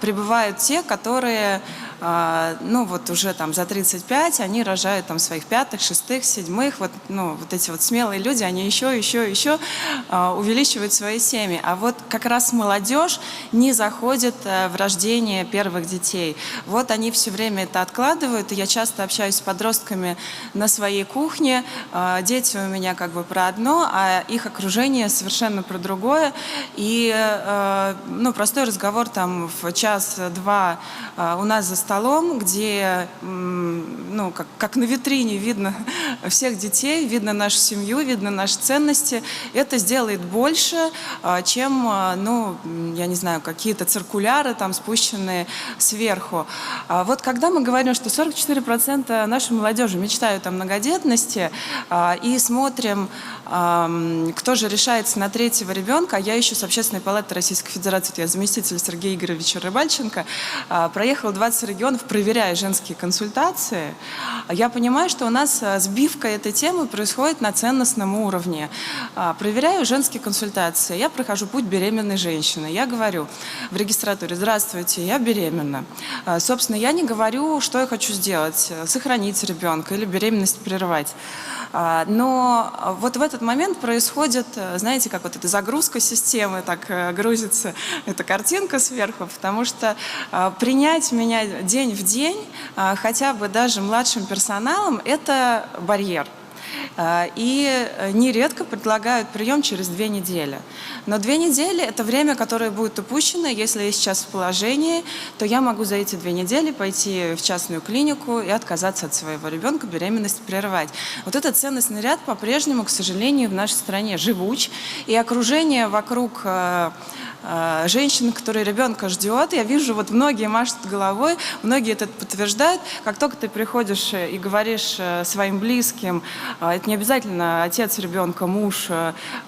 пребывают те, которые, ну, вот уже там за 35, они рожают там своих 5-х, 6-х, 7-х, вот, ну, вот эти вот смелые люди, они еще увеличивают свои семьи. А вот как раз молодежь не заходит в рождение первых детей. Вот они все время это откладывают, и я часто общаюсь с подростками на своей кухне. Дети у меня как бы про одно, а их окружение совершенно про другое. И, ну, простой разговор там в час-два у нас за столом, где, ну, как на витрине видно всех детей, видно нашу семью, видно наши ценности. Это сделает больше, чем, ну, я не знаю, какие-то циркуляры там спущенные сверху. Вот когда мы говорим, что 44% нашей молодежи мечтают о многодетности, и смотрим, кто же решается на третьего ребенка, я еще с Общественной палаты Российской Федерации, я заместитель Сергея Игоревича Рыбальченко, проехала 20 регионов, проверяя женские консультации. Я понимаю, что у нас сбивка этой темы происходит на ценностном уровне. Проверяю женские консультации, я прохожу путь беременной женщины. Я говорю в регистратуре: здравствуйте, я беременна. Собственно, я не говорю, что я хочу сделать, сохранить ребенка или беременность прервать. Но вот в этот момент происходит, знаете, как вот эта загрузка системы, так грузится эта картинка сверху, потому что принять меня день в день, хотя бы даже младшим персоналом, это барьер. И нередко предлагают прием через 2 недели. Но 2 недели – это время, которое будет упущено. Если я сейчас в положении, то я могу за эти 2 недели пойти в частную клинику и отказаться от своего ребенка, беременность прервать. Вот этот ценностный ряд по-прежнему, к сожалению, в нашей стране живуч. И окружение вокруг женщин, которые ребенка ждет. Я вижу, вот многие машут головой, многие это подтверждают. Как только ты приходишь и говоришь своим близким, это не обязательно отец ребенка, муж,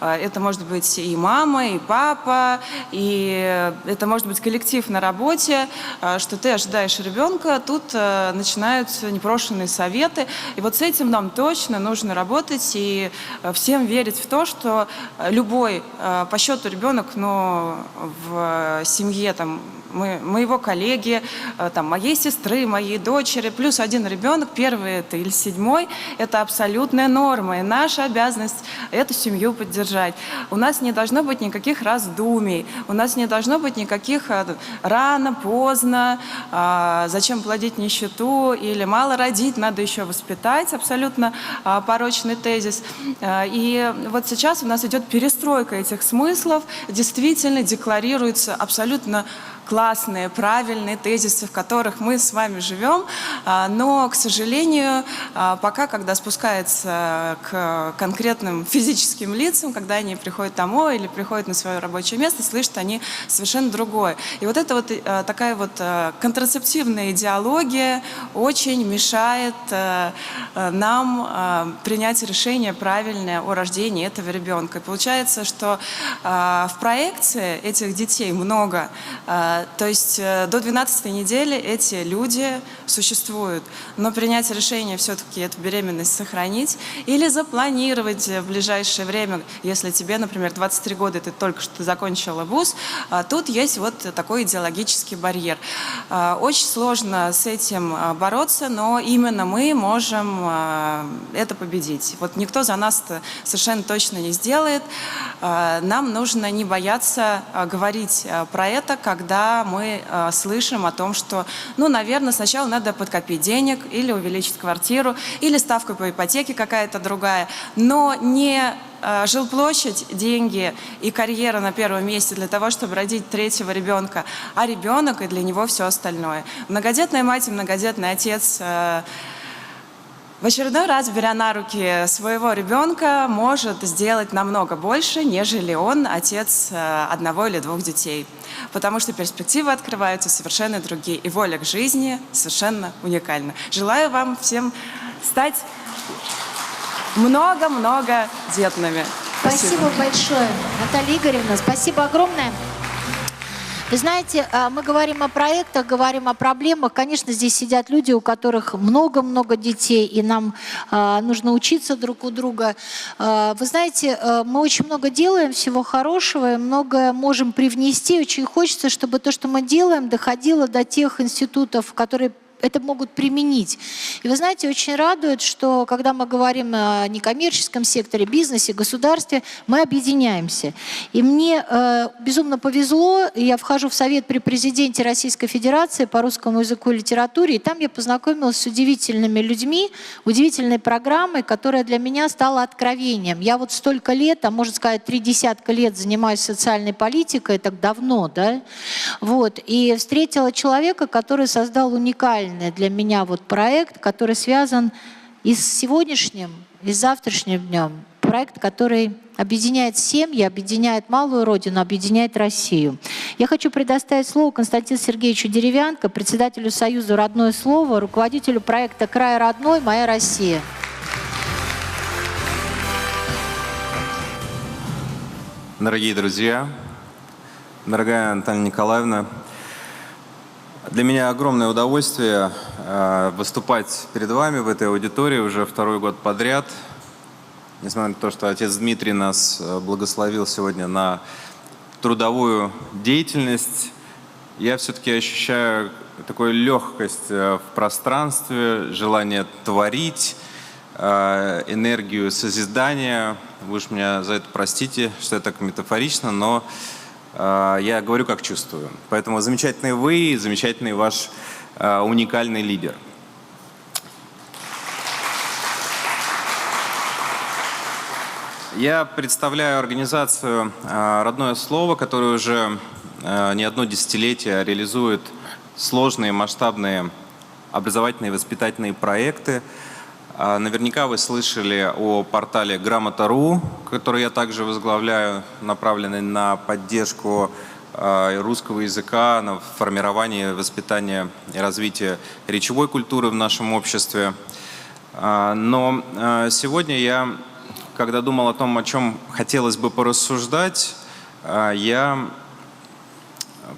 это может быть и мама, и папа, и это может быть коллектив на работе, что ты ожидаешь ребенка, тут начинаются непрошенные советы. И вот с этим нам точно нужно работать и всем верить в то, что любой по счету ребенок, но в семье там моего коллеги, там, моей сестры, моей дочери, плюс 1 ребенок, 1-й это или 7-й, это абсолютная норма. И наша обязанность эту семью поддержать. У нас не должно быть никаких раздумий, у нас не должно быть никаких рано, поздно, зачем плодить нищету или мало родить, надо еще воспитать, абсолютно порочный тезис. И вот сейчас у нас идет перестройка этих смыслов, действительно декларируется абсолютно классные, правильные тезисы, в которых мы с вами живем, но, к сожалению, пока, когда спускается к конкретным физическим лицам, когда они приходят домой или приходят на свое рабочее место, слышат они совершенно другое. И вот эта вот такая вот контрацептивная идеология очень мешает нам принять решение правильное о рождении этого ребенка. И получается, что в проекции этих детей много. То есть до 12-й недели эти люди существуют. Но принять решение все-таки эту беременность сохранить или запланировать в ближайшее время, если тебе, например, 23 года, ты только что закончила вуз, тут есть вот такой идеологический барьер. Очень сложно с этим бороться, но именно мы можем это победить. Вот никто за нас это совершенно точно не сделает. Нам нужно не бояться говорить про это, когда мы слышим о том, что, ну, наверное, сначала надо подкопить денег или увеличить квартиру, или ставка по ипотеке какая-то другая, но не жилплощадь, деньги и карьера на первом месте для того, чтобы родить 3-го ребенка, а ребенок и для него все остальное. Многодетная мать и многодетный отец в очередной раз, беря на руки своего ребенка, может сделать намного больше, нежели он отец 1 или 2 детей. Потому что перспективы открываются совершенно другие, и воля к жизни совершенно уникальна. Желаю вам всем стать много-много детными. Спасибо большое, Наталья Игоревна. Спасибо огромное. Вы знаете, мы говорим о проектах, говорим о проблемах. Конечно, здесь сидят люди, у которых много-много детей, и нам нужно учиться друг у друга. Вы знаете, мы очень много делаем всего хорошего, и многое можем привнести. Очень хочется, чтобы то, что мы делаем, доходило до тех институтов, которые это могут применить. И вы знаете, очень радует, что когда мы говорим о некоммерческом секторе, бизнесе, государстве, мы объединяемся. И мне безумно повезло, я вхожу в совет при президенте Российской Федерации по русскому языку и литературе, и там я познакомилась с удивительными людьми, удивительной программой, которая для меня стала откровением. Я вот столько лет, а можно сказать 30 лет занимаюсь социальной политикой, так давно, да, вот, и встретила человека, который создал уникальный для меня вот проект, который связан и с сегодняшним, и с завтрашним днем. Проект, который объединяет семьи, объединяет малую родину, объединяет Россию. Я хочу предоставить слово Константину Сергеевичу Деревянко, председателю Союза «Родное слово», руководителю проекта «Край родной. Моя Россия». Дорогие друзья, дорогая Наталья Николаевна, для меня огромное удовольствие выступать перед вами в этой аудитории уже второй год подряд. Несмотря на то, что отец Дмитрий нас благословил сегодня на трудовую деятельность, я все-таки ощущаю такую легкость в пространстве, желание творить, энергию созидания. Вы уж меня за это простите, что я так метафорично, но я говорю, как чувствую. Поэтому замечательный вы, замечательный ваш уникальный лидер. Я представляю организацию «Родное слово», которая уже не одно десятилетие реализует сложные масштабные образовательные и воспитательные проекты. Наверняка вы слышали о портале «Грамота.ру», который я также возглавляю, направленный на поддержку русского языка, на формирование, воспитание и развитие речевой культуры в нашем обществе. Но сегодня я, когда думал о том, о чем хотелось бы порассуждать, я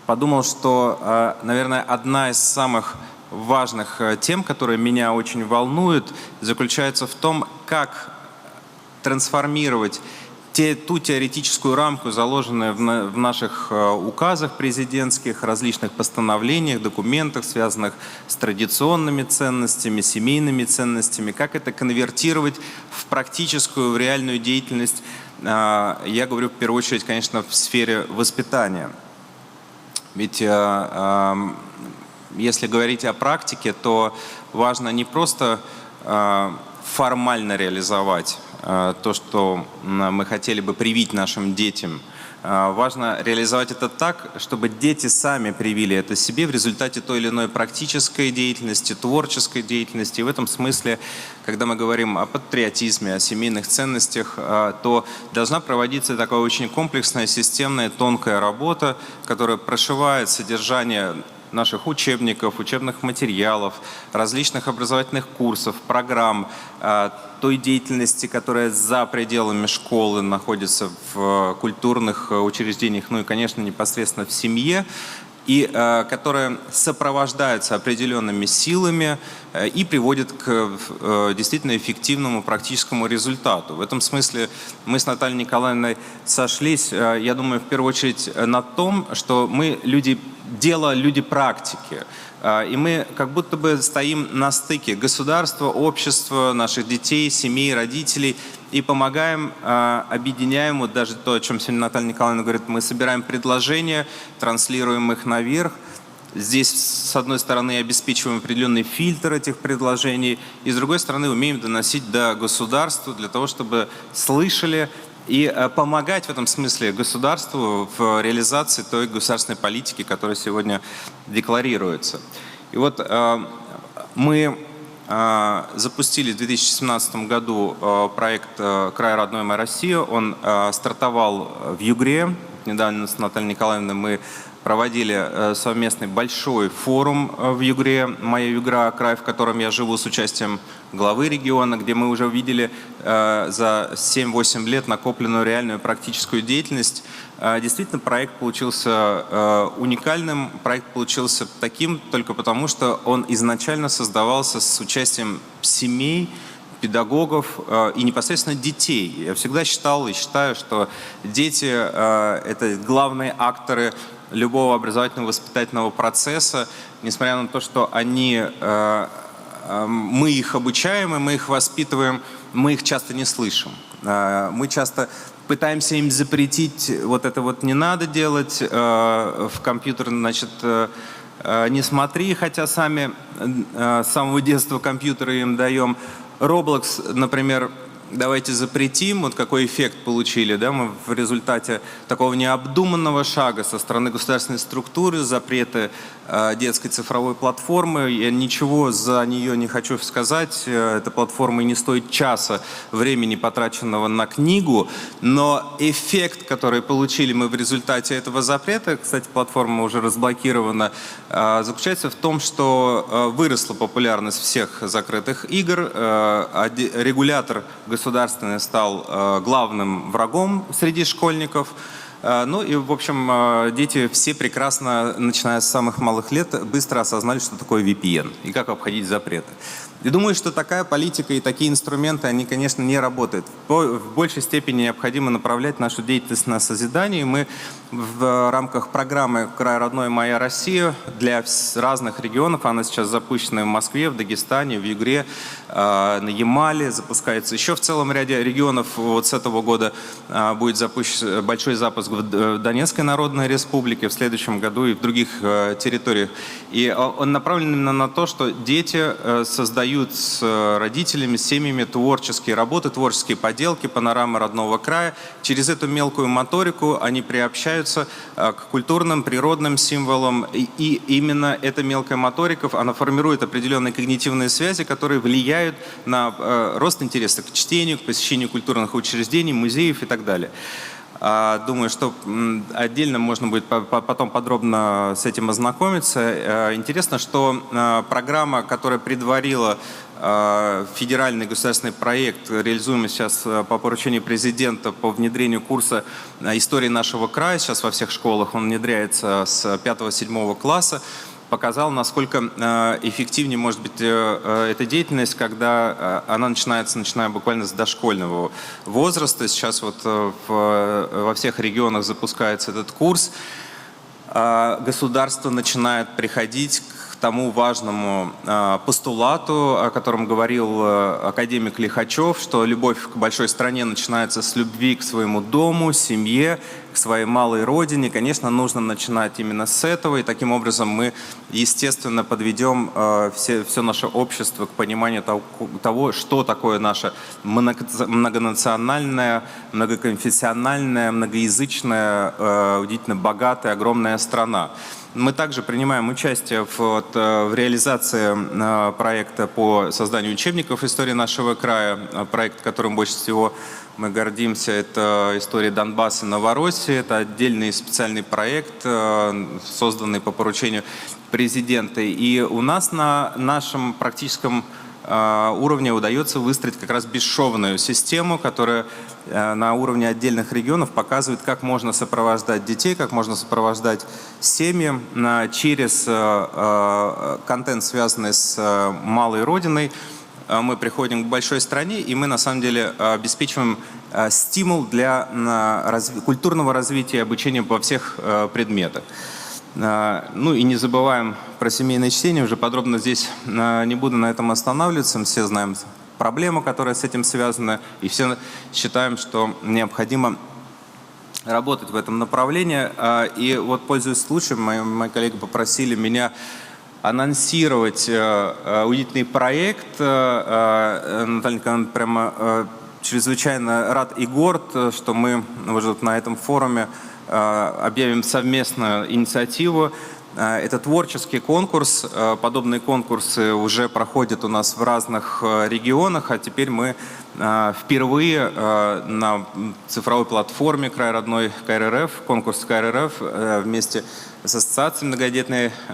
подумал, что, наверное, одна из самых важных тем, которые меня очень волнуют, заключается в том, как трансформировать ту теоретическую рамку, заложенную в наших указах президентских, различных постановлениях, документах, связанных с традиционными ценностями, семейными ценностями, как это конвертировать в практическую, в реальную деятельность. Я говорю в первую очередь, конечно, в сфере воспитания. Ведь если говорить о практике, то важно не просто формально реализовать то, что мы хотели бы привить нашим детям. Важно реализовать это так, чтобы дети сами привили это себе в результате той или иной практической деятельности, творческой деятельности. И в этом смысле, когда мы говорим о патриотизме, о семейных ценностях, то должна проводиться такая очень комплексная, системная, тонкая работа, которая прошивает содержание наших учебников, учебных материалов, различных образовательных курсов, программ, той деятельности, которая за пределами школы находится в культурных учреждениях, ну и, конечно, непосредственно в семье, и которая сопровождается определенными силами и приводит к действительно эффективному практическому результату. В этом смысле мы с Натальей Николаевной сошлись, я думаю, в первую очередь на том, что мы люди дела, люди практики. И мы как будто бы стоим на стыке государства, общества, наших детей, семей, родителей и помогаем, объединяем, вот даже то, о чем сегодня Наталья Николаевна говорит, мы собираем предложения, транслируем их наверх. Здесь, с одной стороны, обеспечиваем определенный фильтр этих предложений, и с другой стороны, умеем доносить до государства для того, чтобы слышали и помогать в этом смысле государству в реализации той государственной политики, которая сегодня декларируется. И вот мы запустили в 2017 году проект «Край родной. Моя Россия». Он стартовал в Югре. Недавно с Натальей Николаевной мы проводили совместный большой форум в Югре, моя Югра, край, в котором я живу, с участием главы региона, где мы уже увидели за 7-8 лет накопленную реальную практическую деятельность. Действительно, проект получился уникальным, проект получился таким только потому, что он изначально создавался с участием семей, педагогов и непосредственно детей. Я всегда считал и считаю, что дети – это главные акторы любого образовательно-воспитательного процесса, несмотря на то, что мы их обучаем и мы их воспитываем, мы их часто не слышим. Мы часто пытаемся им запретить, вот это вот не надо делать, в компьютер, значит, не смотри, хотя сами с самого детства компьютеры им даем. Roblox, например, давайте запретим, вот какой эффект получили, да, мы в результате такого необдуманного шага со стороны государственной структуры, запреты детской цифровой платформы. Я ничего за нее не хочу сказать, эта платформа не стоит часа времени, потраченного на книгу, но эффект, который получили мы в результате этого запрета, кстати, платформа уже разблокирована, заключается в том, что выросла популярность всех закрытых игр, регулятор государственный стал главным врагом среди школьников. Ну и, в общем, дети все прекрасно, начиная с самых малых лет, быстро осознали, что такое VPN и как обходить запреты. И думаю, что такая политика и такие инструменты, они, конечно, не работают. В большей степени необходимо направлять нашу деятельность на созидание. Мы в рамках программы «Край родной, моя Россия» для разных регионов, она сейчас запущена в Москве, в Дагестане, в Югре, на Ямале, запускается еще в целом ряде регионов. Вот с этого года будет запущен большой запуск в Донецкой Народной Республике, в следующем году и в других территориях. И он направлен именно на то, что дети создают с родителями, с семьями творческие работы, творческие поделки, панорамы родного края. Через эту мелкую моторику они приобщаются к культурным, природным символам. И именно эта мелкая моторика, она формирует определенные когнитивные связи, которые влияют на рост интереса к чтению, к посещению культурных учреждений, музеев и так далее. Думаю, что отдельно можно будет потом подробно с этим ознакомиться. Интересно, что программа, которая предварила федеральный государственный проект, реализуемый сейчас по поручению президента по внедрению курса истории нашего края, сейчас во всех школах он внедряется с 5-7 класса, показал, насколько эффективнее может быть эта деятельность, когда она начинается, начиная буквально с дошкольного возраста. Сейчас вот во всех регионах запускается этот курс. Государство начинает приходить к тому важному постулату, о котором говорил академик Лихачев, что любовь к большой стране начинается с любви к своему дому, семье, к своей малой родине. Конечно, нужно начинать именно с этого, и таким образом мы, естественно, подведем все наше общество к пониманию того, что такое наша многонациональная, многоконфессиональная, многоязычная, удивительно богатая, огромная страна. Мы также принимаем участие в реализации проекта по созданию учебников истории нашего края. Проект, которым больше всего мы гордимся, это история Донбасса и Новороссии. Это отдельный специальный проект, созданный по поручению президента. И у нас на нашем практическом уровне удается выстроить как раз бесшовную систему, которая на уровне отдельных регионов показывает, как можно сопровождать детей, как можно сопровождать семьи через контент, связанный с малой родиной. Мы приходим к большой стране, и мы на самом деле обеспечиваем стимул для культурного развития и обучения во всех предметах. Ну и не забываем про семейное чтение, уже подробно здесь не буду на этом останавливаться. Мы все знаем проблему, которая с этим связана, и все считаем, что необходимо работать в этом направлении. И вот, пользуясь случаем, мои коллеги попросили меня анонсировать удивительный проект. Наталья Николаевна, прямо чрезвычайно рад и горд, что мы уже на этом форуме объявим совместную инициативу. Это творческий конкурс. Подобные конкурсы уже проходят у нас в разных регионах, а теперь мы впервые на цифровой платформе «Край родной КРРФ», конкурс КРРФ, вместе с Ассоциацией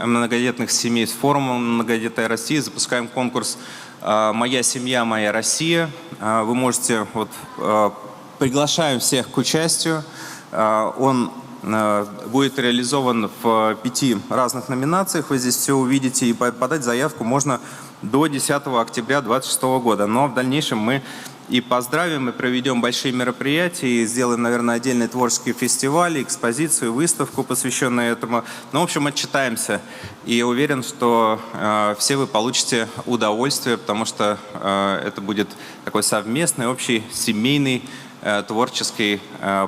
многодетных семей, с форумом «Многодетная Россия» запускаем конкурс «Моя семья, моя Россия». Вы можете, приглашаем всех к участию. Он будет реализован в 5 разных номинациях. Вы здесь все увидите. И подать заявку можно до 10 октября 2026 года. Но в дальнейшем мы и поздравим, и проведем большие мероприятия, и сделаем, наверное, отдельный творческий фестиваль, экспозицию, выставку, посвященную этому. Ну, в общем, отчитаемся. И я уверен, что все вы получите удовольствие, потому что это будет такой совместный, общий, семейный, творческий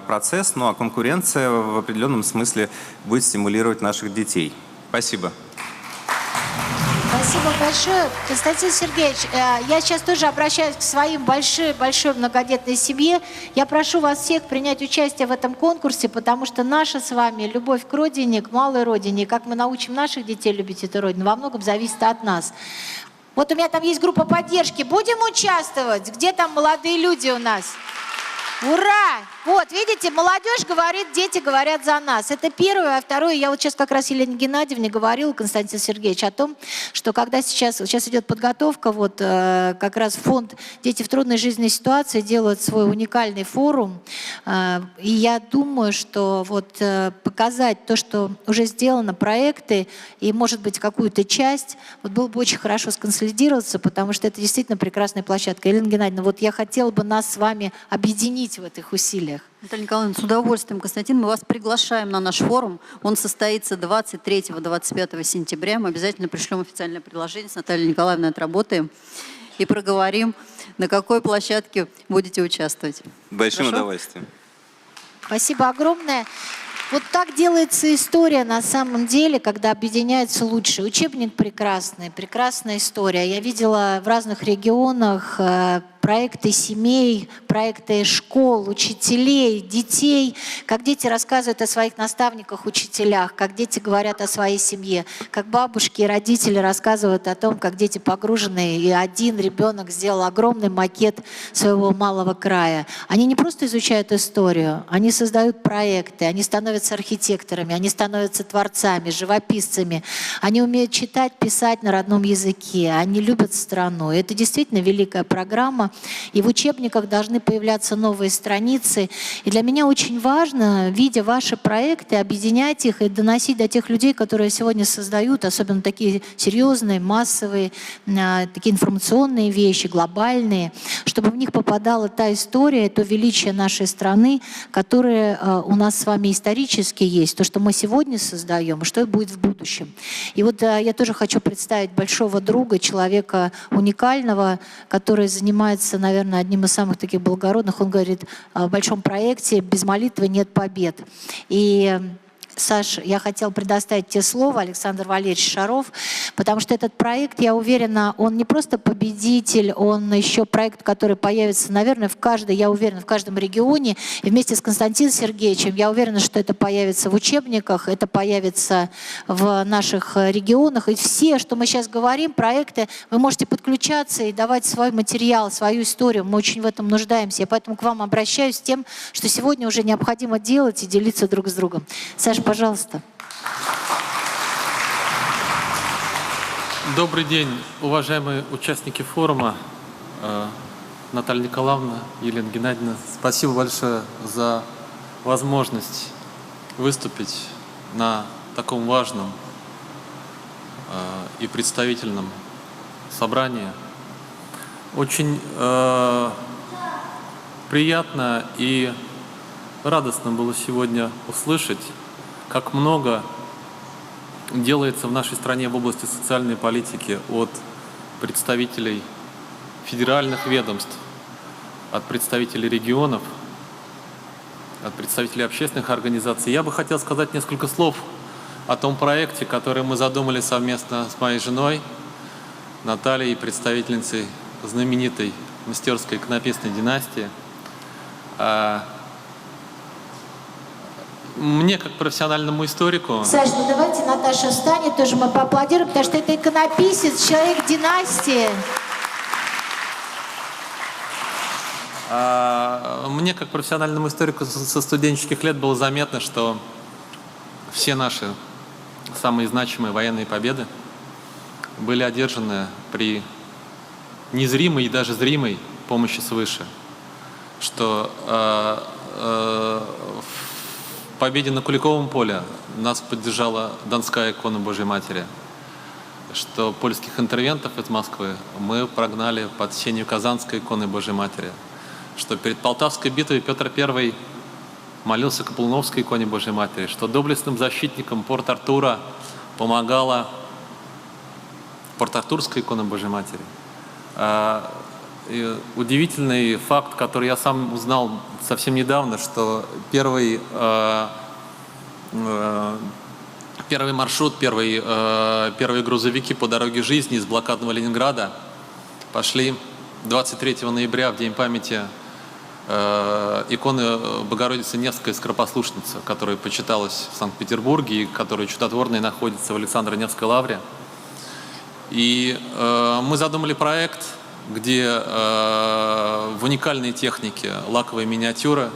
процесс, ну а конкуренция в определенном смысле будет стимулировать наших детей. Спасибо. Спасибо большое. Константин Сергеевич, я сейчас тоже обращаюсь к своим большой многодетной семье. Я прошу вас всех принять участие в этом конкурсе, потому что наша с вами любовь к родине, к малой родине, как мы научим наших детей любить эту родину, во многом зависит от нас. Вот у меня там есть группа поддержки. Будем участвовать? Где там молодые люди у нас? Ура! Вот, видите, молодежь говорит, дети говорят за нас. Это первое. А второе, я вот сейчас как раз Елене Геннадьевне говорила, Константин Сергеевич, о том, что когда сейчас идет подготовка, как раз фонд «Дети в трудной жизненной ситуации» делают свой уникальный форум. И я думаю, что показать то, что уже сделано, проекты, и, может быть, какую-то часть, было бы очень хорошо сконсолидироваться, потому что это действительно прекрасная площадка. Елена Геннадьевна, я хотела бы нас с вами объединить в этих усилиях. Наталья Николаевна, с удовольствием, Константин, мы вас приглашаем на наш форум. Он состоится 23-25 сентября. Мы обязательно пришлем официальное предложение. С Натальей Николаевной отработаем и проговорим, на какой площадке будете участвовать. Большим удовольствием. Спасибо огромное. Вот так делается история на самом деле, когда объединяется лучшее. Учебник прекрасный, прекрасная история. Я видела в разных регионах проекты семей, проекты школ, учителей, детей, как дети рассказывают о своих наставниках, учителях, как дети говорят о своей семье, как бабушки и родители рассказывают о том, как дети погружены, и один ребенок сделал огромный макет своего малого края. Они не просто изучают историю, они создают проекты, они становятся архитекторами, они становятся творцами, живописцами, они умеют читать, писать на родном языке, они любят страну. И это действительно великая программа. И в учебниках должны появляться новые страницы. И для меня очень важно, видя ваши проекты, объединять их и доносить до тех людей, которые сегодня создают, особенно такие серьезные, массовые, такие информационные вещи, глобальные, чтобы в них попадала та история, то величие нашей страны, которое у нас с вами исторически есть, то, что мы сегодня создаем, и что будет в будущем. И я тоже хочу представить большого друга, человека уникального, который занимается, наверное, одним из самых таких благородных. Он говорит, в большом проекте без молитвы нет побед. И Саш, я хотела предоставить тебе слово, Александр Валерьевич Шаров, потому что этот проект, я уверена, он не просто победитель, он еще проект, который появится, наверное, в каждом регионе. И вместе с Константином Сергеевичем, я уверена, что это появится в учебниках, это появится в наших регионах. И все, что мы сейчас говорим, проекты, вы можете подключаться и давать свой материал, свою историю. Мы очень в этом нуждаемся. Я поэтому к вам обращаюсь с тем, что сегодня уже необходимо делать и делиться друг с другом. Саша, пожалуйста. Добрый день, уважаемые участники форума. Наталья Николаевна, Елена Геннадьевна, спасибо большое за возможность выступить на таком важном и представительном собрании. Очень приятно и радостно было сегодня услышать, как много делается в нашей стране в области социальной политики от представителей федеральных ведомств, от представителей регионов, от представителей общественных организаций. Я бы хотел сказать несколько слов о том проекте, который мы задумали совместно с моей женой Натальей, представительницей знаменитой мастерской иконописной династии. Мне, как профессиональному историку... Саш, ну давайте Наташа встанет, тоже мы поаплодируем, потому что это иконописец, человек династии. Мне, как профессиональному историку со студенческих лет, было заметно, что все наши самые значимые военные победы были одержаны при незримой и даже зримой помощи свыше. Что в победе на Куликовом поле нас поддержала Донская икона Божьей Матери. Что польских интервентов из Москвы мы прогнали под сенью Казанской иконы Божьей Матери. Что перед Полтавской битвой Петр I молился к Каплуновской иконе Божьей Матери. Что доблестным защитникам Порт-Артура помогала Порт-Артурская икона Божьей Матери. И удивительный факт, который я сам узнал совсем недавно, что первый маршрут, первые грузовики по дороге жизни из блокадного Ленинграда пошли 23 ноября, в День памяти иконы Богородицы Невской Скоропослушницы, которая почиталась в Санкт-Петербурге и которая чудотворной находится в Александро-Невской лавре. И мы задумали проект, где в уникальной технике лаковые миниатюры,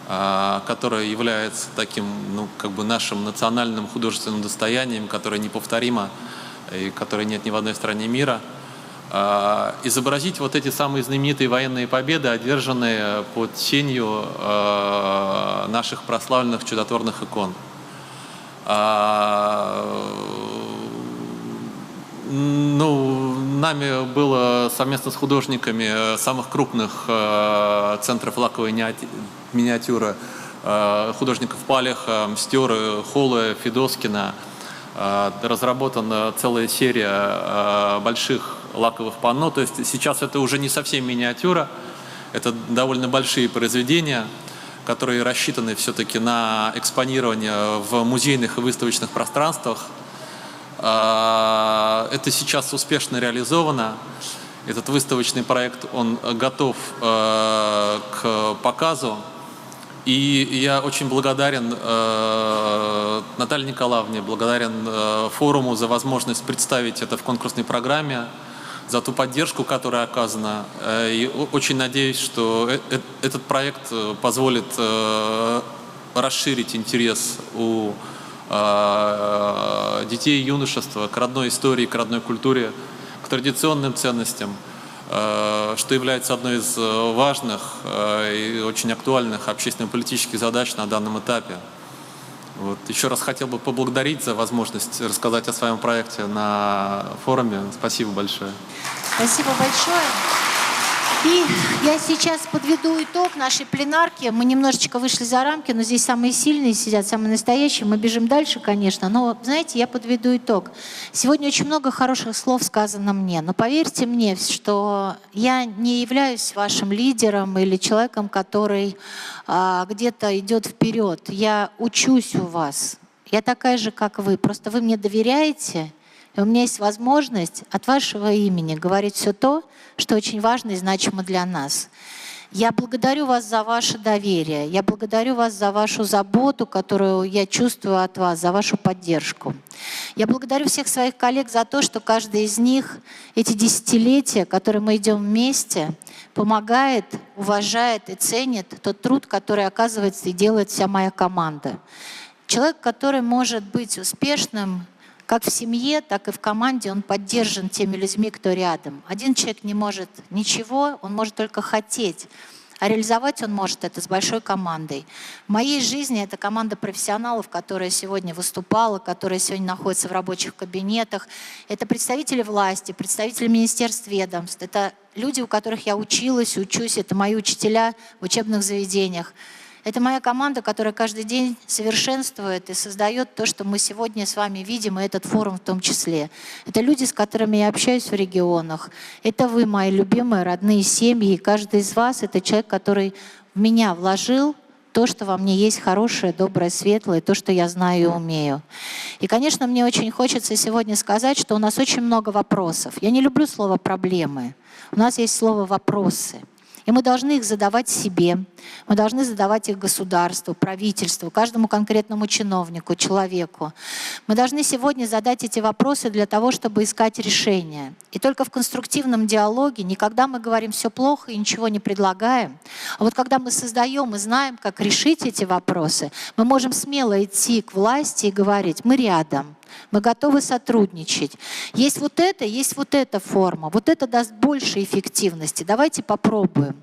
которая является таким, нашим национальным художественным достоянием, которое неповторимо и которое нет ни в одной стране мира, изобразить вот эти самые знаменитые военные победы, одержанные под сенью наших прославленных чудотворных икон. Нами было совместно с художниками самых крупных центров лаковой миниатюры, художников Палеха, Мстёры, Холле, Федоскина, разработана целая серия больших лаковых панно. То есть сейчас это уже не совсем миниатюра, это довольно большие произведения, которые рассчитаны все-таки на экспонирование в музейных и выставочных пространствах. Это сейчас успешно реализовано. Этот выставочный проект, он готов к показу. И я очень благодарен Наталье Николаевне, благодарен форуму за возможность представить это в конкурсной программе, за ту поддержку, которая оказана. И очень надеюсь, что этот проект позволит расширить интерес у детей и юношества к родной истории, к родной культуре, к традиционным ценностям, что является одной из важных и очень актуальных общественно-политических задач на данном этапе. Еще раз хотел бы поблагодарить за возможность рассказать о своем проекте на форуме. Спасибо большое. Спасибо большое. И я сейчас подведу итог нашей пленарки. Мы немножечко вышли за рамки, но здесь самые сильные сидят, самые настоящие. Мы бежим дальше, конечно. Но, знаете, я подведу итог. Сегодня очень много хороших слов сказано мне. Но поверьте мне, что я не являюсь вашим лидером или человеком, который где-то идет вперед. Я учусь у вас. Я такая же, как вы. Просто вы мне доверяете. И у меня есть возможность от вашего имени говорить все то, что очень важно и значимо для нас. Я благодарю вас за ваше доверие, я благодарю вас за вашу заботу, которую я чувствую от вас, за вашу поддержку. Я благодарю всех своих коллег за то, что каждый из них эти десятилетия, которые мы идем вместе, помогает, уважает и ценит тот труд, который оказывается и делает вся моя команда. Человек, который может быть успешным, как в семье, так и в команде, он поддержан теми людьми, кто рядом. Один человек не может ничего, он может только хотеть. А реализовать он может это с большой командой. В моей жизни это команда профессионалов, которая сегодня выступала, которая сегодня находится в рабочих кабинетах. Это представители власти, представители министерств, ведомств. Это люди, у которых я училась, учусь. Это мои учителя в учебных заведениях. Это моя команда, которая каждый день совершенствует и создает то, что мы сегодня с вами видим, и этот форум в том числе. Это люди, с которыми я общаюсь в регионах. Это вы, мои любимые, родные семьи. И каждый из вас — это человек, который в меня вложил то, что во мне есть хорошее, доброе, светлое, то, что я знаю и умею. И, конечно, мне очень хочется сегодня сказать, что у нас очень много вопросов. Я не люблю слово «проблемы». У нас есть слово «вопросы». И мы должны их задавать себе, мы должны задавать их государству, правительству, каждому конкретному чиновнику, человеку. Мы должны сегодня задать эти вопросы для того, чтобы искать решения. И только в конструктивном диалоге, не когда мы говорим все плохо и ничего не предлагаем, а вот когда мы создаем и знаем, как решить эти вопросы, мы можем смело идти к власти и говорить: мы рядом. Мы готовы сотрудничать. Есть вот эта форма, вот это даст больше эффективности. Давайте попробуем.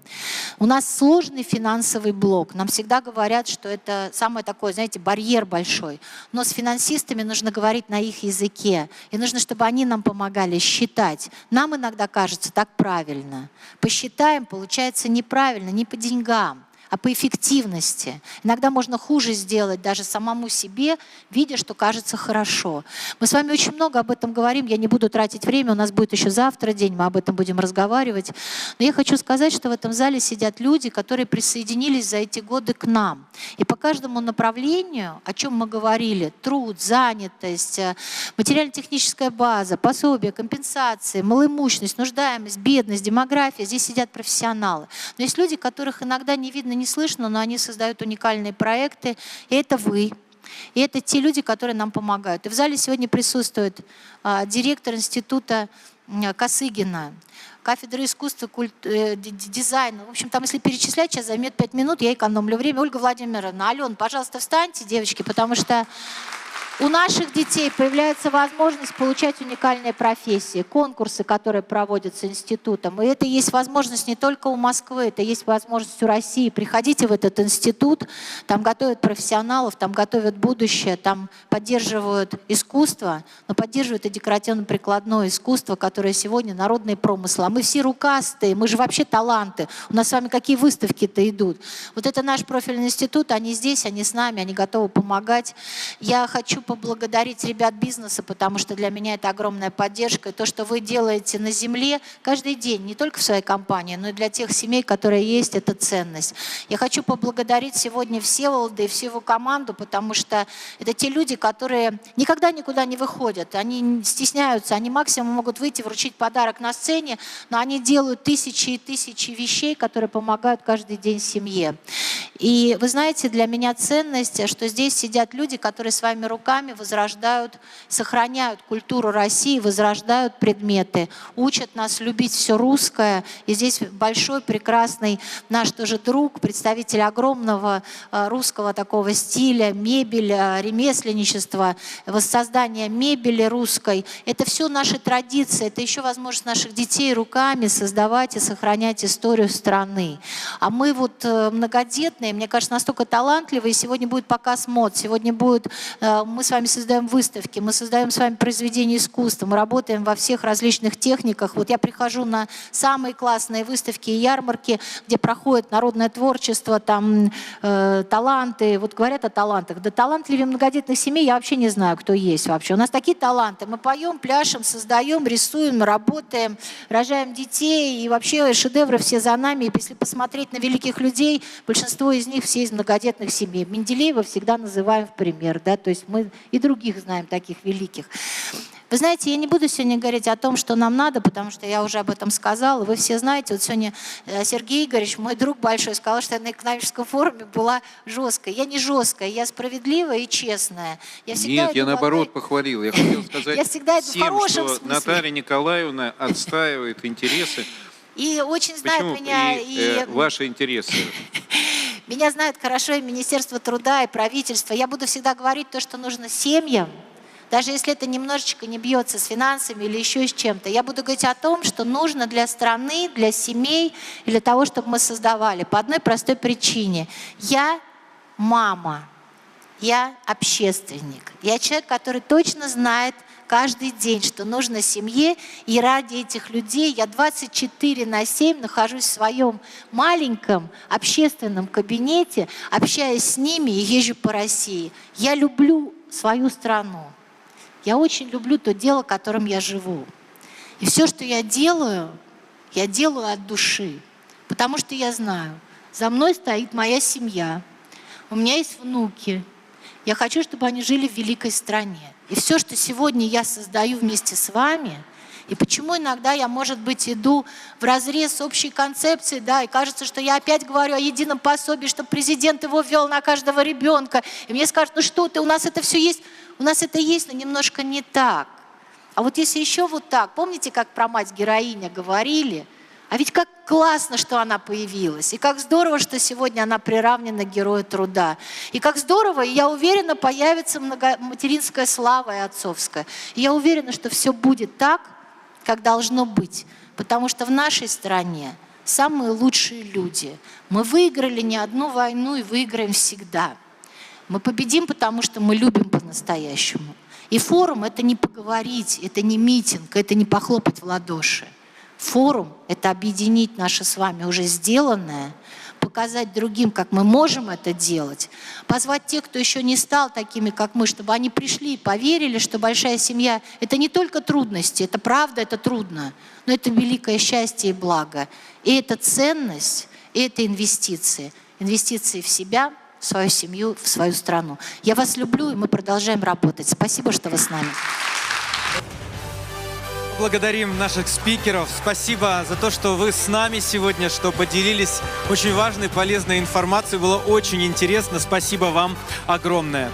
У нас сложный финансовый блок. Нам всегда говорят, что это самый такой, знаете, барьер большой. Но с финансистами нужно говорить на их языке. И нужно, чтобы они нам помогали считать. Нам иногда кажется так правильно. Посчитаем, получается неправильно, не по деньгам, а по эффективности. Иногда можно хуже сделать даже самому себе, видя, что кажется хорошо. Мы с вами очень много об этом говорим, я не буду тратить время, у нас будет еще завтра день, мы об этом будем разговаривать. Но я хочу сказать, что в этом зале сидят люди, которые присоединились за эти годы к нам. И по каждому направлению, о чем мы говорили, труд, занятость, материально-техническая база, пособие, компенсации, малоимущность, нуждаемость, бедность, демография, здесь сидят профессионалы. Но есть люди, которых иногда не видно, не слышно, но они создают уникальные проекты, и это вы. И это те люди, которые нам помогают. И в зале сегодня присутствует директор института Косыгина, кафедры искусства, дизайна. В общем, там, если перечислять, сейчас займет 5 минут, я экономлю время. Ольга Владимировна, Алена, пожалуйста, встаньте, девочки, потому что у наших детей появляется возможность получать уникальные профессии, конкурсы, которые проводятся институтом. И это есть возможность не только у Москвы, это есть возможность у России. Приходите в этот институт, там готовят профессионалов, там готовят будущее, там поддерживают искусство, но поддерживают и декоративно-прикладное искусство, которое сегодня народные промыслы. А мы все рукастые, мы же вообще таланты. У нас с вами какие выставки-то идут. Вот это наш профильный институт, они здесь, они с нами, они готовы помогать. Я хочу поблагодарить ребят бизнеса, потому что для меня это огромная поддержка. И то, что вы делаете на земле каждый день, не только в своей компании, но и для тех семей, которые есть, это ценность. Я хочу поблагодарить сегодня Всеволода и всю его команду, потому что это те люди, которые никогда никуда не выходят. Они стесняются, они максимум могут выйти, вручить подарок на сцене, но они делают тысячи и тысячи вещей, которые помогают каждый день семье. И вы знаете, для меня ценность, что здесь сидят люди, которые своими руками возрождают, сохраняют культуру России, возрождают предметы, учат нас любить все русское. И здесь большой, прекрасный наш тоже друг, представитель огромного русского такого стиля, мебель, ремесленничество, воссоздание мебели русской. Это все наши традиции, это еще возможность наших детей руками создавать и сохранять историю страны. А мы вот многодетные, мне кажется, настолько талантливые. Сегодня будет показ мод, сегодня будет... Мы с вами создаем выставки, мы создаем с вами произведения искусства, мы работаем во всех различных техниках. Вот я прихожу на самые классные выставки и ярмарки, где проходит народное творчество, там таланты. Вот говорят о талантах. Да талантливее многодетных семей я вообще не знаю, кто есть вообще. У нас такие таланты. Мы поем, пляшем, создаем, рисуем, работаем, рожаем детей. И вообще шедевры все за нами. И если посмотреть на великих людей, большинство из них все из многодетных семей. Менделеева всегда называем в пример. Да? То есть мы и других знаем, таких великих. Вы знаете, я не буду сегодня говорить о том, что нам надо, потому что я уже об этом сказала. Вы все знаете, вот сегодня Сергей Игоревич, мой друг большой, сказал, что я на экономическом форуме была жесткой. Я не жесткая, я справедливая и честная. Нет, я наоборот похвалил. Я хотел сказать я всегда иду всем, в хорошем что смысле. Наталья Николаевна отстаивает интересы. И очень знает меня. И ваши интересы. Меня знают хорошо и Министерство труда, и правительство. Я буду всегда говорить то, что нужно семьям, даже если это немножечко не бьется с финансами или еще с чем-то. Я буду говорить о том, что нужно для страны, для семей, и для того, чтобы мы создавали. По одной простой причине. Я мама, я общественник. Я человек, который точно знает каждый день, что нужно семье, и ради этих людей я 24/7 нахожусь в своем маленьком общественном кабинете, общаясь с ними и езжу по России. Я люблю свою страну. Я очень люблю то дело, которым я живу. И все, что я делаю от души. Потому что я знаю, за мной стоит моя семья, у меня есть внуки. Я хочу, чтобы они жили в великой стране. И все, что сегодня я создаю вместе с вами, И почему иногда я, может быть, иду вразрез с общей концепцией, да, и кажется, что я опять говорю о едином пособии, что президент его ввел на каждого ребенка. И мне скажут, ну что ты, у нас это все есть. У нас это есть, но немножко не так. А вот если еще вот так, помните, как про мать-героиня говорили? А ведь как классно, что она появилась. И как здорово, что сегодня она приравнена к герою труда. И как здорово, и я уверена, появится материнская слава и отцовская. И я уверена, что все будет так, как должно быть. Потому что в нашей стране самые лучшие люди. Мы выиграли не одну войну и выиграем всегда. Мы победим, потому что мы любим по-настоящему. И форум — это не поговорить, это не митинг, это не похлопать в ладоши. Форум — это объединить наше с вами уже сделанное, показать другим, как мы можем это делать, позвать тех, кто еще не стал такими, как мы, чтобы они пришли и поверили, что большая семья — это не только трудности, это правда, это трудно, но это великое счастье и благо. И это ценность, и это инвестиции. Инвестиции в себя, в свою семью, в свою страну. Я вас люблю, и мы продолжаем работать. Спасибо, что вы с нами. Благодарим наших спикеров. Спасибо за то, что вы с нами сегодня, что поделились очень важной, полезной информацией. Было очень интересно. Спасибо вам огромное.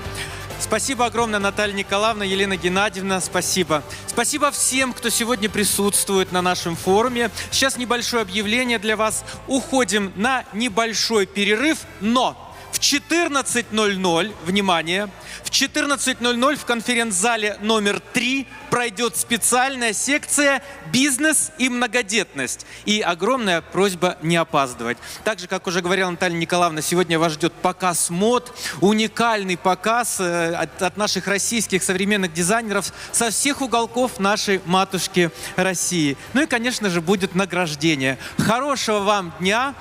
Спасибо огромное, Наталья Николаевна, Елена Геннадьевна, спасибо. Спасибо всем, кто сегодня присутствует на нашем форуме. Сейчас небольшое объявление для вас. Уходим на небольшой перерыв, но в 14:00, внимание, в 14:00 в конференц-зале номер 3 пройдет специальная секция «Бизнес и многодетность». И огромная просьба не опаздывать. Так же, как уже говорила Наталья Николаевна, сегодня вас ждет показ мод, уникальный показ от наших российских современных дизайнеров со всех уголков нашей матушки России. Ну и, конечно же, будет награждение. Хорошего вам дня,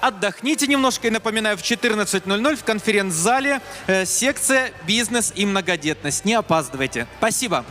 отдохните немножко. И напоминаю, в 14:00 в конференц-зале секция «Бизнес и многодетность». Не опаздывайте. Спасибо.